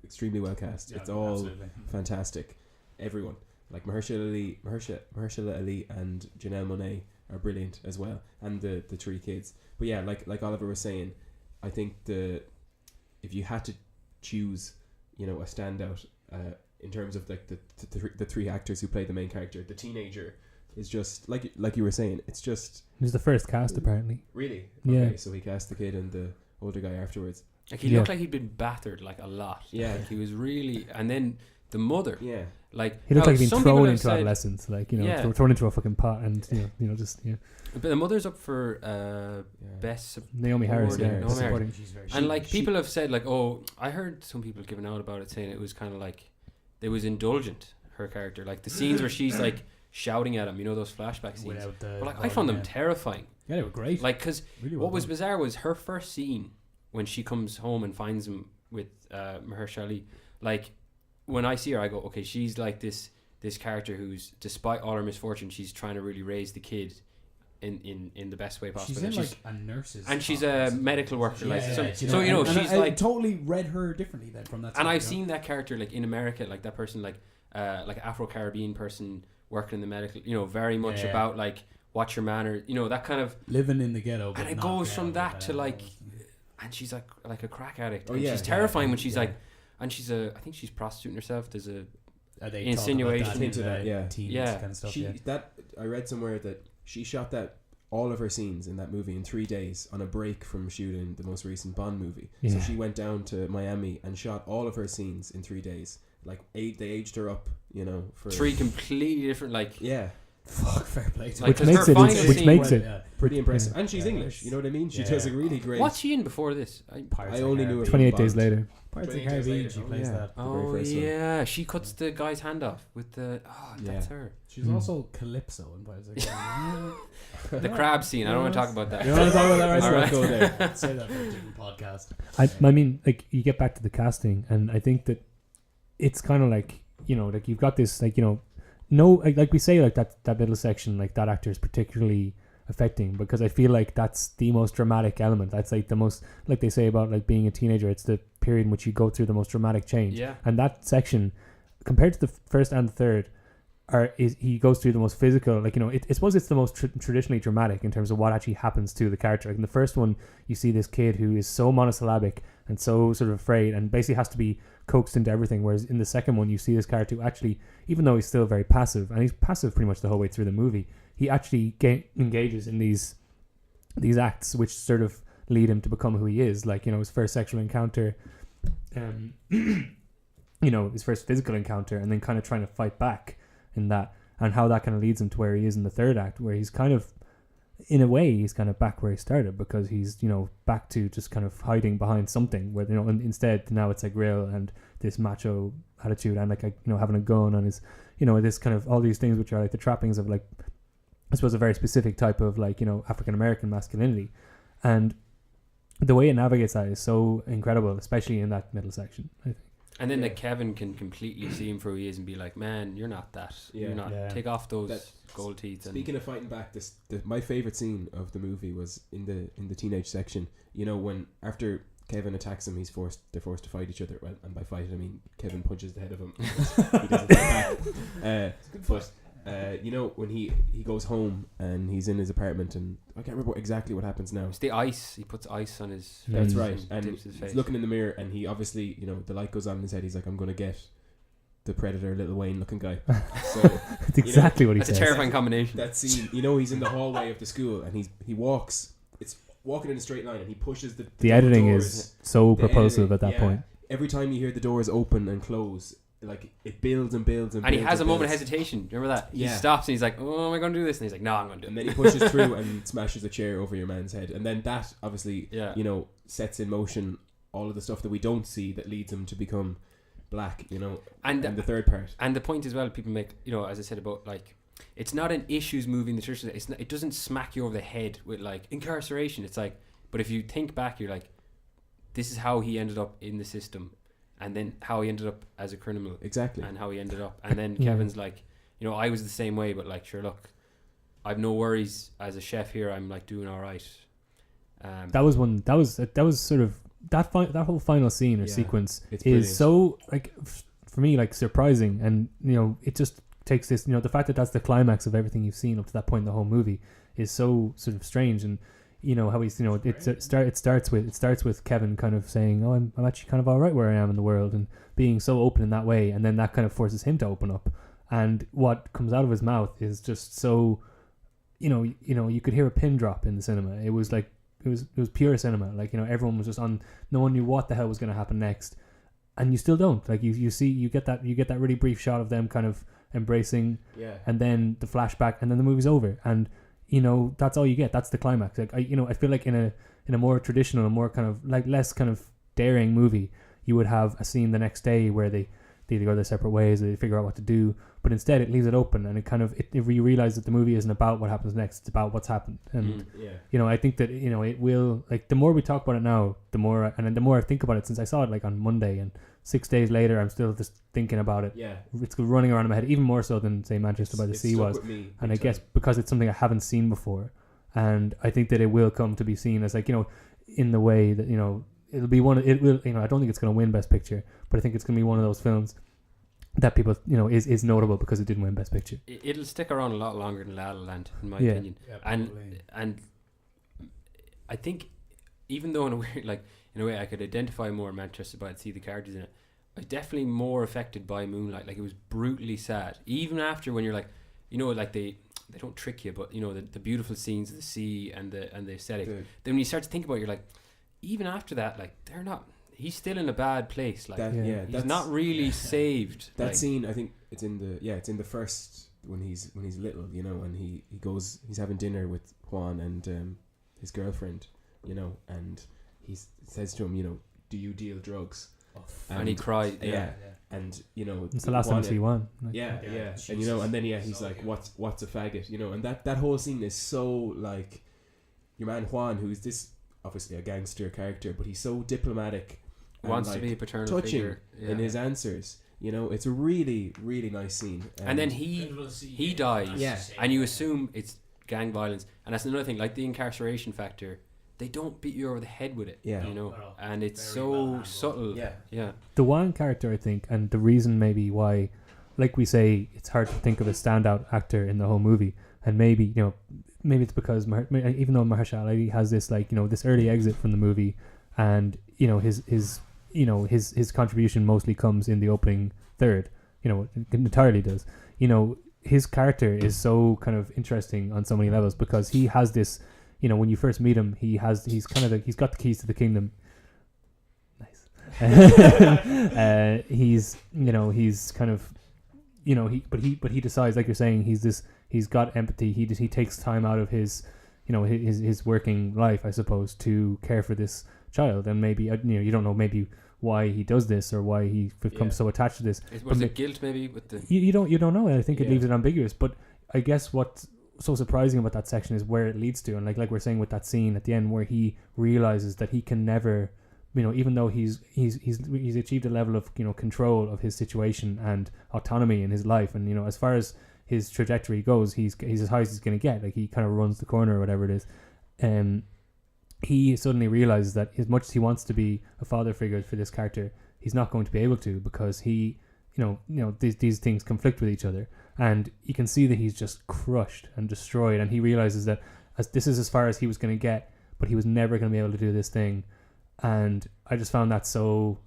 extremely well cast. Yeah, it's all absolutely. fantastic. Everyone, like Mahershala Ali and Janelle Monáe are brilliant as well, and the three kids. But yeah, like Oliver was saying, I think if you had to choose, you know, a standout in terms of like the three actors who play the main character, the teenager is just like you were saying, it's just He was the first cast apparently. really Yeah. okay. So he cast the kid and the older guy afterwards. Like he Yeah. looked like he'd been battered like a lot. Yeah. Like he was really, and then the mother, Yeah, like He looked now like he'd been some people thrown have into said- adolescence, like, you know, Yeah. thrown into a fucking pot, and you know, just But the mother's up for yeah. best, Naomi Harris, Supporting, yeah, Naomi supporting. She's very and like she- people have said like, oh, I heard some people giving out about it saying it was kind of like it was indulgent, her character, like the scenes where she's like shouting at him, you know, those flashback scenes. without the. But like I found them yeah. terrifying. Yeah, they were great. Like because really well what was done. bizarre was her first scene when she comes home and finds him with Mahershala Ali. Like when I see her, I go, okay, she's like this character who's, despite all her misfortune, she's trying to really raise the kid in the best way possible. She's in And like a nurse's. and she's a medical worker, like so. you So you know, and she's I like, totally read her differently then from that. and side, I've you know? seen that character like in America, like that person, like Afro-Caribbean person working in the medical, you know, very much Yeah. about like watch your manner, you know, that kind of. living in the ghetto, but And it not goes ghetto, from that but, to like, and she's like a crack addict. Oh, and yeah, she's yeah, terrifying when she's yeah. like, and she's I think she's prostituting herself. There's a they insinuation talk about into that, yeah. teens Yeah. kind of stuff. She Yeah. that I read somewhere that she shot that all of her scenes in that movie in 3 days on a break from shooting the most recent Bond movie. So Yeah. she went down to Miami and shot all of her scenes in 3 days. Like they aged her up, you know, for three completely different, like, Yeah, Fuck, fair play to Like, her. Which 'cause makes her it, final which scene makes Well, it. yeah. pretty impressive. Yeah. And she's Yeah, English, it's- you know what I mean? She yeah. does a really great. what's she in before this? Pirates I of the only knew her Caribbean. 28 days Bond. later. Pirates of the 28 days Caribbean. later. She Oh, plays yeah. that. The very Oh first one. yeah, she cuts the guy's hand off with the. Oh, that's Yeah. her. She's Hmm. also Calypso in Pirates of the Caribbean. The crab scene. I don't want to talk about that. You want to talk about that? Right? All So right. go there. Say that for a different podcast. I mean, like, you get back to the casting, and I think that it's kind of like, you know, like you've got this, like, you know, no, like we say, like that middle section, like that actor is particularly affecting, because I feel like that's the most dramatic element. That's like the most, like they say about like being a teenager, it's the period in which you go through the most dramatic change. Yeah. And that section, compared to the first and the third, he goes through the most physical, like, you know, I suppose it's the most traditionally dramatic in terms of what actually happens to the character. Like in the first one, you see this kid who is so monosyllabic and so sort of afraid and basically has to be coaxed into everything, whereas in the second one you see this character who actually, even though he's still very passive, and he's passive pretty much the whole way through the movie, he actually engages in these acts which sort of lead him to become who he is. Like, you know, his first sexual encounter, you know, his first physical encounter, and then kind of trying to fight back in that, and how that kind of leads him to where he is in the third act, where he's kind of, in a way, he's kind of back where he started, because he's, you know, back to just kind of hiding behind something, where, you know, instead now it's like real and this macho attitude, and like, you know, having a gun on his, you know, this kind of, all these things which are like the trappings of, like, I suppose a very specific type of, like, you know, African American masculinity. And the way it navigates that is so incredible, especially in that middle section, I think. And then like Kevin can completely see him for who he is and be like, man, you're not that. Yeah. You're not. Yeah. Take off those That- gold teeth. And Speaking of fighting back, my favorite scene of the movie was in the teenage section. You know, when after Kevin attacks him, they're forced to fight each other. Well, and by fight I mean Kevin punches the head of him. He doesn't fight back. But you know, when he goes home and he's in his apartment, and I can't remember exactly what happens now. it's the ice. He puts ice on his face. That's right. And dips his face. he's looking in the mirror, and he obviously, you know, the light goes on in his head. He's like, I'm going to get the Predator, Little Wayne looking guy. So That's exactly what he That's a says. terrifying combination. that scene, you know, he's in the hallway of the school, and he walks. It's walking in a straight line, and he pushes the The editing doors. is so The propulsive editing, at that yeah. point. Every time you hear the doors open and close, like it builds and builds and And he builds has a and moment of builds. hesitation. Remember that? He Yeah. stops and he's like, "Oh, am I going to do this?" And he's like, "No, I'm going to do And it." then he pushes through and smashes a chair over your man's head, and then that obviously, Yeah. you know, sets in motion all of the stuff that we don't see that leads him to become black. You know, And the third part. And the point as well, people make, you know, as I said about like, it's not an issues movie in the church. It doesn't smack you over the head with like incarceration. It's like, but if you think back, you're like, this is how he ended up in the system, and then how he ended up as a criminal, Exactly. and how he ended up. And then Yeah. Kevin's like, you know, I was the same way, but like, sure, look, I've no worries as a chef here. I'm like doing all right. That was one. That was sort of that whole final scene or sequence it's is brilliant. so like for me like surprising, and it just takes this. The fact that that's the climax of everything you've seen up to that point in the whole movie is so sort of strange, and how he's it starts with Kevin kind of saying, "Oh, I'm actually kind of all right where I am in the world," and being so open in that way, and then that kind of forces him to open up, and what comes out of his mouth is just so, you could hear a pin drop in the cinema. It was like it was pure cinema. Like everyone was just on. No one knew what the hell was going to happen next, and you still don't. Like you get that really brief shot of them kind of embracing, and then the flashback, and then the movie's over, and that's all you get. That's the climax. Like I feel like in a more traditional, more kind of like less kind of daring movie, you would have a scene the next day where they go their separate ways, they figure out what to do, but instead it leaves it open, and it kind of you realize that the movie isn't about what happens next, it's about what's happened. And I think that it will, like, the more we talk about it now, the more I think about it, since I saw it like on Monday, and 6 days later I'm still just thinking about it. It's running around in my head, even more so than say Manchester by the Sea was. And I guess because it's something I haven't seen before, and I think that it will come to be seen as like in the way that it'll be it will I don't think it's going to win Best Picture, but I think it's going to be one of those films that people is notable because it didn't win Best Picture. It'll stick around a lot longer than La La Land, in my opinion. And I think even though in a way I could identify more Manchester by it, see the characters in it, I was definitely more affected by Moonlight. Like, it was brutally sad, even after, when you're like, like they don't trick you, but the beautiful scenes of the sea and the aesthetic. Then when you start to think about it, you're like, even after that, like, they're not. He's still in a bad place. Like, he's not really saved. That scene, I think it's in the first, when he's little, and he goes, he's having dinner with Juan and his girlfriend, and he says to him, do you deal drugs? And he cried. And it's the last time I see Juan. And and then he's like, what's a faggot? And that whole scene is so, like, your man Juan, who's this obviously a gangster character, but he's so diplomatic, wants and, like, to be a paternal touching figure in his answers. It's a really, really nice scene. And then he dies, and you assume it's gang violence, and that's another thing. Like, the incarceration factor, they don't beat you over the head with it, and it's so subtle. The Juan character, I think, and the reason maybe why, like we say, it's hard to think of a standout actor in the whole movie, and maybe maybe it's because even though Mahershala Ali has this, like, this early exit from the movie, and his contribution mostly comes in the opening third, it entirely does. His character is so kind of interesting on so many levels, because he has this, when you first meet him, he's got the keys to the kingdom. Nice. He's kind of, but he decides, like you're saying, he's got empathy. He takes time out of his working life, I suppose, to care for this child, and maybe you don't know maybe why he does this or why he becomes so attached to this. Was it guilt maybe with the you don't know. I think it leaves it ambiguous, but I guess what's so surprising about that section is where it leads to, and like we're saying with that scene at the end where he realizes that he can never, even though he's achieved a level of control of his situation and autonomy in his life, and as far as his trajectory goes, he's as high as he's going to get. Like, he kind of runs the corner or whatever it is. He suddenly realizes that as much as he wants to be a father figure for this character, he's not going to be able to, because he, these things conflict with each other, and you can see that he's just crushed and destroyed, and he realizes that this is as far as he was going to get, but he was never going to be able to do this thing, and I just found that so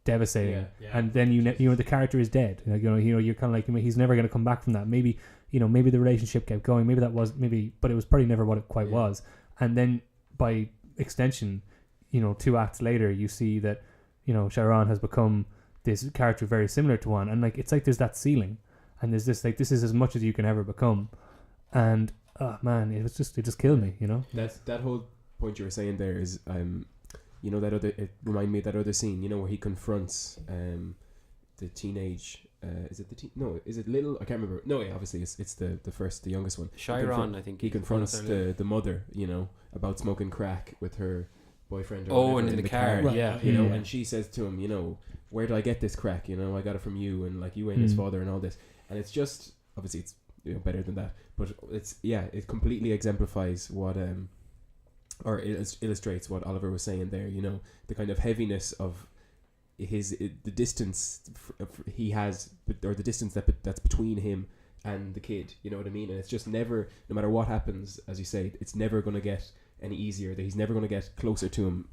devastating. And then the character is dead. You're kind of like, he's never going to come back from that. Maybe maybe the relationship kept going. Maybe that was but it was probably never what it quite was. And then by extension, 2 acts later, you see that Sharon has become this character very similar to Juan, and like, it's like there's that ceiling, and there's this, like, this is as much as you can ever become, and man, it just killed me. That whole point you were saying there is it reminded me of that other scene, where he confronts the teenage, is it little? I can't remember. No, obviously it's the youngest one. Chiron, I think. He confronts the mother, about smoking crack with her boyfriend. And in the car, right. And she says to him, where do I get this crack? I got it from you, and like, you ain't his father and all this. And it's just, obviously it's better than that, but it's it completely exemplifies what or illustrates what Oliver was saying there. You know, the kind of heaviness of the distance he has, or the distance that's between him and the kid. You know what I mean? And it's just never, no matter what happens, as you say, it's never going to get any easier. That he's never going to get closer to him.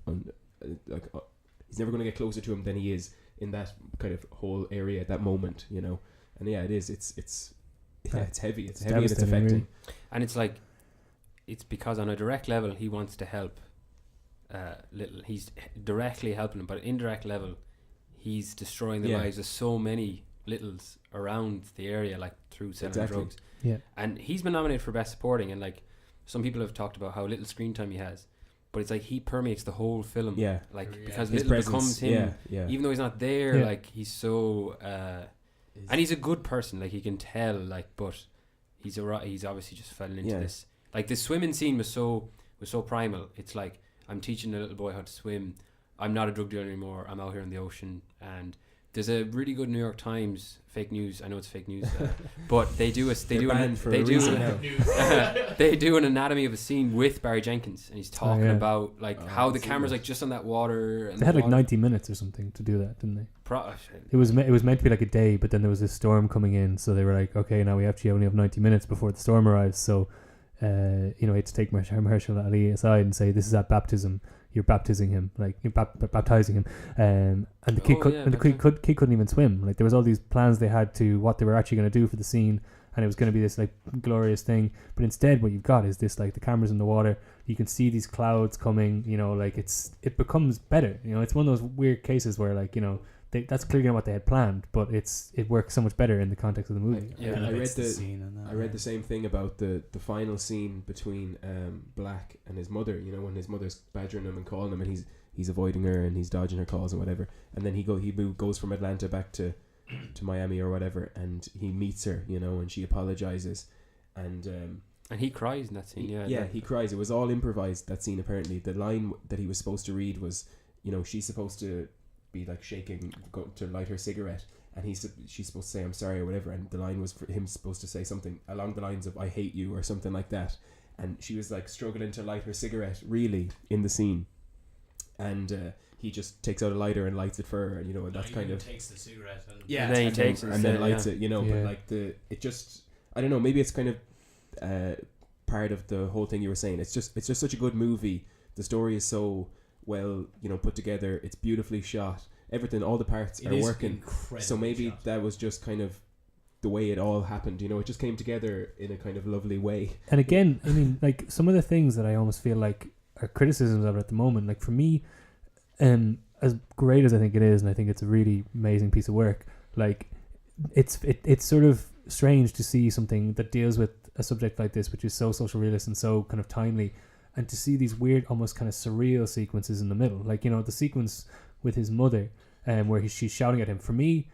He's never going to get closer to him than he is in that kind of whole area at that moment. You know, and yeah, it is. It's heavy. It's heavy and it's affecting. Really. And it's like, it's because on a direct level he wants to help. He's directly helping him, but indirect level, he's destroying the lives of so many littles around the area, like through selling drugs. Yeah. And he's been nominated for Best Supporting, and like some people have talked about how little screen time he has, but it's like he permeates the whole film. Yeah. Like because his little presence becomes him. Yeah. Even though he's not there, like he's so and he's a good person, like you can tell, like, but he's obviously just fallen into this. Like the swimming scene was so primal. It's like, I'm teaching a little boy how to swim. I'm not a drug dealer anymore. I'm out here in the ocean. And there's a really good New York Times fake news. I know it's fake news, but they do an anatomy of a scene with Barry Jenkins, and he's talking about like how the camera's like just on that water. And they had like 90 minutes or something to do that, didn't they? It was meant to be like a day, but then there was this storm coming in, so they were like, okay, now we actually only have 90 minutes before the storm arrives. So, I had to take Mahershala Ali aside and say, this is at baptism. You're baptizing him, like you're baptizing him, and the kid couldn't even swim. Like there was all these plans they had to what they were actually going to do for the scene, and it was going to be this like glorious thing. But instead, what you've got is this, like the camera's in the water. You can see these clouds coming. You know, like it becomes better. You know, it's one of those weird cases where like, you know, that's clearly not what they had planned, but it works so much better in the context of the movie. I read the same thing about the final scene between Black and his mother. You know, when his mother's badgering him and calling him, and he's avoiding her and he's dodging her calls and whatever. And then he goes from Atlanta back to Miami or whatever, and he meets her. You know, and she apologizes, and he cries in that scene. He cries. It was all improvised, that scene. Apparently, the line that he was supposed to read was, you know, she's supposed to be like shaking, go to light her cigarette, and she's supposed to say I'm sorry or whatever, and the line was for him supposed to say something along the lines of I hate you or something like that, and she was like struggling to light her cigarette really in the scene, and he just takes out a lighter and lights it for her, and you know, and that's kind of takes the cigarette and and then he takes it and then lights it, you know. But like it just, I don't know, maybe it's kind of part of the whole thing you were saying. It's just such a good movie. The story is so well, you know, put together. It's beautifully shot. Everything, all the parts are working. So maybe that was just kind of the way it all happened. You know, it just came together in a kind of lovely way. And again, I mean, like some of the things that I almost feel like are criticisms of it at the moment. Like for me, as great as I think it is, and I think it's a really amazing piece of work. Like it's sort of strange to see something that deals with a subject like this, which is so social realist and so kind of timely. And to see these weird, almost kind of surreal sequences in the middle. Like, you know, the sequence with his mother where she's shouting at him. For me,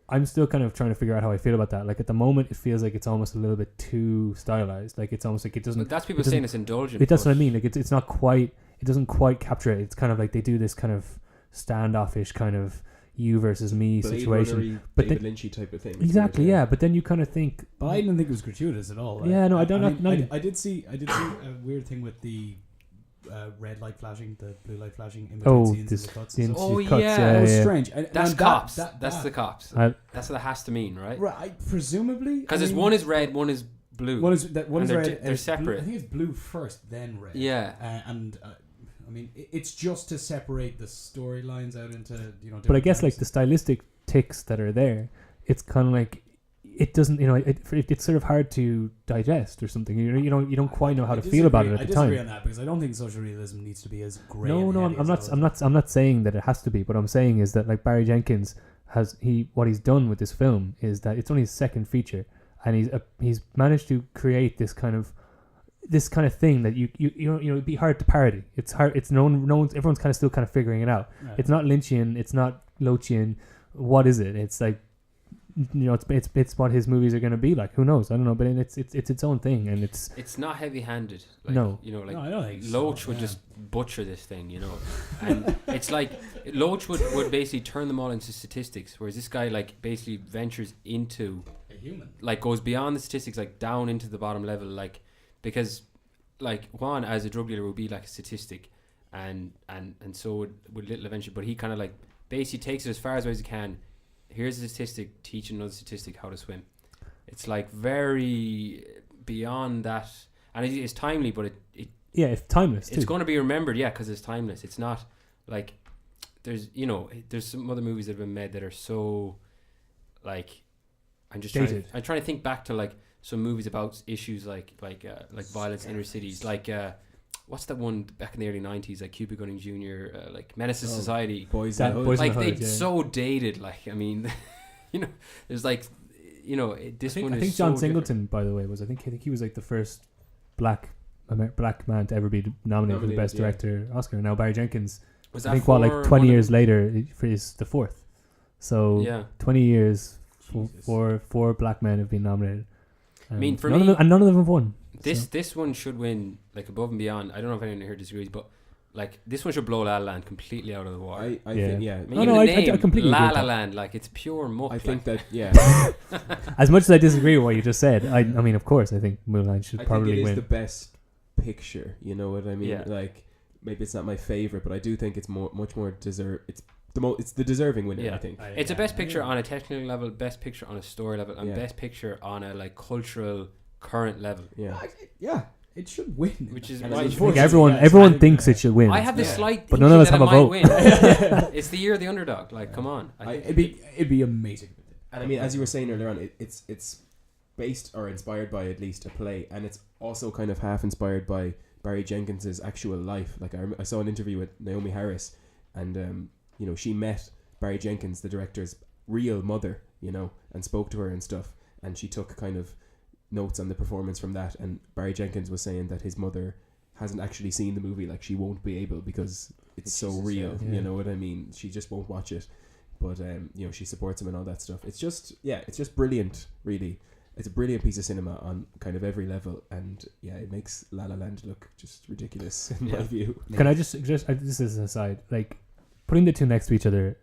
I'm still kind of trying to figure out how I feel about that. Like, at the moment, it feels like it's almost a little bit too stylized. Like, it's almost like it doesn't... But that's people saying it's indulgent. That's what I mean. Like, it's not quite... It doesn't quite capture it. It's kind of like they do this kind of standoffish kind of you versus me Blade situation. Runner-y, but David Lynchy type of thing. Exactly, yeah. But then you kind of think... But I didn't think it was gratuitous at all. Right? Yeah, no, I did see a weird thing with the red light flashing, the blue light flashing in between scenes and the cuts. It was strange. That's cops. That's the cops. That's what it has to mean, right? Right, presumably. Because one is red, one is blue. One is red. They're separate. Blue, I think it's blue first, then red. Yeah. I mean, it's just to separate the storylines out into, you know. But I guess like the stylistic ticks that are there, it's kind of like it doesn't, you know, it's sort of hard to digest or something. You don't quite know how to feel about it at the time. I disagree on that because I don't think social realism needs to be as grey. No, I'm not saying that it has to be. What I'm saying is that like Barry Jenkins what he's done with this film is that it's only his second feature, and he's managed to create this kind of thing that you know it'd be hard to parody. It's hard. It's no one's everyone's kind of still kind of figuring it out. Right. It's not Lynchian. It's not Lochian. What is it? It's like, you know, it's what his movies are going to be like. Who knows? I don't know. But it's its own thing, and it's not heavy-handed. Like, no, you know, like no, I don't think Loach would just butcher this thing, you know, and it's like Loach would basically turn them all into statistics, whereas this guy like basically ventures into a human, like goes beyond the statistics, like down into the bottom level, like. Because, like Juan as a drug dealer would be like a statistic, and so would Little eventually. But he kind of like basically takes it as far as he can. Here's a statistic, teach another statistic how to swim. It's like very beyond that, and it's timely, but it's timeless. It's going to be remembered, because it's timeless. It's not like there's some other movies that have been made that are so like I'm trying to think back to like some movies about issues like violence in inner cities, like what's that one back in the early 90s, like Cuba Gooding Jr., like Menace to Society. Boys in the Hood. Like they're so dated. Like I mean, there's like this one. I think John so Singleton, different. by the way, I think he was like the first black man to ever be nominated for the best director Oscar. Now Barry Jenkins, was I think 20 years later is the fourth. So 20 years, four black men have been nominated. I mean, for none me, of them have won. This one should win, like above and beyond. I don't know if anyone here disagrees, but like this one should blow La La Land completely out of the water. I think I completely La agree La with Land, like it's pure muck. I think that as much as I disagree with what you just said, I mean, of course, I think Moonlight should probably think it is win. the best picture. You know what I mean? Yeah. Like maybe it's not my favorite, but I do think it's much more it's the deserving winner. Yeah. I think It's a best picture on a technical level, best picture on a story level, and best picture on a like cultural current level. It should win. Which is And why it's you think everyone thinks it should win. I have the slight, but none of us have a vote. Win. It's the year of the underdog. Like, come on. It'd be amazing. And I mean, as you were saying earlier on, it's based or inspired by at least a play, and it's also kind of half inspired by Barry Jenkins's actual life. Like I saw an interview with Naomi Harris, and she met Barry Jenkins, the director's real mother, and spoke to her and stuff, and she took kind of notes on the performance from that. And Barry Jenkins was saying that his mother hasn't actually seen the movie, like she won't be able because it's so real. You know what I mean? She just won't watch it, but she supports him and all that stuff. It's just brilliant, really. It's a brilliant piece of cinema on kind of every level, and it makes La La Land look just ridiculous in my view. Can I just this is an aside, like putting the two next to each other,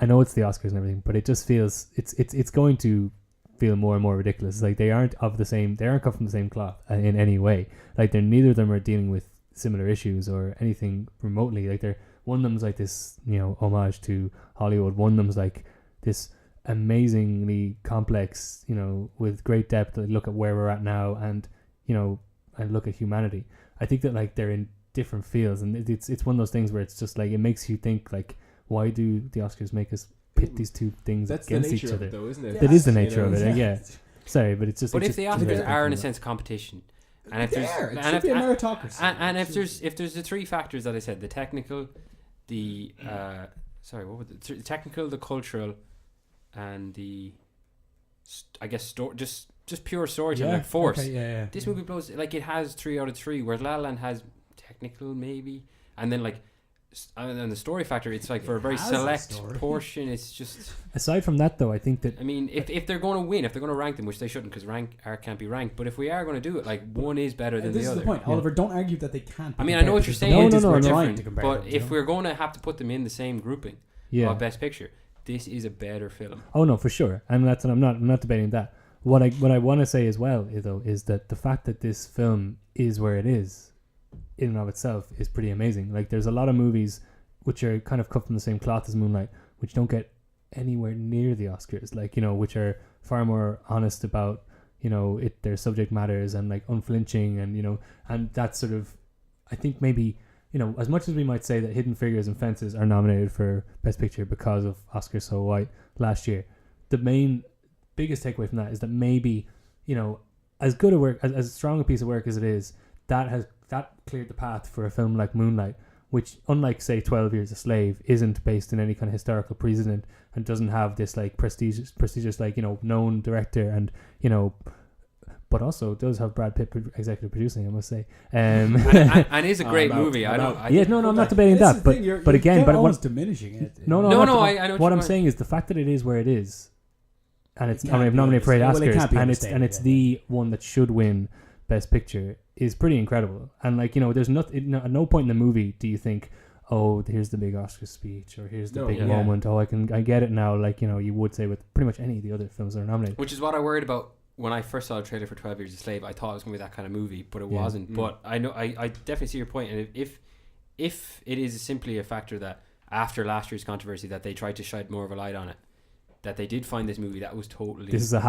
I know it's the Oscars and everything, but it just feels it's going to feel more and more ridiculous. Like they aren't cut from the same cloth in any way. Like neither of them are dealing with similar issues or anything remotely. Like one of them's like this, homage to Hollywood. One of them's like this amazingly complex, with great depth. Look at where we're at now, and and look at humanity. I think that like they're in different fields, and it's one of those things where it's just like it makes you think like, why do the Oscars make us pit these two things against each other? Though, isn't it? That is the nature of it. Yeah. Sorry, but it's just. But if the Oscars are in a sense competition, and if there's it should be a meritocracy, and if there's the three factors that I said, the technical, the the technical, the cultural, and the just pure storytelling, like force. Okay, This movie blows, like it has 3 out of 3, whereas La La Land has technical maybe, and then like. And then the story factor, it's like for a very select portion. It's just. Aside from that, though, I think that. I mean, if they're going to win, if they're going to rank them, which they shouldn't, because art can't be ranked. But if we are going to do it, like one is better than the other. This is the point, Oliver. Don't argue that they can't. I mean, I know what you're saying. No. But if we're going to have to put them in the same grouping, of Best Picture, this is a better film. Oh no, for sure, and I'm not debating that. What I want to say as well, is that the fact that this film is where it is, in and of itself, is pretty amazing. Like there's a lot of movies which are kind of cut from the same cloth as Moonlight, which don't get anywhere near the Oscars, like which are far more honest about their subject matters and like unflinching, and and that's sort of, I think maybe as much as we might say that Hidden Figures and Fences are nominated for Best Picture because of Oscar So White last year, the biggest takeaway from that is that maybe as good a work, as strong a piece of work as it is, that cleared the path for a film like Moonlight, which, unlike say 12 Years a Slave, isn't based in any kind of historical precedent and doesn't have this like prestigious like known director, and but also does have Brad Pitt executive producing, I must say, and is a great movie. I'm not debating that, but again, almost diminishing it. No, I know what I'm saying is the fact that it is where it is, and it's nominated for 8 Oscars, and it's the one that should win Best Picture, is pretty incredible. And like there's at no point in the movie do you think, oh, here's the big Oscar speech, or here's the big moment. Oh, I get it now. Like you would say with pretty much any of the other films that are nominated. Which is what I worried about when I first saw the trailer for 12 Years a Slave, I thought it was going to be that kind of movie, but it wasn't. But I know I definitely see your point. And if it is simply a factor that after last year's controversy that they tried to shed more of a light on it, that they did find this movie that was totally... This is a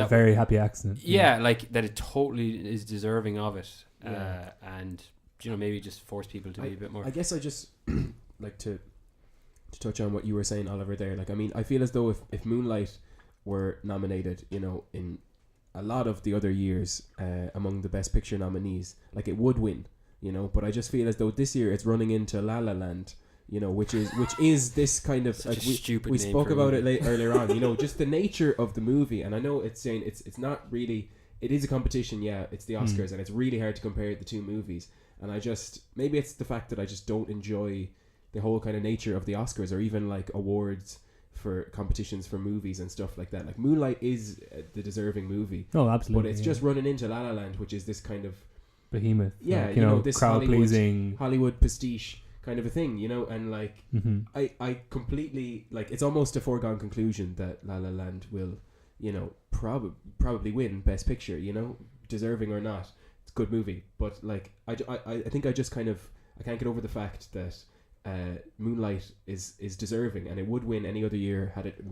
very happy accident. Yeah, like that it totally is deserving of it. And, you know, maybe just force people to be a bit more... I guess I just like to touch on what you were saying, Oliver, there. Like, I mean, I feel as though if Moonlight were nominated, you know, in a lot of the other years among the Best Picture nominees, like it would win, you know, but I just feel as though this year it's running into La La Land, you know, which is this kind of like we spoke about it earlier on, you know, just the nature of the movie. And I know it's saying it's not really, it is a competition, it's the Oscars, and it's really hard to compare the two movies. And I just, maybe it's the fact that I just don't enjoy the whole kind of nature of the Oscars, or even like awards for competitions for movies and stuff like that. Like Moonlight is the deserving movie. Oh, absolutely. But it's just running into La La Land, which is this kind of behemoth. Yeah, like, you know, this crowd pleasing Hollywood pastiche kind of a thing, you know, and like I completely, like, it's almost a foregone conclusion that La La Land will, you know, probably win Best Picture, you know, deserving or not. It's a good movie, but like I think I just kind of, I can't get over the fact that Moonlight is deserving, and it would win any other year had it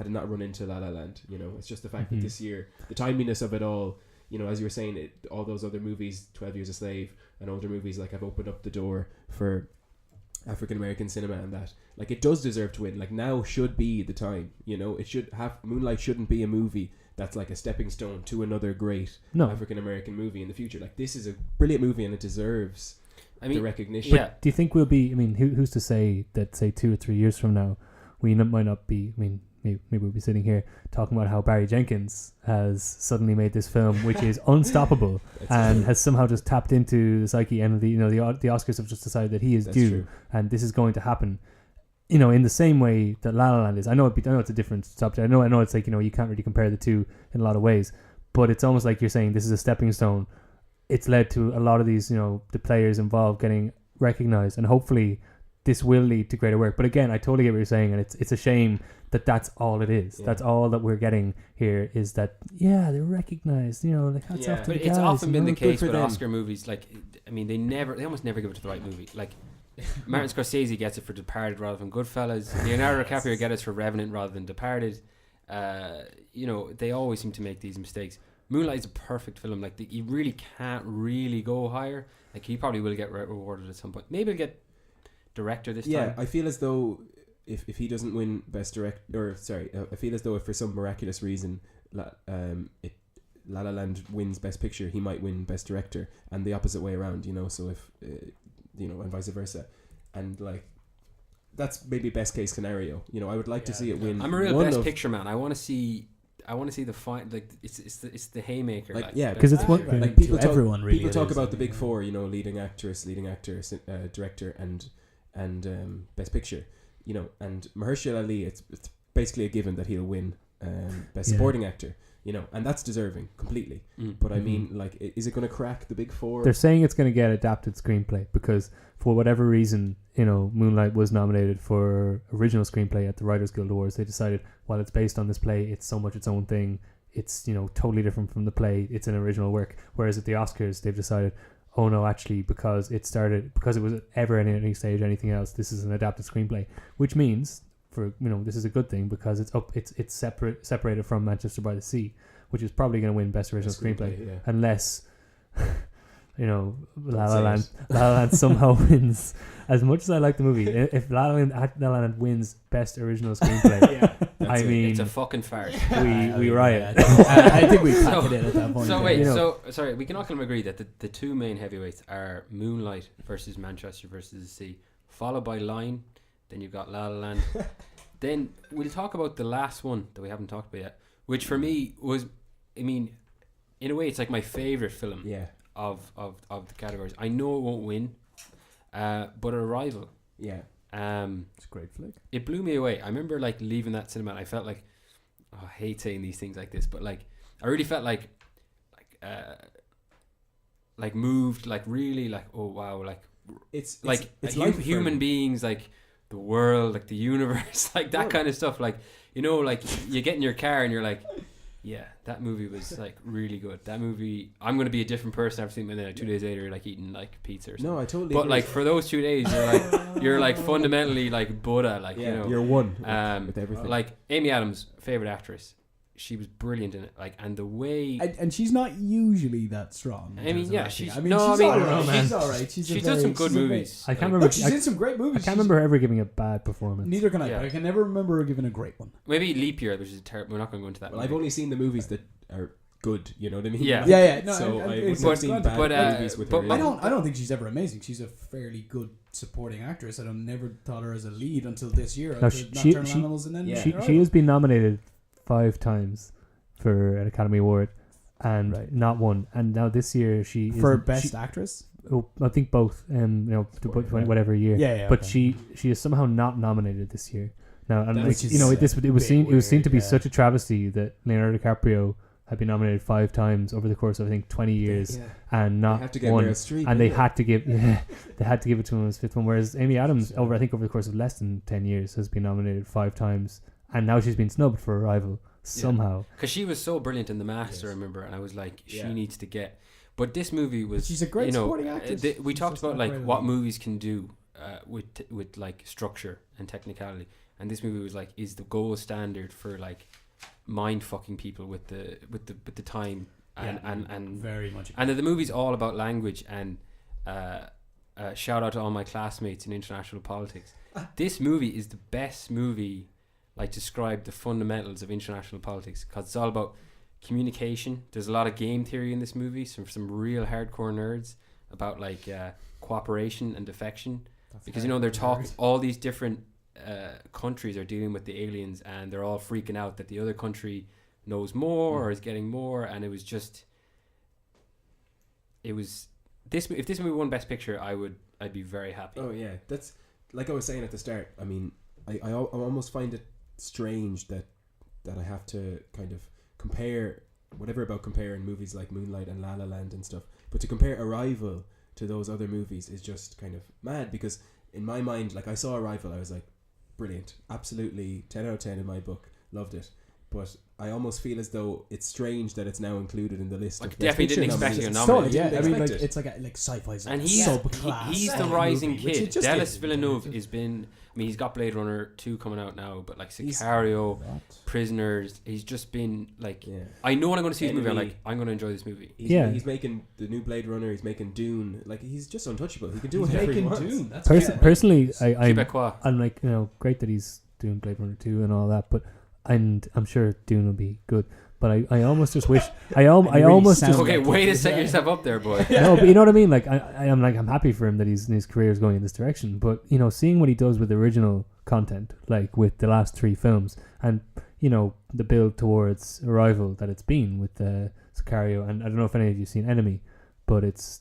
not run into La La Land. You know, it's just the fact that this year, the timeliness of it all, you know, as you were saying, all those other movies, 12 Years a Slave and older movies, like, have opened up the door for African American cinema, and that, like, it does deserve to win. Like, now should be the time, you know. It should have, Moonlight shouldn't be a movie that's like a stepping stone to another great African American movie in the future. Like, this is a brilliant movie and it deserves the recognition. But do you think we'll be, I mean, who's to say that, say, 2 or 3 years from now, we might not be, I mean, maybe we'll be sitting here talking about how Barry Jenkins has suddenly made this film which is unstoppable and has somehow just tapped into the psyche, and the Oscars have just decided that he is due, and this is going to happen, you know, in the same way that La La Land is. I know it's a different subject. I know it's like, you know, you can't really compare the two in a lot of ways, but it's almost like you're saying this is a stepping stone. It's led to a lot of these, you know, the players involved getting recognized, and hopefully this will lead to greater work. But again, I totally get what you're saying, and it's a shame that that's all it is. That's all that we're getting here, is that they're recognized, you know, like hats off to the guys. But it's often been the case with Oscar movies. Like, I mean, they almost never give it to the right movie. Like, Martin Scorsese gets it for Departed rather than Goodfellas. Leonardo DiCaprio gets it for Revenant rather than Departed. You know, they always seem to make these mistakes. Moonlight is a perfect film. Like, you really can't really go higher. Like, he probably will get rewarded at some point. Maybe he'll get director this time. Yeah, I feel as though if he doesn't win Best Director, I feel as though if for some miraculous reason La La Land wins Best Picture, he might win Best Director, and the opposite way around, you know. So if you know, and vice versa, and like, that's maybe best case scenario. You know, I would like to see it win. I'm a real Best Picture man. I want to see the fight. Like, it's the haymaker. Like, because it's what like people talk about the big four. You know, leading actor, director, and Best Picture. You know, and Mahershala Ali, it's basically a given that he'll win Best Supporting Actor. You know, and that's deserving completely. But I mean, like, is it going to crack the big four? They're saying it's going to get adapted screenplay because, for whatever reason, you know, Moonlight was nominated for original screenplay at the Writers Guild Awards. They decided, while it's based on this play, it's so much its own thing. It's, you know, totally different from the play. It's an original work. Whereas at the Oscars, they've decided, oh no, actually, because it was ever in any stage anything else, this is an adapted screenplay, which means, for, you know, this is a good thing because it's separated from Manchester by the Sea, which is probably going to win Best Original Screenplay, unless you know, La La Land somehow wins. As much as I like the movie, if La La Land wins Best Original Screenplay, I mean, it's a fucking farce. We riot. I think we packed it in at that point. So wait, sorry, we can all kind of agree that the two main heavyweights are Moonlight versus Manchester versus the Sea, followed by Lion. Then you've got La La Land. Then we'll talk about the last one that we haven't talked about yet, which for me was, I mean, in a way, it's like my favorite film. Yeah. Of the categories. I know it won't win, but Arrival. Yeah. It's a great flick. It blew me away. I remember like leaving that cinema and I felt like, I hate saying these things like this, but like I really felt like moved, like really, like, oh wow, like it's human beings, like the world, like the universe, like that kind of stuff. Like, you know, like you get in your car and you're like, Yeah, that movie was like really good. That movie, I'm gonna be a different person after seeing it. And then like 2 days later, like eating like pizza or something. No, I totally. But agree. like for those 2 days, you're like fundamentally like Buddha, like you know. You're one with everything. Like Amy Adams' favorite actress, she was brilliant in it. Like, and the way and she's not usually that strong. I mean, yeah, she's she's all right. She's done some good movies. I can't remember. She's in some great movies. I can't remember her ever giving a bad performance. Neither can I. Yeah. But I can never remember her giving a great one. Maybe Leap Year, which is terrible. We're not going to go into that. Well, I've only seen the movies that are good. You know what I mean? Yeah. Yeah. No, So I it's wouldn't have seen bad movies with her. but in. I don't think she's ever amazing. She's a fairly good supporting actress. I never thought her as a lead until this year. No, after Nocturnal Animals, and then Yeah. She has been nominated 5 times for an Academy Award, and not one. And now this year she for best actress. Oh, I think both. Whatever year. Yeah. But okay. she is somehow not nominated this year. Now, and That's like, it was seen to be weird, such a travesty that Leonardo DiCaprio had been nominated 5 times over the course of I think 20 years and not have to get one. Meryl Streep, And they had to give they had to give it to him as 5th one. Whereas Amy Adams over the course of less than 10 years has been nominated 5 times, and now she's been snubbed for Arrival somehow. Because she was so brilliant in The Master, I remember, and I was like, she needs to get. But this movie was. She's a great supporting actress. We She's talked just about not like great at what all. movies can do with like structure and technicality, and this movie was like is the gold standard for like mind fucking people with the time and very much. and the movie's all about language and shout out to all my classmates in international politics. This movie is the best movie like describe the fundamentals of international politics, because it's all about communication. There's a lot of game theory in this movie, some real hardcore nerds about like cooperation and defection. Because you know they're talking, all these different countries are dealing with the aliens, and they're all freaking out that the other country knows more or is getting more. And it was this. If this movie won Best Picture, I'd be very happy. Oh yeah, that's like I was saying at the start. I mean, I almost find it strange that I have to kind of compare whatever about comparing movies like Moonlight and La La Land and stuff, but to compare Arrival to those other movies is just kind of mad, because in my mind, like I saw Arrival, I was like, brilliant, absolutely 10 out of 10 in my book, loved it, but I almost feel as though it's strange that it's now included in the list. Like, of definitely Best didn't Picture expect you nominees. to nominate. Yeah, I mean, Expect like it. it's like sci-fi's And he's subclass. he's the rising movie, which it kid. just Dallas is. Villeneuve has been. I mean, he's got Blade Runner 2 coming out now, but like Sicario, Prisoners, he's just been like. Yeah. I know when I'm going to see this movie, I'm Enemy. like, I'm going to enjoy this movie. He's making the new Blade Runner. He's making Dune. Like he's just untouchable. He can do whatever he wants. Dune. That's Personally, Quebecois. I'm like, great that he's doing Blade Runner 2 and all that, but I'm sure Dune will be good. But I almost just wish I almost just Okay, way to set yourself up there, boy. no, but you know what I mean. Like I'm happy for him that his career is going in this direction. But seeing what he does with original content, like with the last 3 films, and the build towards Arrival that it's been with Sicario, and I don't know if any of you've seen Enemy, but it's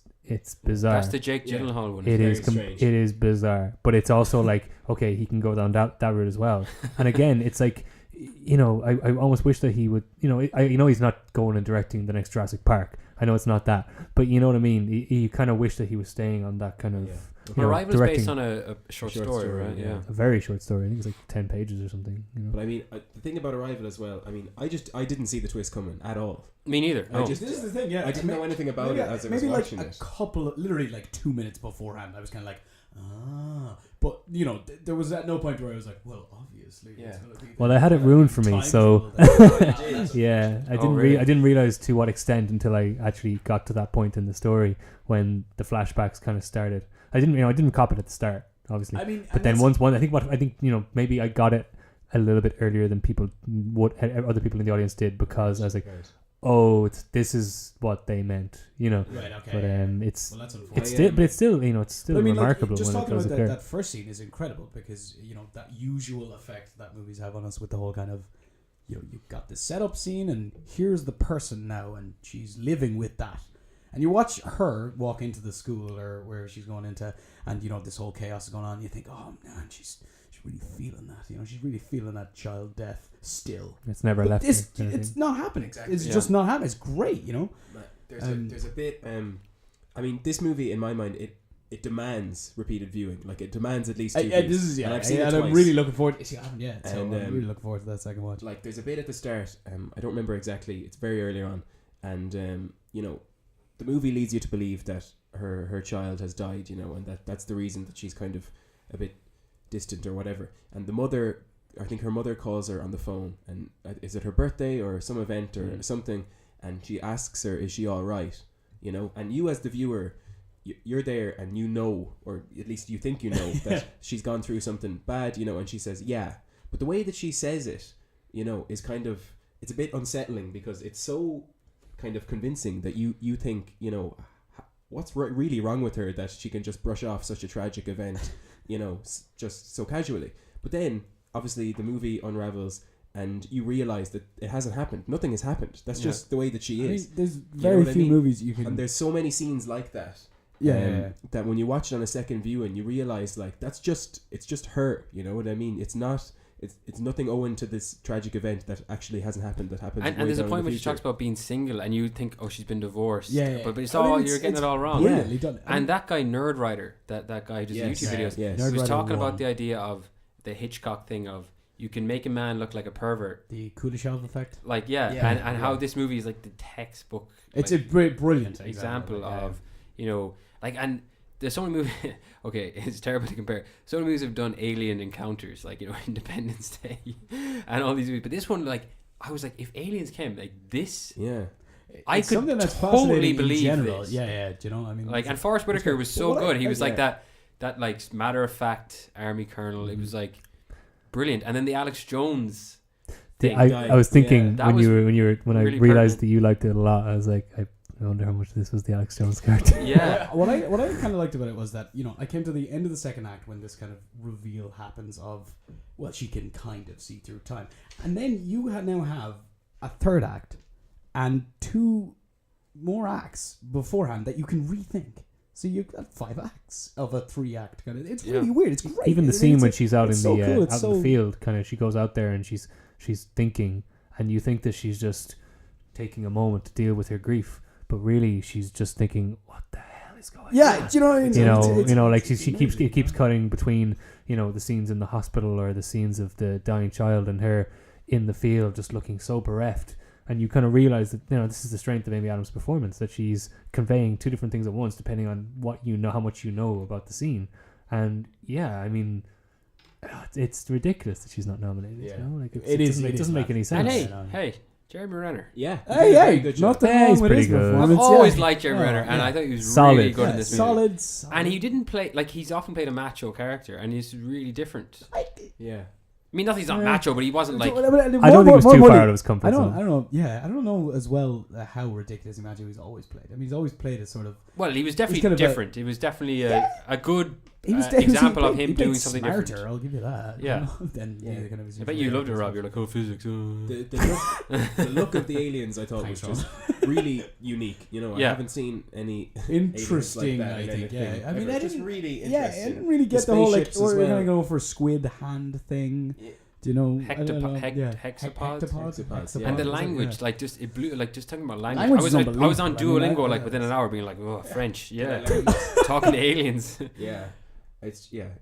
bizarre. That's the Jake Gyllenhaal one. It is strange. it is bizarre, but it's also like, okay, he can go down that route as well. And again, it's like, I almost wish that he would, I he's not going and directing the next Jurassic Park. I know it's not that, but you know what I mean. You kind of wish that he was staying on that kind of. Arrival is directing. based on a short story, right? Yeah. A very short story. I think it's like 10 pages or something. But I mean, the thing about Arrival as well. I mean, I didn't see the twist coming at all. Me neither. No. This is the thing. Yeah, I didn't know anything about it as I was maybe watching like it. a couple, literally like 2 minutes beforehand, I was kind of like, but there was at no point where I was like, well, obviously. Yeah. It's gonna be Well, I had it ruined for me, time so travel. yeah, I really? didn't realize to what extent until I actually got to that point in the story when the flashbacks kind of started. I didn't cop it at the start, obviously. I mean, but then I think maybe I got it a little bit earlier than other people in the audience did, because I was like, oh, this is what they meant, Right, okay. But it's Well, that's unfortunate. it's still I mean, remarkable just when it talking does about occur. that first scene is incredible, because that usual effect that movies have on us with the whole kind of you've got the setup scene and here's the person now and she's living with that, and you watch her walk into the school or where she's going into, and this whole chaos is going on, and you think, oh man, she's really feeling that, she's really feeling that child death still. It's never But left. it's not happening. Exactly. It's just not happening. It's great, There's a bit. I mean, this movie in my mind, it demands repeated viewing. Like it demands at least 2 this views. is And I've seen it and twice. I'm really looking forward. I haven't yet, so And, I'm really looking forward to that second watch. Like there's a bit at the start. I don't remember exactly. It's very early on, and you know, the movie leads you to believe that her child has died. You know, and that's the reason that she's kind of a bit distant or whatever. And the mother, I think her mother calls her on the phone, and is it her birthday or some event or something? And she asks her, "Is she all right?" You know, and you as the viewer, you're there and you know, or at least you think you know, that she's gone through something bad, you know, and she says, yeah. But the way that she says it, you know, is kind of, it's a bit unsettling because it's so kind of convincing that you think, you know, what's really wrong with her that she can just brush off such a tragic event, you know, just so casually. But then, obviously, the movie unravels and you realise that it hasn't happened. Nothing has happened. That's just the way that she is. There's very few movies you can... And there's so many scenes like that. That when you watch it on a second viewing, you realise like it's just her. You know what I mean? It's not. It's nothing owing to this tragic event that actually hasn't happened. That happens. And there's a point where she talks about being single, and you think, oh, she's been divorced. But it's all you're getting it all wrong. Brilliantly done. And that guy Nerd Writer, that guy who does YouTube videos, he was talking about the idea of the Hitchcock thing of you can make a man look like a pervert. The Kuleshov effect. Like and how this movie is like the textbook. It's like, a brilliant example of you know. Like, and there's so many movies. Okay, it's terrible to compare. So many movies have done alien encounters, like, you know, Independence Day, and all these movies. But this one, like, I was like, if aliens came, like this, I it's could something that's totally believe this. Do you know? I mean, like, and Forrest Whitaker was so good. He was like that like matter of fact army colonel. It was like brilliant. And then the Alex Jones thing. I was thinking when I really realized that you liked it a lot. I was like, I wonder how much this was the Alex Jones character. What I kind of liked about it was that, you know, I came to the end of the second act when this kind of reveal happens of, well, she can kind of see through time, and then you now have a third act and 2 more acts beforehand that you can rethink. So you've got 5 acts of a 3-act kind of. It's really weird. It's great. Even the scene when she's out in the cool. the field, kind of, she goes out there and she's thinking, and you think that she's just taking a moment to deal with her grief. But really, she's just thinking, "What the hell is going on?" Yeah, do you know what I mean? You know, like she keeps cutting between, you know, the scenes in the hospital or the scenes of the dying child and her in the field, just looking so bereft. And you kind of realize that, you know, this is the strength of Amy Adams' performance, that she's conveying 2 different things at once, depending on what you know, how much you know about the scene. And yeah, I mean, it's ridiculous that she's not nominated. You know, like it doesn't make any sense. And hey. Jeremy Renner. Yeah. Hey, nothing wrong with his performance. I've always liked Jeremy Renner, and I thought he was really good in this movie. Solid. And he didn't play, like, he's often played a macho character, and he's really different. I mean, not that he's not macho, but he wasn't like... I don't think it was too far out of his comfort zone. I don't know. Yeah, I don't know as well how ridiculous Imagine he's always played. I mean, he's always played as sort of... Well, he was definitely different. He was definitely a good example of him doing something smarter, different. I'll give you that. Yeah. I bet you loved it, Rob. You're like, oh, physics. The look of the aliens, I thought, was just really unique. You know, I haven't seen any interesting. Like that I think. Yeah, I mean, I just didn't really interesting. Yeah, I didn't really get the whole like we're gonna go for squid hand thing. Do you know hexapods? And the language, like, just it blew. Like, just talking about language. I was on Duolingo like within an hour, being like, oh, French, talking to aliens. It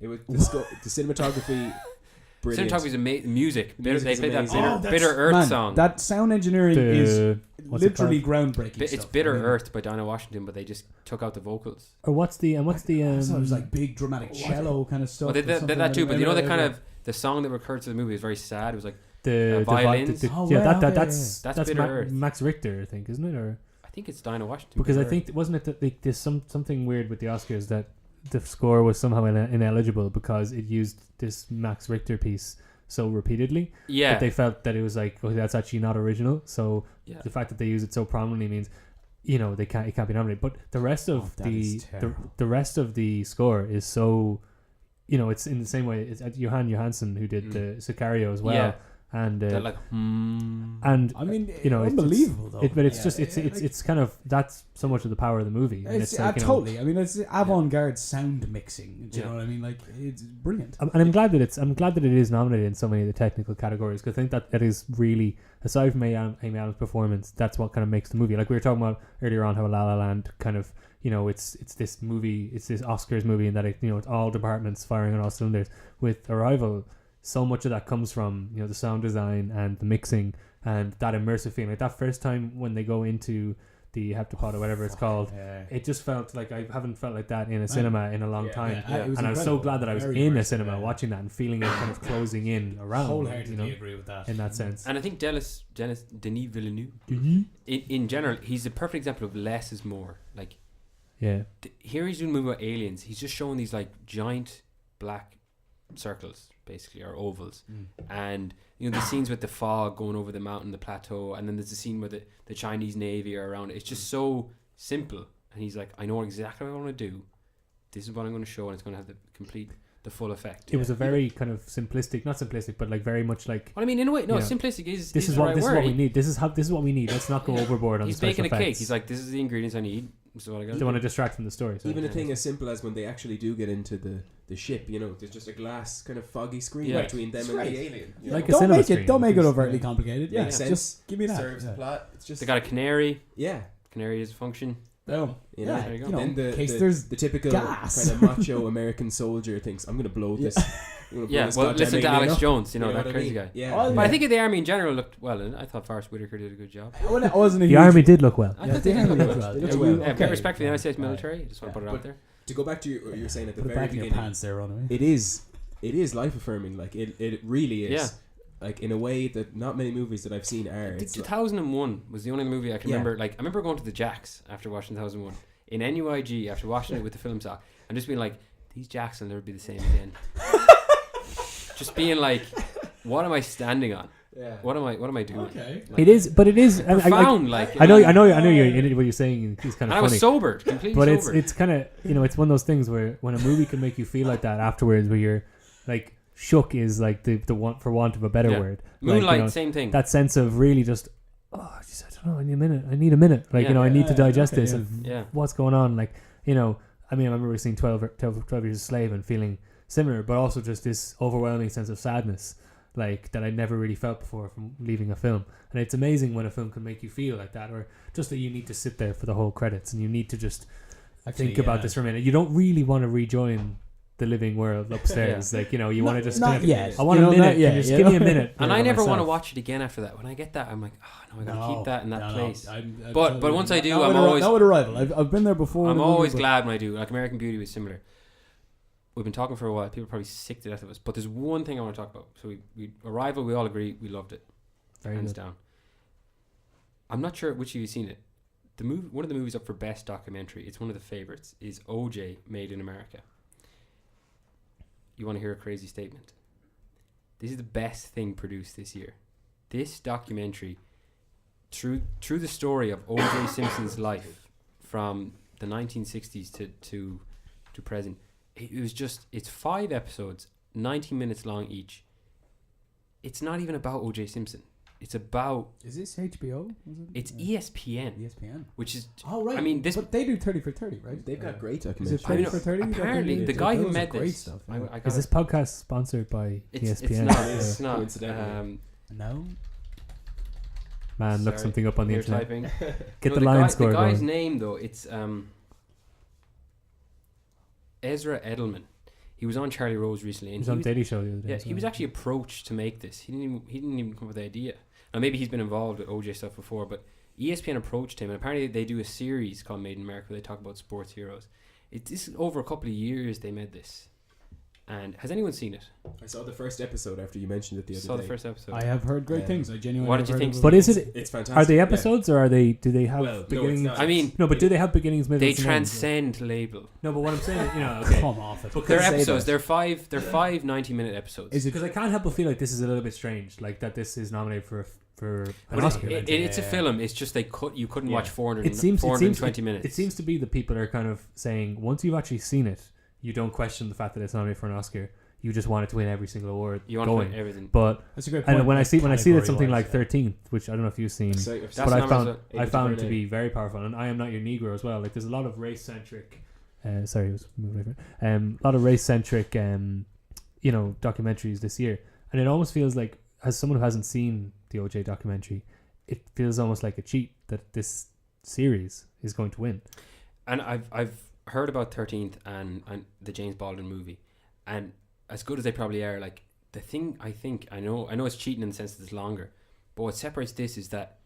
was the cinematography. Brilliant. Cinematography is amazing. Music. They played that Bitter Earth song. That sound engineering is literally groundbreaking. It's Bitter Earth by Dinah Washington, but they just took out the vocals. Or what's the it was like big dramatic cello kind of stuff. Well, they did that too, but you know the kind of the song that recurred to the movie is very sad. It was like the violins. That's Bitter Earth. Max Richter, I think, isn't it? Or I think it's Dinah Washington. Because I think wasn't it that there's something weird with the Oscars that the score was somehow ineligible because it used this Max Richter piece so repeatedly. Yeah. That they felt that it was like, oh, that's actually not original. So the fact that they use it so prominently means, you know, it can't be nominated. But the rest of the rest of the score is so, you know, it's in the same way. It's Johan Johansson who did the Sicario as well. Yeah. and They're like, and I mean, you know, unbelievable though. but it's Yeah, just it's kind of that's so much of the power of the movie. And It's, like, you know, totally. I mean, it's avant-garde sound mixing. Do you Yeah. know what I mean? Like, it's brilliant. and I'm glad that it is nominated in so many of the technical categories, because I think that is really, aside from Amy Adams' performance, that's what kind of makes the movie. Like we were talking about earlier on, how La La Land kind of, you know, it's this movie, it's this Oscars movie, and that it, you know, it's all departments firing on all cylinders. With Arrival, so much of that comes from, you know, the sound design and the mixing and that immersive feeling. Like that first time when they go into the heptapod or whatever it's called, Yeah. it just felt like I haven't felt like that in a cinema in a long time. Yeah, it was And I was so incredible. glad that I was Very in a immersive, cinema yeah. watching that and feeling it kind of closing in around, Wholeheartedly you know, agree with that. in that sense. and I think Denis Villeneuve, in general, he's a perfect example of less is more. Like, Yeah. here he's doing a movie about aliens. He's just showing these like giant black circles, basically, or ovals, and you know the scenes with the fog going over the mountain, the plateau, and then there's a scene where the Chinese Navy are around it. It's just so simple, and he's like, I know exactly what I want to do. This is what I'm going to show, and it's going to have the full effect. It was a very kind of simplistic, not simplistic, but like very much like, Well, I mean, in a way, no, Yeah. simplistic is this is the what right this is word. what we need. This is what we need. Let's not go overboard on He's the special baking a cake. effects. He's like, this is the ingredients I need. This is what I got. They want to distract from the story. So. Even a thing as simple as when they actually do get into the ship, you know, there's just a glass kind of foggy screen Yeah. between them It's and right. the alien. you Like know? a cinema Don't screen. make it Just, overtly complicated. Yeah, makes just sense. give me that. Serves Yeah. the plot. It's just They got a canary. yeah. Canary is a function. Boom. You know, Yeah, there you go. you know, then in case the there's typical gas. kind of macho American soldier thinks, I'm going to blow this. I'm gonna blow Yeah, this well, goddamn listen to alien Alex up. Jones, you know, You know that what I crazy mean? guy. Yeah. Oh, But I think the army in general looked well, and I thought Forrest Whitaker did a good job. I wasn't a The huge- army did look well. I Yeah, thought the they army did looked good. well. They Yeah, did we- well. Yeah, okay. great respect for the United States Right. military. I just want to put it out But there. to go back to what you were saying at the Put it very back in your beginning, pants there, Ronan. it is life affirming. Like it really is. Yeah. Like in a way that not many movies that I've seen are. I think It's like, 2001 was the only movie I can Yeah. remember. Like, I remember going to the Jacks after watching 2001 in NUIG after watching it with the film stock, and just being like, these Jacks will never be the same again. Just being like, what am I standing on? yeah. What am I doing? Okay. Like, It is, but it is profound. Like, I know you're what you're saying is kind And of I was funny. sobered, completely But sobered. it's kind of, you know, it's one of those things where when a movie can make you feel like that afterwards, where you're like shook is like the want, for want of a better Yeah. word. Moonlight, like, you know, same thing. that sense of really just, oh, geez, I don't know, I need a minute. Like, Yeah. you know, I need to Yeah, digest okay, this yeah. and Yeah. what's going on. Like, you know, I mean, I remember seeing 12 Years a Slave and feeling similar, but also just this overwhelming sense of sadness, like, that I'd never really felt before from leaving a film. And it's amazing when a film can make you feel like that, or just that you need to sit there for the whole credits and you need to just think about this for a minute. You don't really want to rejoin the living world upstairs. Like, you know, you want to just not kind of, yet. I want You a know, minute. not yet, Can you just you give know? me a minute. And you know, I never want to myself. watch it again after that. When I get that, I'm like, oh no, I gotta keep that in that place. I'm But once I do, not I'm with always- not with Arrival. I've been there before. I'm in a movie, always but- glad when I do. Like, American Beauty was similar. We've been talking for a while. People are probably sick to death of us. But there's one thing I want to talk about. So we Arrival, we all agree we loved it. Very hands good. down. I'm not sure which of you seen it. The movie, one of the movies up for best documentary, it's one of the favorites, is OJ Made in America. You want to hear a crazy statement? This is the best thing produced this year. This documentary, through the story of OJ Simpson's life from the 1960s to present, it was just, it's 5 episodes, 90 minutes long each. It's not even about OJ Simpson. It's about, Is this HBO? it's ESPN, ESPN. which is, Oh right. I mean, this, But they do 30 for 30, right? They've got great Is it documentaries. 30 know, for 30? apparently the guy who made great this, stuff. I yeah. got Is this podcast sponsored by it's ESPN? not, It it's is, not. coincidentally. No. Man, look Sorry, something up on the you're internet. typing. Get No, the line guy, score the guy's going. name though, it's Ezra Edelman. He was on Charlie Rose recently, He and was on Daily Show the other day. yeah, as he well. was actually approached to make this. He didn't even come up with the idea. Now maybe he's been involved with OJ stuff before, but ESPN approached him, and apparently they do a series called Made in America where they talk about sports heroes. This is over a couple of years they made this. And has anyone seen it? I saw the first episode after you mentioned it the other Saw day. the first episode. I have heard great Yeah. things. I genuinely. What did you have think? heard But is it? It's fantastic. Are they yeah. episodes or are they? Do they have Well, no, it's beginnings? not. I mean, No, but do they have beginnings, middle, they and ends? transcend label. No, but what I'm saying, you know, okay. Come off it. They're Couldn't say episodes. that. They're five 90-minute episodes. Is it? Because I can't help but feel like this is a little bit strange, like that this is nominated for an But Oscar. it's a Yeah. film. It's just you couldn't Yeah. watch 400, It seems 420 minutes. It seems to be that people are kind of saying once you've actually seen it, you don't question the fact that it's nominated for an Oscar. you just want it to win every single award. You want to win everything. But That's a great point. and when I see that something category-wise, like 13th, which I don't know if you've seen, That's but I found DuVernay. to be very powerful. And I Am Not Your Negro as well. Like there's a lot of race centric. Sorry, I was moving over. A lot of race centric, documentaries this year, and it almost feels like, as someone who hasn't seen the OJ documentary, it feels almost like a cheat that this series is going to win. And I've heard about 13th and the James Baldwin movie, and as good as they probably are, like the thing I know it's cheating in the sense that it's longer, but what separates this is that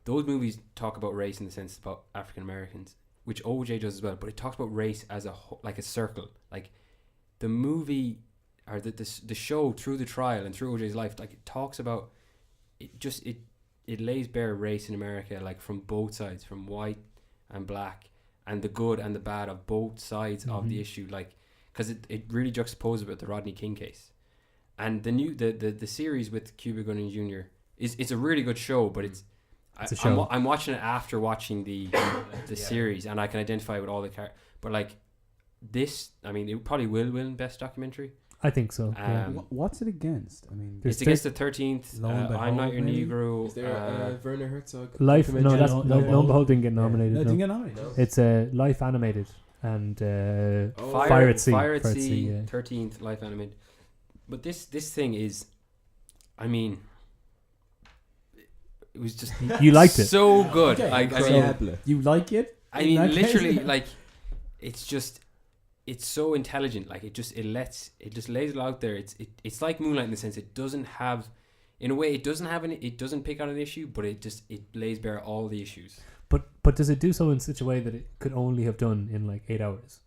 those movies talk about race in the sense about African Americans, which OJ does as well, but it talks about race as like a circle. Like the movie or the show through the trial and through OJ's life, like it talks about it lays bare race in America, like from both sides, from white and black, and the good and the bad of both sides of the issue, like because it really juxtaposes with the Rodney King case. And the series with Cuba Gooding Jr. it's a really good show, but it's a show. I'm watching it after watching the series, and I can identify with all the characters. But like this, I mean, it probably will win Best Documentary. I think so. What's it against? I mean, It's against the 13th. Lo and I'm Not Your Behold, maybe? Negro. Is there Werner Herzog? Life. No, documentary? that's No, Lo and Behold didn't get nominated. No, it No. didn't get nominated. No. It's Life Animated and Fire at Sea. Fire at Sea, yeah. 13th Life Animated. But this thing is, I mean, it was just You liked it. so good. Okay. I mean, Incredible. You like it? I In mean, that case? literally, like, it's so intelligent. Like, it just lays it out there. It's like Moonlight in the sense it doesn't have, in a way, it doesn't pick out an issue, but it lays bare all the issues. But does it do so in such a way that it could only have done in like 8 hours?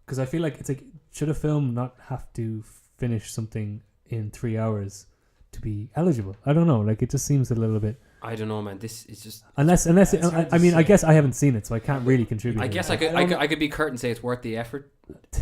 Because I feel like it's like, should a film not have to finish something in 3 hours to be eligible? I don't know. Like it just seems a little bit. I don't know, man. This is just. Unless It's hard I to mean, I say. guess I haven't seen it, so I can't really contribute. I to guess that. I could be curt and say it's worth the effort,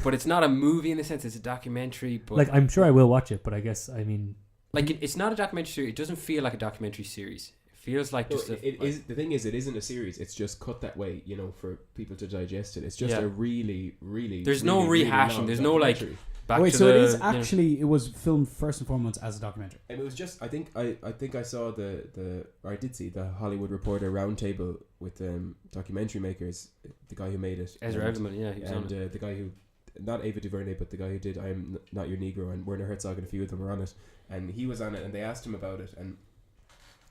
but it's not a movie in the sense it's a documentary. But Like I'm sure I will watch it, but I guess I mean, like it's not a documentary series. It doesn't feel like a documentary series. It feels like No, just the thing is, it isn't a series. It's just cut that way, for people to digest it. It's just a really, really. There's really, no really rehashing. long There's no like documentary. back Wait, to so the. it is you know- actually it was filmed first and foremost as a documentary. And it was just, I think I saw I did see the Hollywood Reporter roundtable with documentary makers, the guy who made it, Ezra and, Everman, yeah, he was on it. the guy who, not Ava DuVernay, but the guy who did I Am Not Your Negro, and Werner Herzog and a few of them were on it, and he was on it, and they asked him about it, and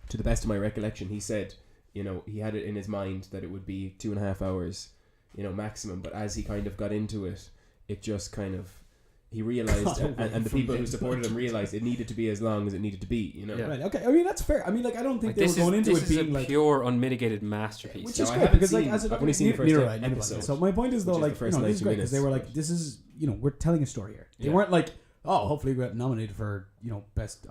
to the best of my recollection, he said, he had it in his mind that it would be 2.5 hours, maximum, but as he kind of got into it, it just kind of, he realized, and the people who supported him realized it needed to be as long as it needed to be, Yeah. Right. Okay. I mean that's fair. I mean like I don't think Like, they were going into this it is being a like pure unmitigated masterpiece. which No, is I great haven't because like seen- as a I've only seen the first neither right, episode, So my point is though, which is like the first this is 90 great because they were minutes. like, this is we're telling a story here. They Yeah. weren't like, oh, hopefully we get nominated for best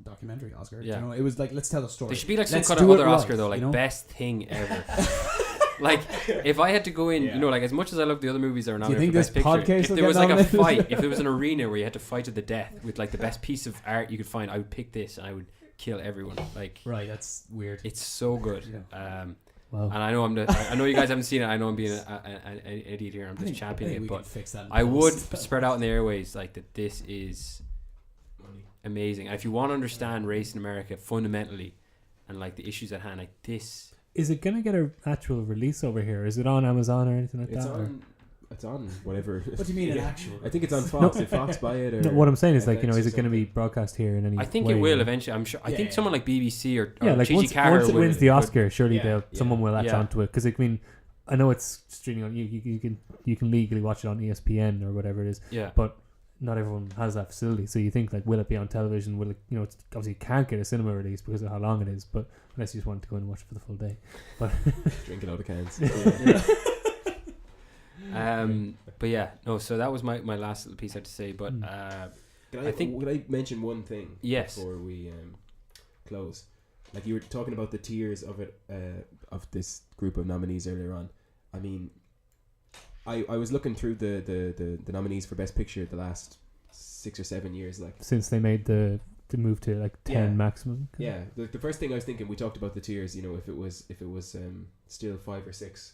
documentary Oscar. Yeah. It was like, let's tell a story. There should be like some Let's kind of do it other right, Oscar though, like best thing ever. Like if I had to go in, like as much as I love the other movies that are Do you nominated think for this best picture, podcast if will there get was like a nominated? fight, if there was an arena where you had to fight to the death with like the best piece of art you could find, I would pick this and I would kill everyone. Like Right. That's weird. it's so good. Yeah. wow. And I know I know you guys haven't seen it. I know I'm being an idiot here. I'm just championing it, we but can fix that in I would post. spread out in the airways like that. This is amazing. And if you want to understand race in America fundamentally and like the issues at hand, like this. Is it gonna get an actual release over here? Is it on Amazon or anything like It's that? it's on whatever. What do you mean an actual? I think it's on Fox. Did Fox buy it? Or No, what I'm saying is like, FX is or it going to be something? broadcast here in any I think way? it will eventually. I'm sure. I Yeah, think yeah. someone like BBC or Yeah, like Gigi once Carter it will- wins the would- Oscar, surely Yeah, someone will latch yeah. onto it. Because I mean, I know it's streaming on. You can legally watch it on ESPN or whatever it is, Yeah. but not everyone has that facility. So you think like, will it be on television? Will it? It's obviously you can't get a cinema release because of how long it is. But unless you just want to go and watch it for the full day. But Drinking out of cans. But yeah, no. So that was my last little piece I had to say. But I think- would I mention one thing? Yes. Before we close, like you were talking about the tiers of it, of this group of nominees earlier on. I mean, I was looking through the nominees for Best Picture the last 6 or 7 years, like. since they made the move to like 10 Yeah. maximum. Yeah, the first thing I was thinking, we talked about the tiers. If it was still 5 or 6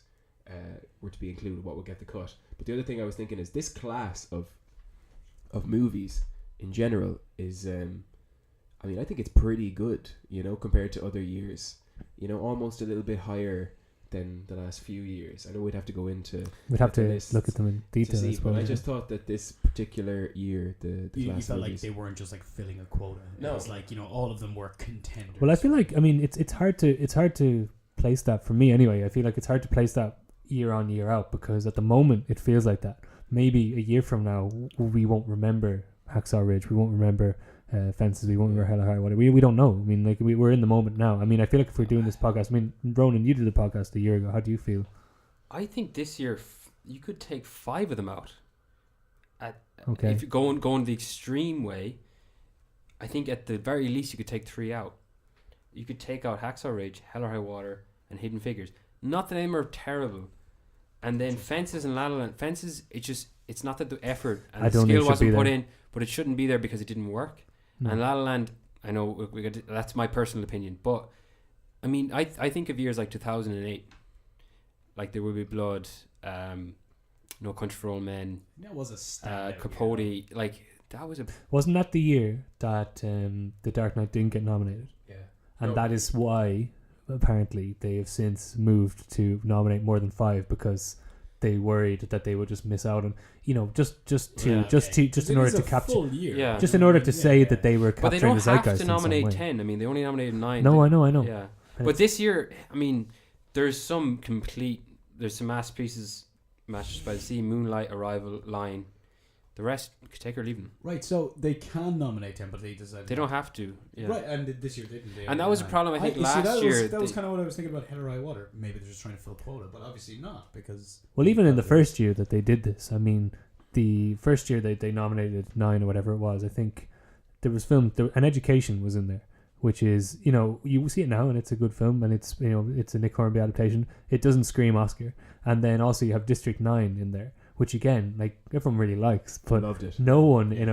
were to be included, what would get the cut? But the other thing I was thinking is this class of movies in general is, I mean, I think it's pretty good, you know, compared to other years. You know, almost a little bit higher than the last few years. I know we'd have to go into. We'd have to lists look at them in detail. to I see, suppose, but I yeah. just thought that this particular year, the You class felt like movies, they weren't just like filling a quota. No. It was like, you know, all of them were contenders. Well, I feel like, I mean, it's hard to place that for me anyway. I feel like it's hard to place that year on year out, because at the moment it feels like that. Maybe a year from now we won't remember Hacksaw Ridge, we won't remember Fences, we won't remember Hell or High Water. We don't know. I mean, like we're in the moment now. I mean, I feel like if we're doing this podcast, I mean, Ronan, you did the podcast a year ago. How do you feel? I think this year you could take 5 of them out. Okay. If you go the extreme way, I think at the very least you could take 3 out. You could take out Hacksaw Ridge, Hell or High Water, and Hidden Figures. Not that any of them are terrible. And then Fences and La La Land. Fences, it's not that the effort and I the don't think it skill should be wasn't put there. in, but it shouldn't be there because it didn't work. And La La Land, I know that's my personal opinion, but I mean, I think of years like 2008, like There Will Be Blood, No Country for Old Men, that was a standout Capote, year. like that was a Wasn't that the year that The Dark Knight didn't get nominated? yeah, And No. that is why apparently they have since moved to nominate more than 5, because they worried that they would just miss out on, you know, just in order to capture, Yeah. just in order to say Yeah. that they were But they capturing don't the have zeitgeist to in some nominate way. 10. I mean, they only nominated 9. No, I know. Yeah. And But it's- this year, I mean, there's some masterpieces, Masters by the Sea, Moonlight, Arrival, Line. The rest, you could take or leave them. Right, so they can nominate 10, but they decided They don't have to. Yeah. Right, and this year didn't they? And that was a problem, I think, last that year. That was they- kind of what I was thinking about Hell or High Water. Maybe they're just trying to fill quota, but obviously not, because... Well, even in the first year that they did this, I mean, the first year they nominated 9 or whatever it was, I think there was An Education was in there, which is, you know, you see it now and it's a good film, and it's, you know, it's a Nick Hornby adaptation. It doesn't scream Oscar. And then also you have District 9 in there, which again, like, everyone really likes, but loved it. no one in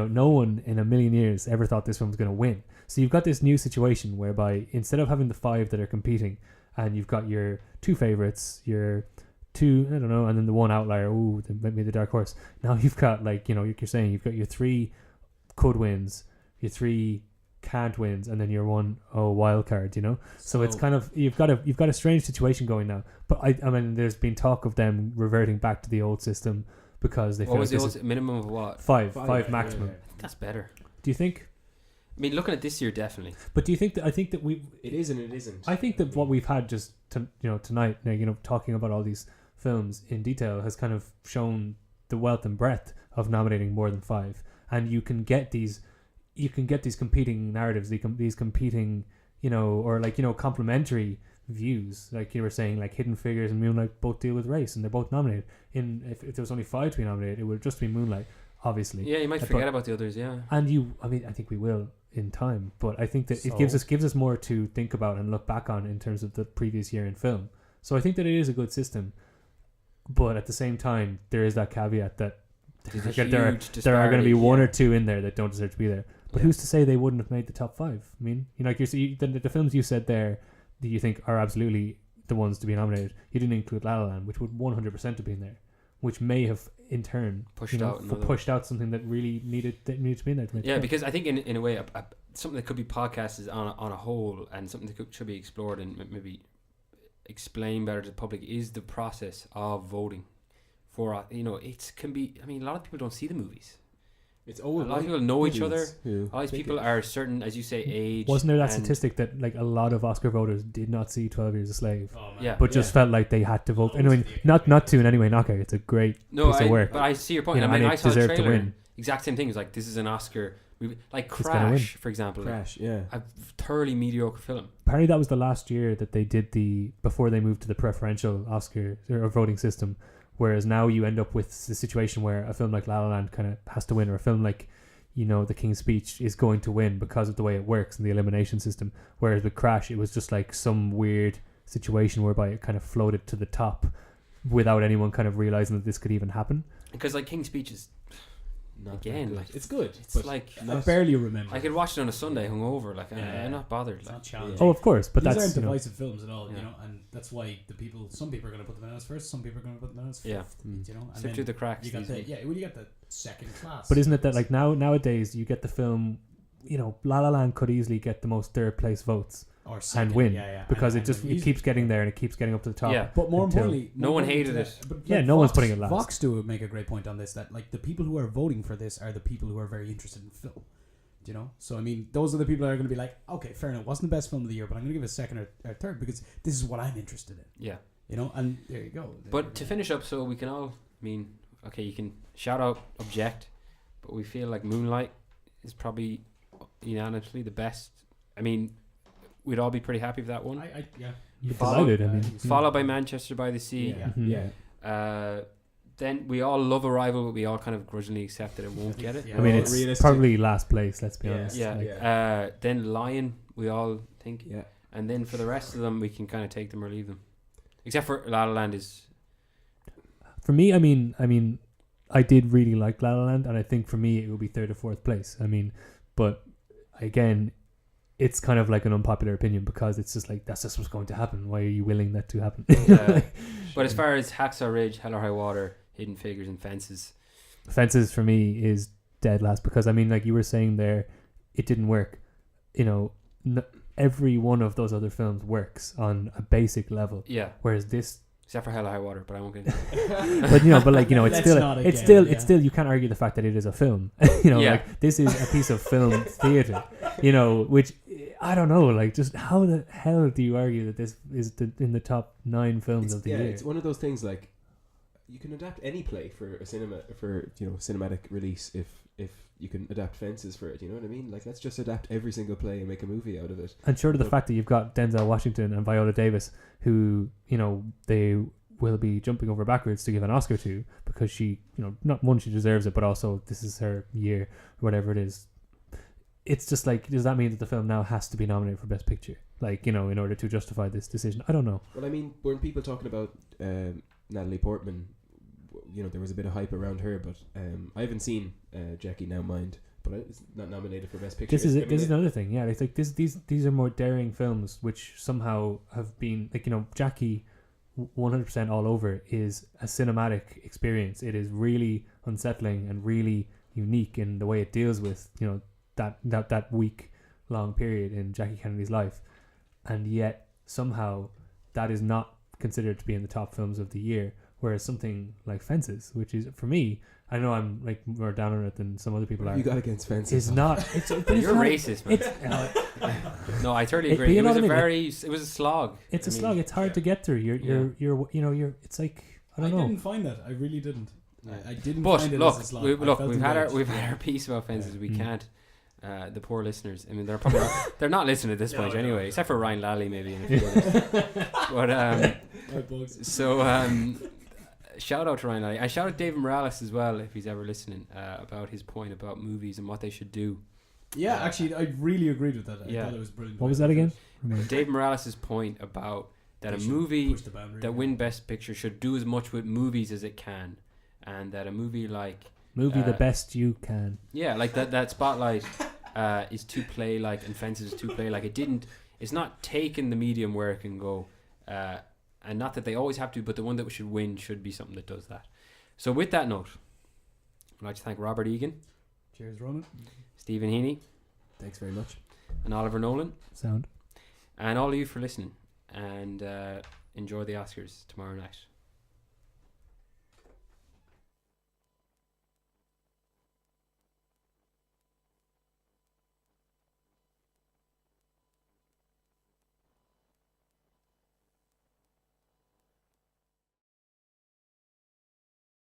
a million years ever thought this film was going to win. So you've got this new situation whereby instead of having the 5 that are competing, and you've got your 2 favorites, your 2, I don't know, and then the 1 outlier, maybe the dark horse. Now you've got, like, you know, you're saying you've got your 3 could wins, your 3 can't wins, and then your 1 wild card, you know. So it's kind of you've got a strange situation going now. But I mean, there's been talk of them reverting back to the old system because they What feel was like the this old minimum of what? is 5 maximum. Yeah. That's better. Do you think? I mean, looking at this year, definitely. But do you think that? I think that we. It is and it isn't. I think that what we've had just tonight, you know, talking about all these films in detail has kind of shown the wealth and breadth of nominating more than 5, and you can get these competing narratives, these competing, you know, or like, you know, complementary views, like you were saying, like Hidden Figures and Moonlight both deal with race, and they're both nominated. If there was only 5 to be nominated, it would just be Moonlight, obviously. Yeah, you might But- forget about the others. Yeah. And I mean, I think we will in time, but I think that So- it gives us more to think about and look back on in terms of the previous year in film. So I think that it is a good system, but at the same time, there is that caveat that There's a there are huge going to be disparity, 1 yeah. or 2 in there that don't deserve to be there. But Yeah. who's to say they wouldn't have made the top 5? I mean, you know, like the films you said there that you think are absolutely the ones to be nominated. You didn't include La La Land, which would 100% have been there, which may have in turn Pushed out another pushed out something that really needed to be in there. To make Yeah, the cut. because I think in a way, something that could be podcasted on a whole, and something that should be explored and maybe explained better to the public is the process of voting for, you know, can be. I mean, a lot of people don't see the movies. It's old. A lot of people know each other. Who All these people are certain, as you say, age. Wasn't there that and- statistic that like a lot of Oscar voters did not see 12 Years a Slave, Oh, man. Yeah. but just felt like they had to vote? Oh, Anyway, it's the not Academy to in any way knock it. It's a great No, piece of work. but I see your point. You know, I mean, and I it saw the deserved to trailer. win. Exact same thing. It's like, this is an Oscar movie, like It's gonna win. Crash, for example. Crash, yeah. A thoroughly mediocre film. Apparently, that was the last year that they did before they moved to the preferential Oscar or voting system. Whereas now you end up with the situation where a film like La La Land kind of has to win, or a film like, you know, The King's Speech is going to win because of the way it works in the elimination system. Whereas with Crash, it was just like some weird situation whereby it kind of floated to the top without anyone kind of realizing that this could even happen. Because like King's Speech is not Again, good. like, it's good. it's but like I not- barely remember. I could watch it on a Sunday hungover. Like Yeah. I'm not bothered. It's Like, not challenging. Oh, of course, but These that's aren't you know, divisive films at all, Yeah. you know, and that's why some people are going to put them in as first, some people are going to put them in as fifth, Yeah. you know, and slip then through the cracks. you got these the you got the second class. But isn't it that like nowadays you get the film, you know, La La Land could easily get the most third place votes or second, win yeah, because and it keeps getting there and it keeps getting up to the top. Yeah. But more until- importantly, No one hated it. But Yeah, like no one's Vox- putting it last. Vox do make a great point on this, that like the people who are voting for this are the people who are very interested in film. Do you know? So I mean, those are the people that are going to be like, okay, fair enough, wasn't the best film of the year, but I'm going to give it a second or third because this is what I'm interested in. Yeah. You know, and there you go. But to finish up, so we can all, I mean, okay, you can shout out, object, but we feel like Moonlight is probably unanimously the best. I mean, we'd all be pretty happy with that one. Yeah. Be Follow- delighted. I mean, Followed by Manchester by the Sea. Yeah. Mhm. Yeah. Then we all love Arrival, but we all kind of grudgingly accept that it won't get it. Yeah. I mean, Well, it's realistic- probably last place. Let's be Yeah. honest. Yeah. Like, Then Lion, we all think. Yeah. And then for the rest of them, we can kind of take them or leave them. Except for La La Land is... for me, I mean, I did really like La La Land, and I think for me it would be third or fourth place. I mean, but again, it's kind of like an unpopular opinion because it's just like that's just what's going to happen. Why are you willing that to happen? But as far as Hacksaw Ridge, Hell or High Water, Hidden Figures and Fences... Fences for me is dead last because I mean, like you were saying there, it didn't work. You know, every one of those other films works on a basic level, Yeah. whereas this. Except for Hell or High Water, but I won't get into it. But you know, but like you know, Let's not it's again, still you can't argue the fact that it is a film. You know, Yeah. like this is a piece of film theater. You know, which I don't know, like just how the hell do you argue that this is in the top 9 films of the year? It's one of those things like you can adapt any play for a cinematic release if you can adapt Fences for it. You know what I mean? Like let's just adapt every single play and make a movie out of it. And sure, the But- fact that you've got Denzel Washington and Viola Davis, who, you know, they will be jumping over backwards to give an Oscar to because she, you know, not one, she deserves it, but also this is her year, or whatever it is. It's just like, does that mean that the film now has to be nominated for Best Picture? Like, you know, in order to justify this decision? I don't know. Well, I mean, weren't people talking about Natalie Portman? You know, there was a bit of hype around her, but I haven't seen Jackie Now Mind, but it's not nominated for Best Picture. This is I it. mean, This is another thing. Yeah, it's like these are more daring films, which somehow have been like, you know, Jackie, 100% all over is a cinematic experience. It is really unsettling and really unique in the way it deals with, you know, that week long period in Jackie Kennedy's life, and yet somehow that is not considered to be in the top films of the year. Whereas something like Fences, which is for me, I know I'm like more down on it than some other people What are. have you got against Fences? Is not. It's You're not, racist, man. No, I totally But agree. you It know was what a I mean? it was a slog. It's I a mean, slog. It's hard to get through. You're. It's like I don't know. didn't find that. I really didn't. I didn't But find it look, as a slog. we, I look, felt we've had engaged. our piece about Fences. We Mm. can't. The poor listeners. I mean, they're probably they're not listening at this point anyway, except for Ryan Lally maybe. In a few others. But Right, bugs. so shout out to Ryan Lally. I shout out David Morales as well if he's ever listening about his point about movies and what they should do. Yeah, actually, I really agreed with that. I Yeah. thought it was brilliant. What was that again? Dave Morales' point about that They a should movie push the boundary. that win Best Picture should do as much with movies as it can, and that a movie like The best you can. like that Spotlight is to play like, and Fences is to play like. It's not taking the medium where it can go, and not that they always have to, but the one that should win should be something that does that. So with that note, I'd like to thank Robert Egan, Cheers, Ronan. Stephen Heaney, Thanks very much. and Oliver Nolan, Sound. and all of you for listening, and enjoy the Oscars tomorrow night.